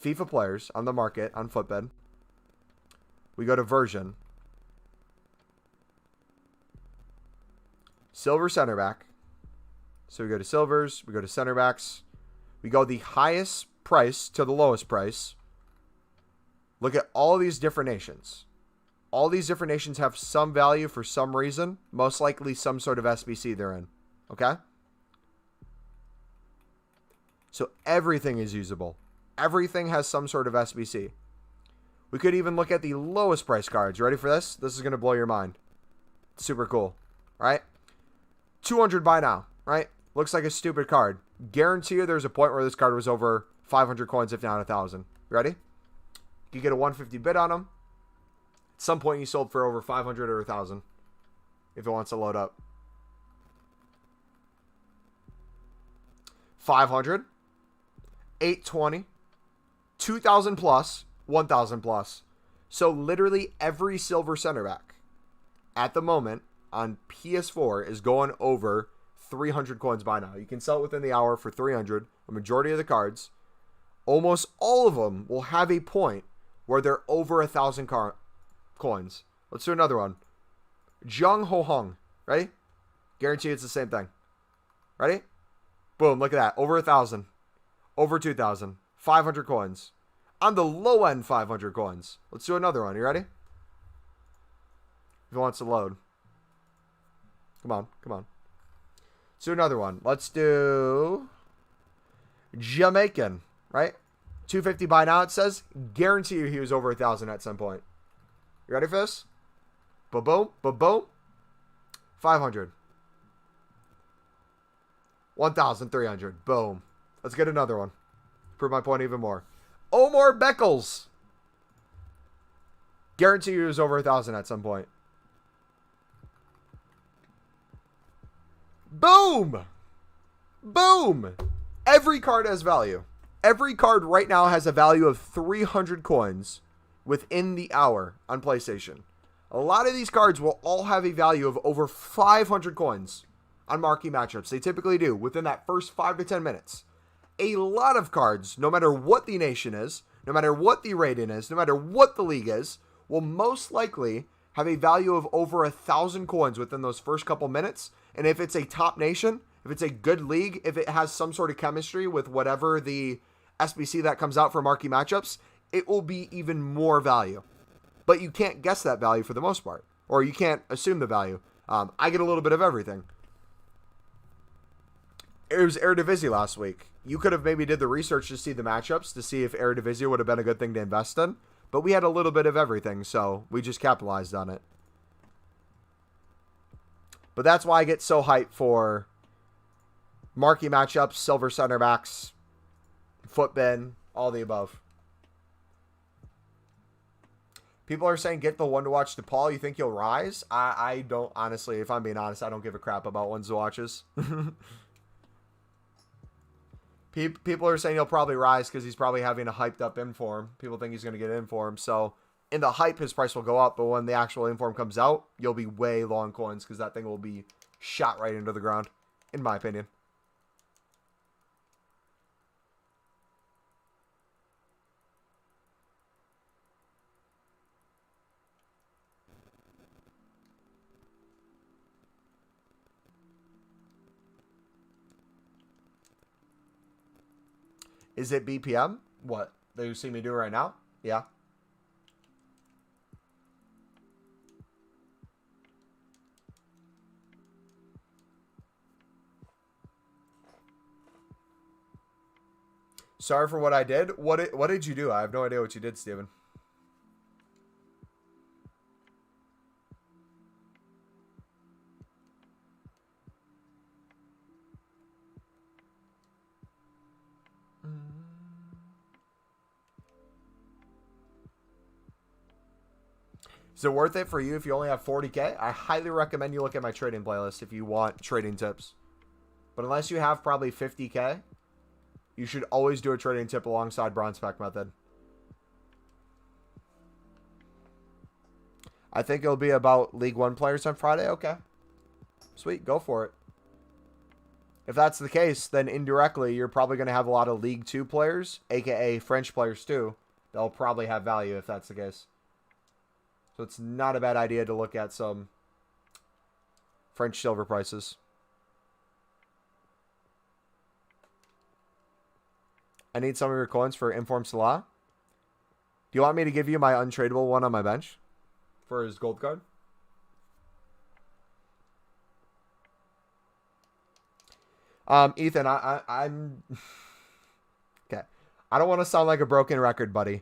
FIFA players on the market on Footbed, we go to version, silver center back. So we go to silvers, we go to center backs, we go the highest price to the lowest price. Look at all these different nations. All these different nations have some value for some reason, most likely some sort of SBC they're in, okay? So everything is usable. Everything has some sort of SBC. We could even look at the lowest price cards. You ready for this? This is going to blow your mind. Super cool, right? 200 buy now, right? Looks like a stupid card. Guarantee you there's a point where this card was over 500 coins, if not 1,000. You ready? You get a 150 bid on them. At some point you sold for over 500 or 1,000 if it wants to load up. 500, 820, 2,000 plus, 1,000 plus. So literally every silver center back at the moment on PS4 is going over 300 coins by now. You can sell it within the hour for 300. A majority of the cards, almost all of them will have a point where they're over 1,000 coins. Let's do another one. Jung Ho Hung. Ready? Guarantee it's the same thing. Ready? Boom, look at that. Over 1,000. Over 2,000. 500 coins. On the low end, 500 coins. Let's do another one. You ready? If it wants to load. Come on, come on. Let's do another one. Let's do Jamaican, right? 250 buy now, it says. Guarantee you he was over 1,000 at some point. You ready for this? Ba-boom, ba-boom. 500. 1,300. Boom. Let's get another one. Prove my point even more. Omar Beckles. Guarantee you he was over 1,000 at some point. Boom! Boom! Every card has value. Every card right now has a value of 300 coins within the hour on PlayStation. A lot of these cards will all have a value of over 500 coins on marquee matchups. They typically do within that first 5 to 10 minutes. A lot of cards, no matter what the nation is, no matter what the rating is, no matter what the league is, will most likely have a value of over 1,000 coins within those first couple minutes. And if it's a top nation, if it's a good league, if it has some sort of chemistry with whatever the SBC that comes out for marquee matchups, it will be even more value. But you can't guess that value for the most part, or you can't assume the value. I get a little bit of everything. It was Eredivisie last week. You could have maybe did the research to see the matchups, to see if Eredivisie would have been a good thing to invest in. But we had a little bit of everything, so we just capitalized on it. But that's why I get so hyped for marquee matchups, silver center backs, footbin, all the above. People are saying get the one to watch DePaul. You think he'll rise? I don't, honestly, if I'm being honest, I don't give a crap about ones to watches. People are saying he'll probably rise because he's probably having a hyped up inform. People think he's going to get inform. So In the hype, his price will go up, but when the actual inform comes out, you'll be way long coins because that thing will be shot right into the ground, in my opinion. Is it BPM? What? That you see me do right now? Yeah. Sorry for what I did. What did you do? I have no idea what you did, Steven. Is it worth it for you if you only have 40K? I highly recommend you look at my trading playlist if you want trading tips. But unless you have probably 50K, you should always do a trading tip alongside bronze pack method. I think it'll be about League 1 players on Friday. Okay. Sweet. Go for it. If that's the case, then indirectly, you're probably going to have a lot of League 2 players, aka French players too. They'll probably have value if that's the case. So it's not a bad idea to look at some French silver prices. I need some of your coins for Inform Salah. Do you want me to give you my untradeable one on my bench for his gold card? Ethan, I'm... Okay. I don't want to sound like a broken record, buddy.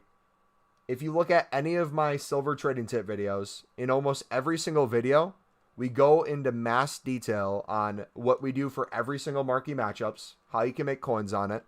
If you look at any of my silver trading tip videos, in almost every single video, we go into mass detail on what we do for every single marquee matchups, how you can make coins on it,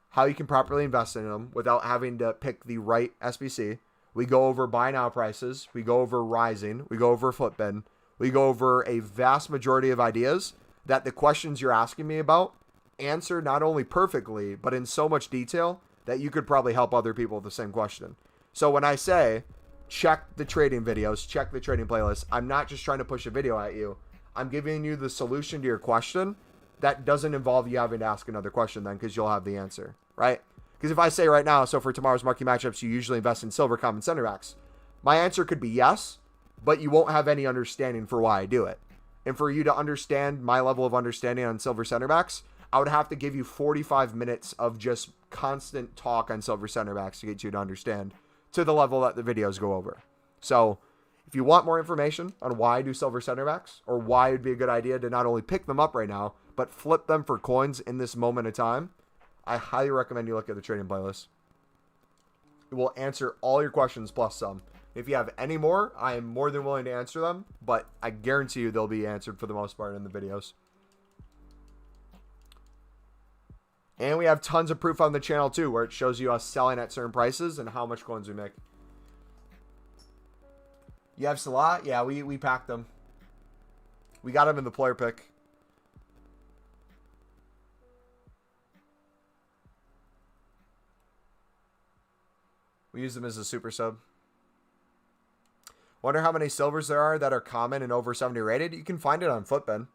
how you can properly invest in them without having to pick the right SBC. We go over buy now prices. We go over rising. We go over flip bin. We go over a vast majority of ideas that the questions you're asking me about answer not only perfectly, but in so much detail that you could probably help other people with the same question. So when I say check the trading videos, check the trading playlist, I'm not just trying to push a video at you. I'm giving you the solution to your question that doesn't involve you having to ask another question then, because you'll have the answer, right? Because if I say right now, so for tomorrow's marquee matchups, you usually invest in silver common center backs, my answer could be yes, but you won't have any understanding for why I do it. And for you to understand my level of understanding on silver center backs, I would have to give you 45 minutes of just constant talk on silver center backs to get you to understand to the level that the videos go over. So if you want more information on why I do silver center backs, or why it'd be a good idea to not only pick them up right now, but flip them for coins in this moment of time, I highly recommend you look at the trading playlist. It will answer all your questions plus some. If you have any more, I am more than willing to answer them, but I guarantee you they'll be answered for the most part in the videos. And we have tons of proof on the channel too, where it shows you us selling at certain prices and how much coins we make. You have Salah? Yeah, we packed them. We got him in the player pick. We use them as a super sub. Wonder how many silvers there are that are common and over 70 rated. You can find it on Flipbin.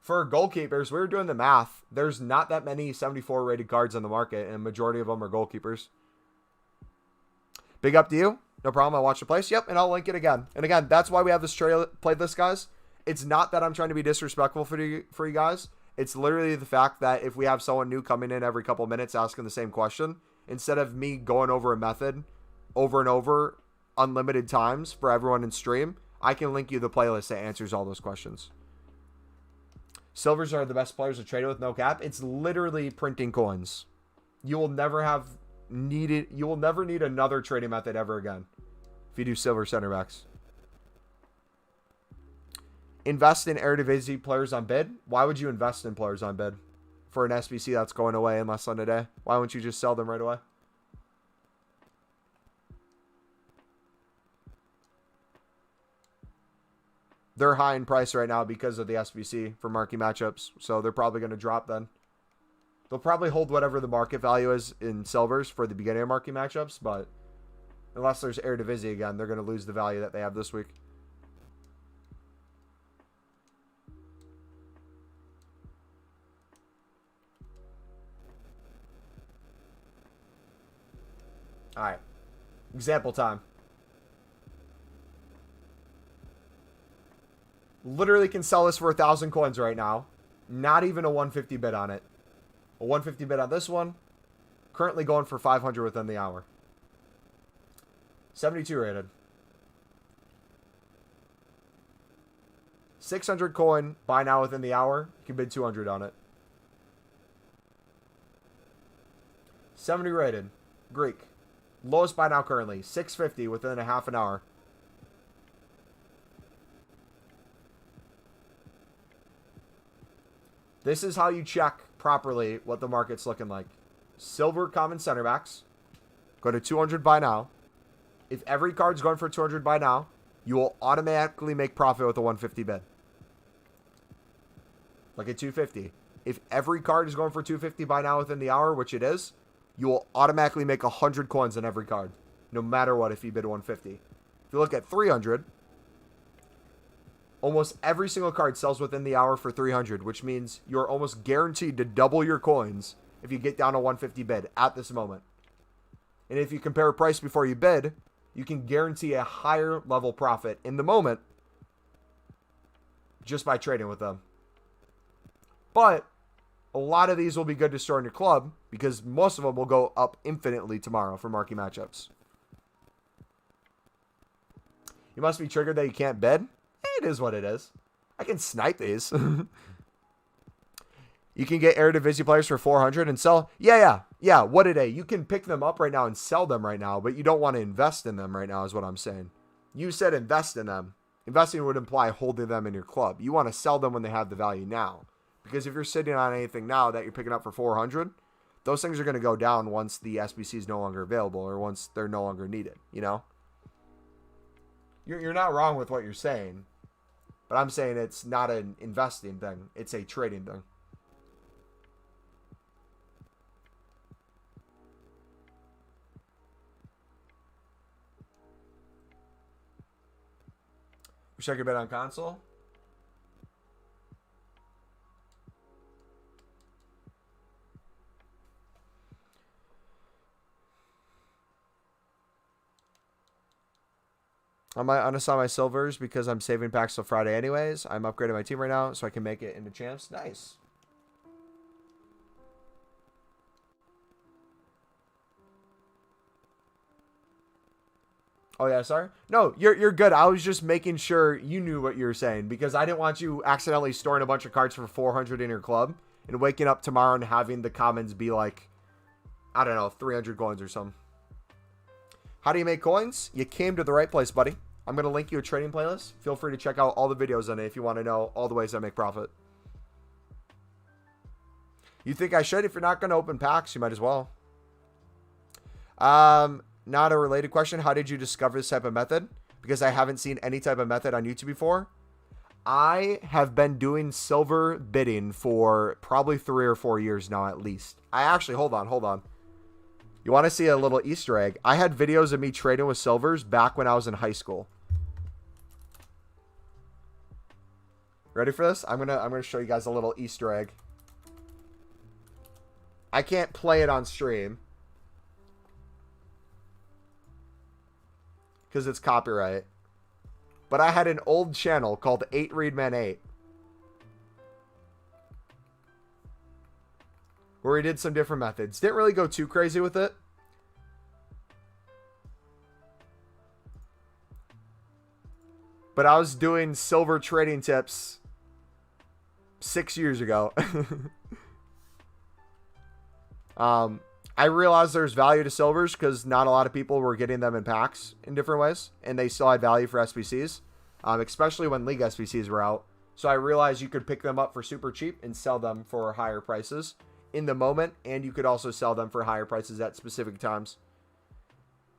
For goalkeepers, we were doing the math. There's not that many 74 rated cards on the market, and a majority of them are goalkeepers. Big up to you. No problem. I'll watch the place. Yep, and I'll link it again. And again, that's why we have this playlist, guys. It's not that I'm trying to be disrespectful for you guys. It's literally the fact that if we have someone new coming in every couple minutes asking the same question, instead of me going over a method over and over unlimited times for everyone in stream, I can link you the playlist that answers all those questions. Silvers are the best players to trade with, no cap. It's literally printing coins. You will never need another trading method ever again if you do silver center backs. Invest in Eredivisie players on bid. Why would you invest in players on bid for an SBC that's going away in less than a day? Why wouldn't you just sell them right away? They're high in price right now because of the SBC for marquee matchups, so they're probably going to drop then. They'll probably hold whatever the market value is in silvers for the beginning of marquee matchups, but Unless there's Eredivisie again, they're going to lose the value that they have this week. All right. Example time. Literally can sell this for 1,000 coins right now. Not even a 150 bid on it. A 150 bid on this one. Currently going for 500 within the hour. 72 rated. 600 coin. Buy now within the hour. You can bid 200 on it. 70 rated. Greek. Lowest buy now currently. 650 within a half an hour. This is how you check properly what the market's looking like. Silver common center backs. Go to 200 buy now. If every card's going for 200 buy now, you will automatically make profit with a 150 bid. Like a 250. If every card is going for 250 buy now within the hour, which it is, you will automatically make 100 coins on every card. No matter what if you bid 150. If you look at 300, almost every single card sells within the hour for 300, which means you're almost guaranteed to double your coins if you get down a 150 bid at this moment. And if you compare price before you bid, you can guarantee a higher level profit in the moment just by trading with them. But a lot of these will be good to store in your club because most of them will go up infinitely tomorrow for marquee matchups. You must be triggered that you can't bid. It is what it is. I can snipe these. You can get Eredivisie players for 400 and sell. Yeah. What a day. You can pick them up right now and sell them right now, but you don't want to invest in them right now is what I'm saying. You said invest in them. Investing would imply holding them in your club. You want to sell them when they have the value now. Because if you're sitting on anything now that you're picking up for 400, those things are going to go down once the SBC is no longer available or once they're no longer needed, you know? You're not wrong with what you're saying. But I'm saying it's not an investing thing. It's a trading thing. Wish I could bet on console. I might unassign my silvers because I'm saving packs till Friday anyways. I'm upgrading my team right now so I can make it into champs. Nice. Oh, yeah, sorry? No, you're good. I was just making sure you knew what you were saying because I didn't want you accidentally storing a bunch of cards for 400 in your club and waking up tomorrow and having the commons be like, I don't know, 300 coins or something. How do you make coins? You came to the right place, buddy. I'm going to link you a trading playlist. Feel free to check out all the videos on it if you want to know all the ways I make profit. You think I should? If you're not going to open packs, you might as well. Not a related question. How did you discover this type of method? Because I haven't seen any type of method on YouTube before. I have been doing silver bidding for probably 3 or 4 years now at least. I actually, hold on. You want to see a little Easter egg? I had videos of me trading with silvers back when I was in high school. Ready for this? I'm gonna show you guys a little Easter egg. I can't play it on stream because it's copyright. But I had an old channel called 8 Readman 8 where we did some different methods. Didn't really go too crazy with it. But I was doing silver trading tips 6 years ago. I realized there's value to silvers because not a lot of people were getting them in packs in different ways. And they still had value for SBCs, especially when League SBCs were out. So I realized you could pick them up for super cheap and sell them for higher prices in the moment. And you could also sell them for higher prices at specific times.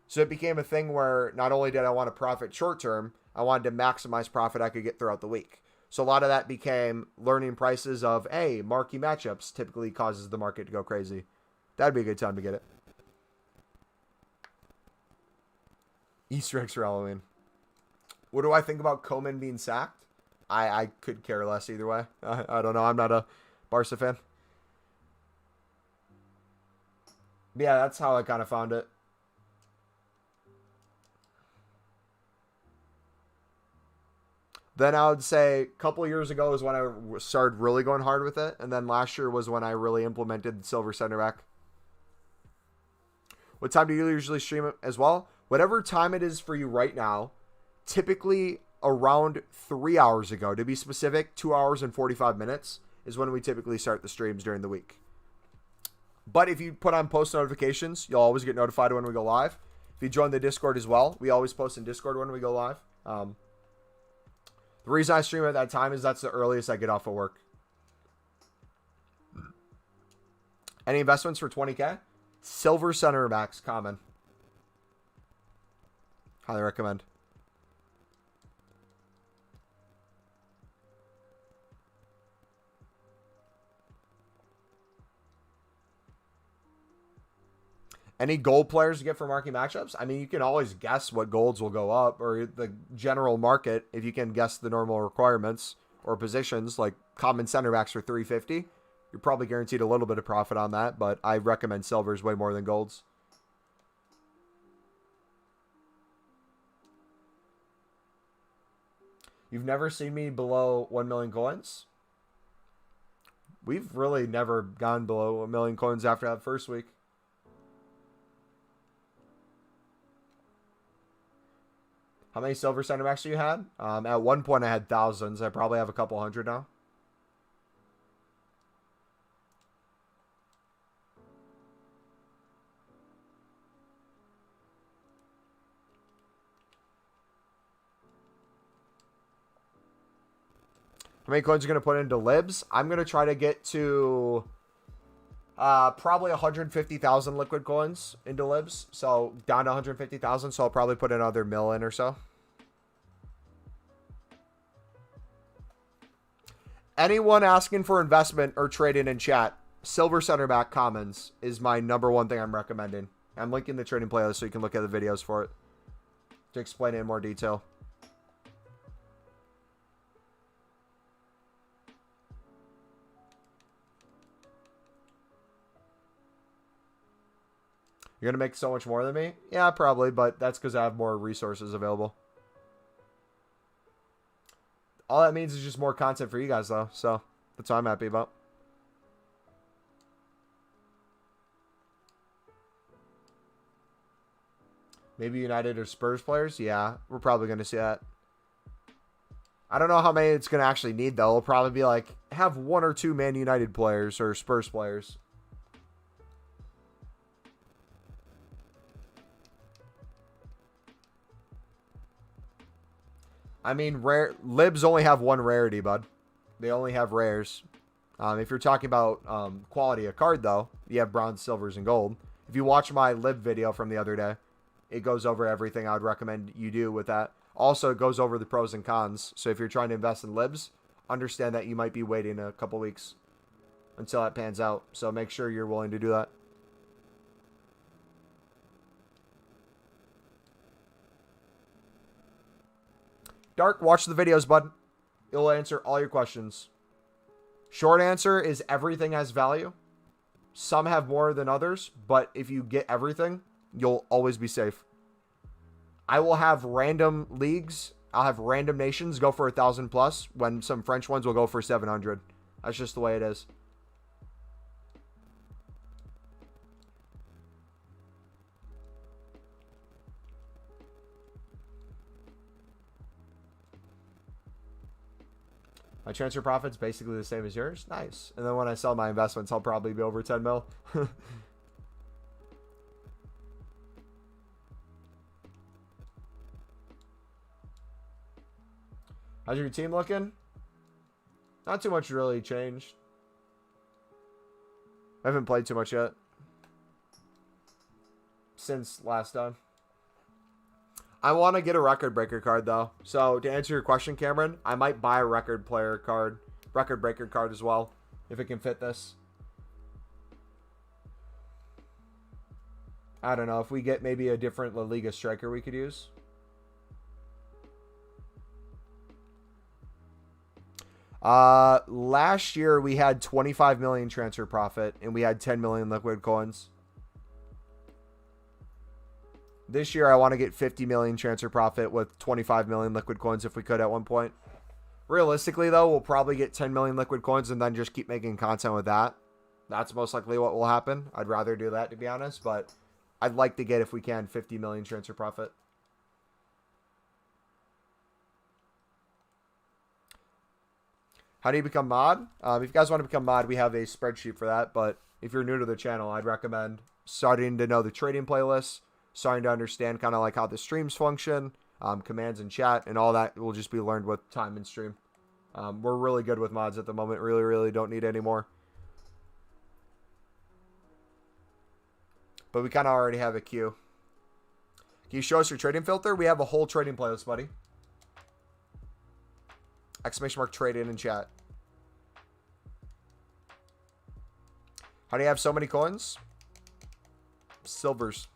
So it became a thing where not only did I want to profit short term, I wanted to maximize profit I could get throughout the week. So a lot of that became learning prices of, hey, marquee matchups typically causes the market to go crazy. That'd be a good time to get it. Easter eggs for Halloween. What do I think about Koeman being sacked? I could care less either way. I don't know. I'm not a Barca fan. But yeah, that's how I kind of found it. Then I would say a couple years ago is when I started really going hard with it. And then last year was when I really implemented silver center back. What time do you usually stream it as well? Whatever time it is for you right now, typically around 3 hours ago, to be specific, 2 hours and 45 minutes is when we typically start the streams during the week. But if you put on post notifications, you'll always get notified when we go live. If you join the Discord as well, we always post in Discord when we go live. The reason I stream at that time is that's the earliest I get off of work. Any investments for 20K? Silver center backs, common. Highly recommend. Any gold players to get for marking matchups? I mean, you can always guess what golds will go up, or the general market, if you can guess the normal requirements or positions, like common center backs for 350. You're probably guaranteed a little bit of profit on that, but I recommend silvers way more than golds. You've never seen me below 1 million coins? We've really never gone below 1 million coins after that first week. How many silver center backs do you had? At one point I had thousands. I probably have a couple hundred now. How many coins are you going to put into libs? I'm going to try to get to probably 150,000 liquid coins into libs. So down to 150,000. So I'll probably put another mil in or so. Anyone asking for investment or trading in chat, silver center back commons is my #1 thing I'm recommending. I'm linking the trading playlist so you can look at the videos for it to explain it in more detail. You're going to make so much more than me? Yeah, probably, but that's because I have more resources available. All that means is just more content for you guys, though, so that's what I'm happy about. Maybe United or Spurs players? Yeah, we're probably going to see that. I don't know how many it's going to actually need, though. It'll probably be like, have 1 or 2 Man United players or Spurs players. I mean, rare libs only have 1 rarity, bud. They only have rares. If you're talking about quality of card, though, you have bronze, silvers, and gold. If you watch my lib video from the other day, it goes over everything I would recommend you do with that. Also, it goes over the pros and cons. So if you're trying to invest in libs, understand that you might be waiting a couple weeks until that pans out. So make sure you're willing to do that. Dark, watch the videos, bud. It'll answer all your questions. Short answer is everything has value. Some have more than others, but if you get everything, you'll always be safe. I will have random leagues. I'll have random nations go for 1,000+ when some French ones will go for 700. That's just the way it is. My transfer profit's basically the same as yours. Nice. And then when I sell my investments, I'll probably be over 10 mil. How's your team looking? Not too much really changed. I haven't played too much yet since last time. I want to get a record breaker card, though. So, to answer your question, Cameron, I might buy a record player card, record breaker card as well, if it can fit this. I don't know. If we get maybe a different La Liga striker we could use. Last year we had 25 million transfer profit and we had 10 million liquid coins. This year I want to get 50 million transfer profit with 25 million liquid coins if we could at one point. Realistically though, we'll probably get 10 million liquid coins and then just keep making content with that. That's most likely what will happen. I'd rather do that, to be honest, but I'd like to get, if we can, 50 million transfer profit. How do you become mod? If you guys want to become mod, we have a spreadsheet for that. But if you're new to the channel, I'd recommend starting to know the trading playlists, starting to understand kind of like how the streams function, commands and chat, and all that will just be learned with time and stream. We're really good with mods at the moment. Really don't need any more. But we kind of already have a queue. Can you show us your trading filter? We have a whole trading playlist, buddy. Exclamation mark trade in chat. How do you have so many coins? Silvers.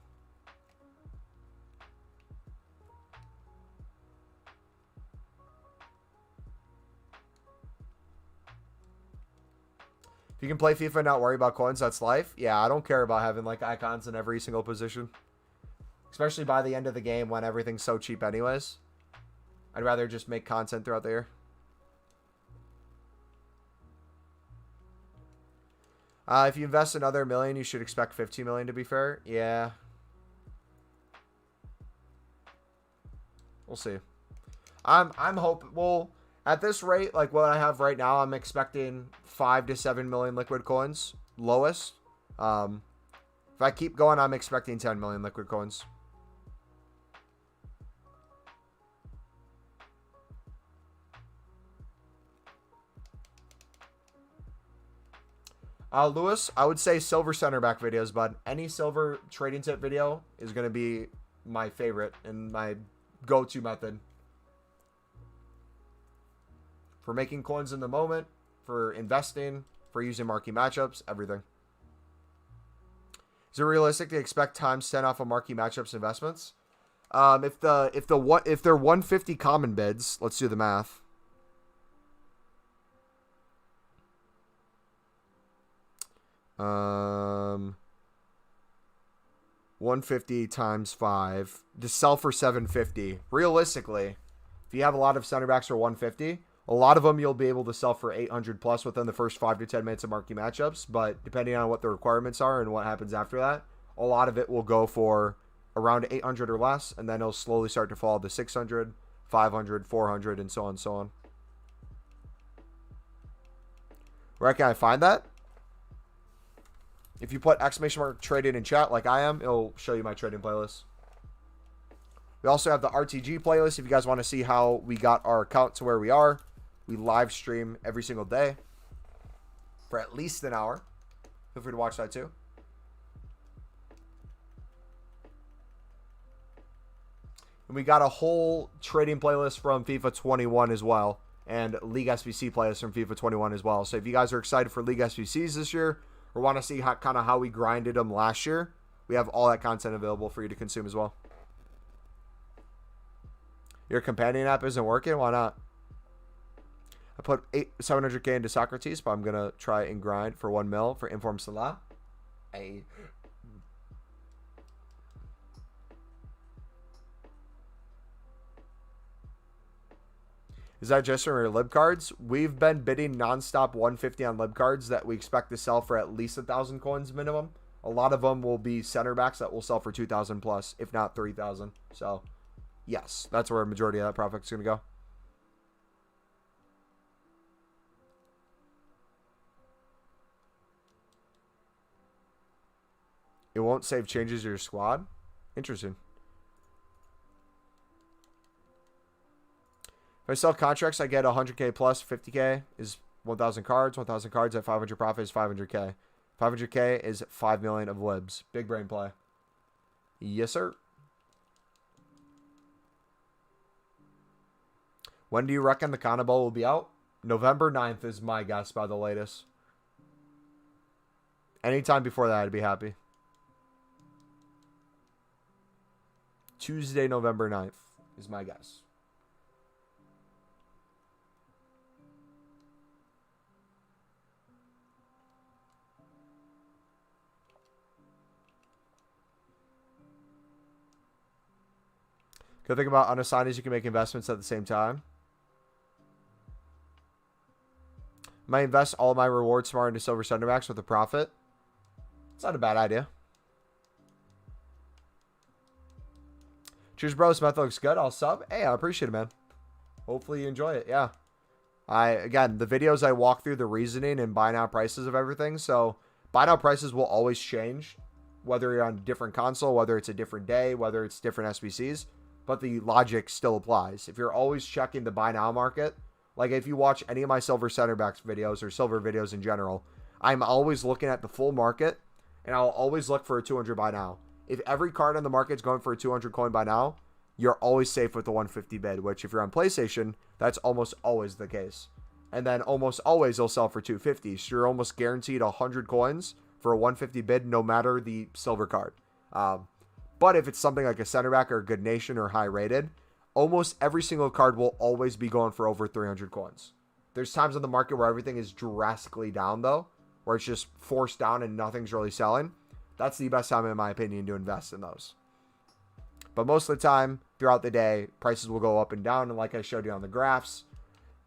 If you can play FIFA and not worry about coins, that's life. Yeah, I don't care about having like icons in every single position. Especially by the end of the game when everything's so cheap anyways. I'd rather just make content throughout the year. If you invest another $1 million, you should expect 15 million to be fair. Yeah. We'll see. I'm hoping, well, at this rate, like what I have right now, I'm expecting 5 to 7 million liquid coins. Lowest. If I keep going, I'm expecting 10 million liquid coins. Lewis, I would say silver center back videos, bud. Any silver trading tip video is going to be my favorite and my go-to method. For making coins in the moment, for investing, for using marquee matchups, everything. Is it realistic to expect times 10 off of marquee matchups investments? If they're 150 common bids, let's do the math. 150 times 5 to sell for 750. Realistically, if you have a lot of center backs for 150, a lot of them you'll be able to sell for 800 plus within the first 5 to 10 minutes of marquee matchups. But depending on what the requirements are and what happens after that, a lot of it will go for around 800 or less, and then it'll slowly start to fall to 600, 500, 400, and so on and so on. Where can I find that? If you put exclamation mark trading in chat like I am, it'll show you my trading playlist. We also have the RTG playlist if you guys want to see how we got our account to where we are. We live stream every single day for at least an hour. Feel free to watch that too. And we got a whole trading playlist from FIFA 21 as well. And League Sbc playlist from FIFA 21 as well. So if you guys are excited for League Sbcs this year, or want to see kind of how we grinded them last year, we have all that content available for you to consume as well. Your companion app isn't working? Why not? I put 700k into Socrates, but I'm going to try and grind for 1 mil for Inform Salah. Hey. Is that just from your lib cards? We've been bidding nonstop 150 on lib cards that we expect to sell for at least 1,000 coins minimum. A lot of them will be center backs that will sell for 2,000 plus, if not 3,000. So, yes, that's where a majority of that profit's going to go. It won't save changes to your squad? Interesting. If I sell contracts, I get 100k plus 50k is 1,000 cards. 1,000 cards at 500 profit is 500k. 500k is 5 million of libs. Big brain play. Yes, sir. When do you reckon the Kana Bowl will be out? November 9th is my guess by the latest. Anytime before that, I'd be happy. Tuesday, November 9th is my guess. Good thing about unassigned is you can make investments at the same time. Might invest all my rewards tomorrow into silver center backs with a profit. It's not a bad idea. Cheers, bro. This method looks good. I'll sub. Hey, I appreciate it, man. Hopefully you enjoy it. Yeah. Again, the videos I walk through the reasoning and buy now prices of everything. So buy now prices will always change, whether you're on a different console, whether it's a different day, whether it's different SBCs, but the logic still applies. If you're always checking the buy now market, like if you watch any of my silver center backs videos or silver videos in general, I'm always looking at the full market and I'll always look for a 200 buy now. If every card on the market is going for a 200 coin buy now, you're always safe with the 150 bid, which if you're on PlayStation, that's almost always the case. And then almost always they'll sell for 250. So you're almost guaranteed 100 coins for a 150 bid, no matter the silver card. But if it's something like a center back or a good nation or high rated, almost every single card will always be going for over 300 coins. There's times on the market where everything is drastically down though, where it's just forced down and nothing's really selling. That's the best time in my opinion to invest in those. But most of the time, throughout the day, prices will go up and down. And like I showed you on the graphs,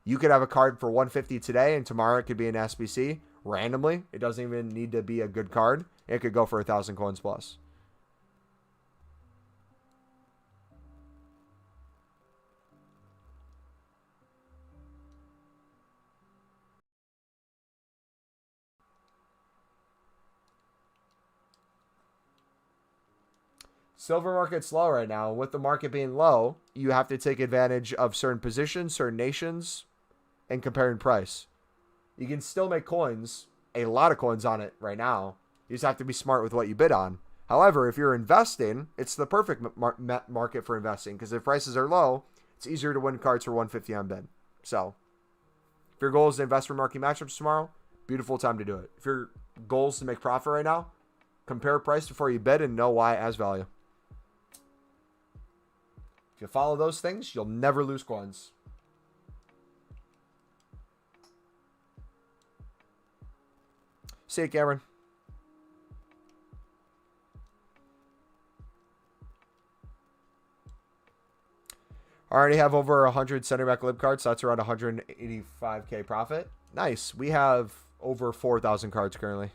you could have a card for 150 today, and tomorrow it could be an SBC randomly. It doesn't even need to be a good card. It could go for 1,000 coins plus. Silver market's low right now. With the market being low, you have to take advantage of certain positions, certain nations, and comparing price. You can still make coins, a lot of coins on it right now. You just have to be smart with what you bid on. However, if you're investing, it's the perfect market for investing because if prices are low, it's easier to win cards for 150 on bid. So, if your goal is to invest for marquee matchups tomorrow, beautiful time to do it. If your goal is to make profit right now, compare price before you bid and know why it has value. If you follow those things, you'll never lose coins. See you, Cameron. I already have over 100 center back lib cards, so that's around 185k profit. Nice. We have over 4,000 cards currently.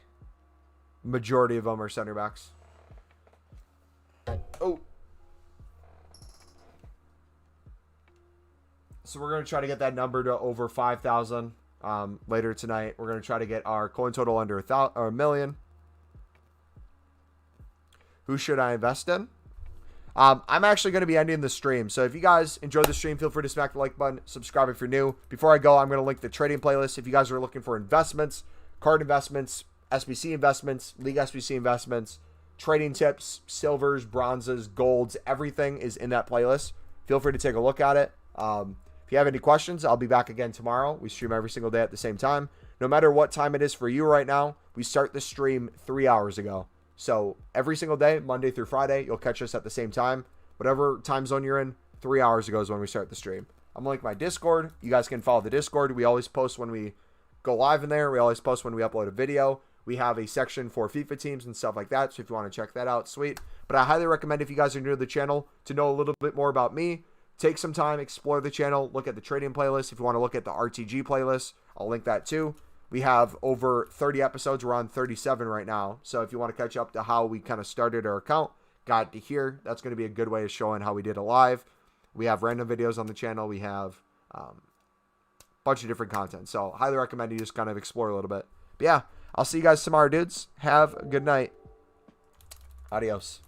Majority of them are center backs. Oh. So we're going to try to get that number to over 5,000 later tonight. We're going to try to get our coin total under a million. Who should I invest in? I'm actually going to be ending the stream. So if you guys enjoyed the stream, feel free to smack the like button. Subscribe if you're new. Before I go, I'm going to link the trading playlist. If you guys are looking for investments, card investments, SBC investments, League SBC investments, trading tips, silvers, bronzes, golds, everything is in that playlist. Feel free to take a look at it. If you have any questions, I'll be back again tomorrow. We stream every single day at the same time. No matter what time it is for you right now, we start the stream 3 hours ago. So every single day, Monday through Friday, you'll catch us at the same time. Whatever time zone you're in, 3 hours ago is when we start the stream. I'm going to link my Discord. You guys can follow the Discord. We always post when we go live in there. We always post when we upload a video. We have a section for FIFA teams and stuff like that. So if you want to check that out, sweet. But I highly recommend if you guys are new to the channel to know a little bit more about me. Take some time, explore the channel, look at the trading playlist. If you want to look at the RTG playlist, I'll link that too. We have over 30 episodes. We're on 37 right now. So if you want to catch up to how we kind of started our account, got to here. That's going to be a good way of showing how we did it live. We have random videos on the channel. We have a bunch of different content. So highly recommend you just kind of explore a little bit. But yeah, I'll see you guys tomorrow, dudes. Have a good night. Adios.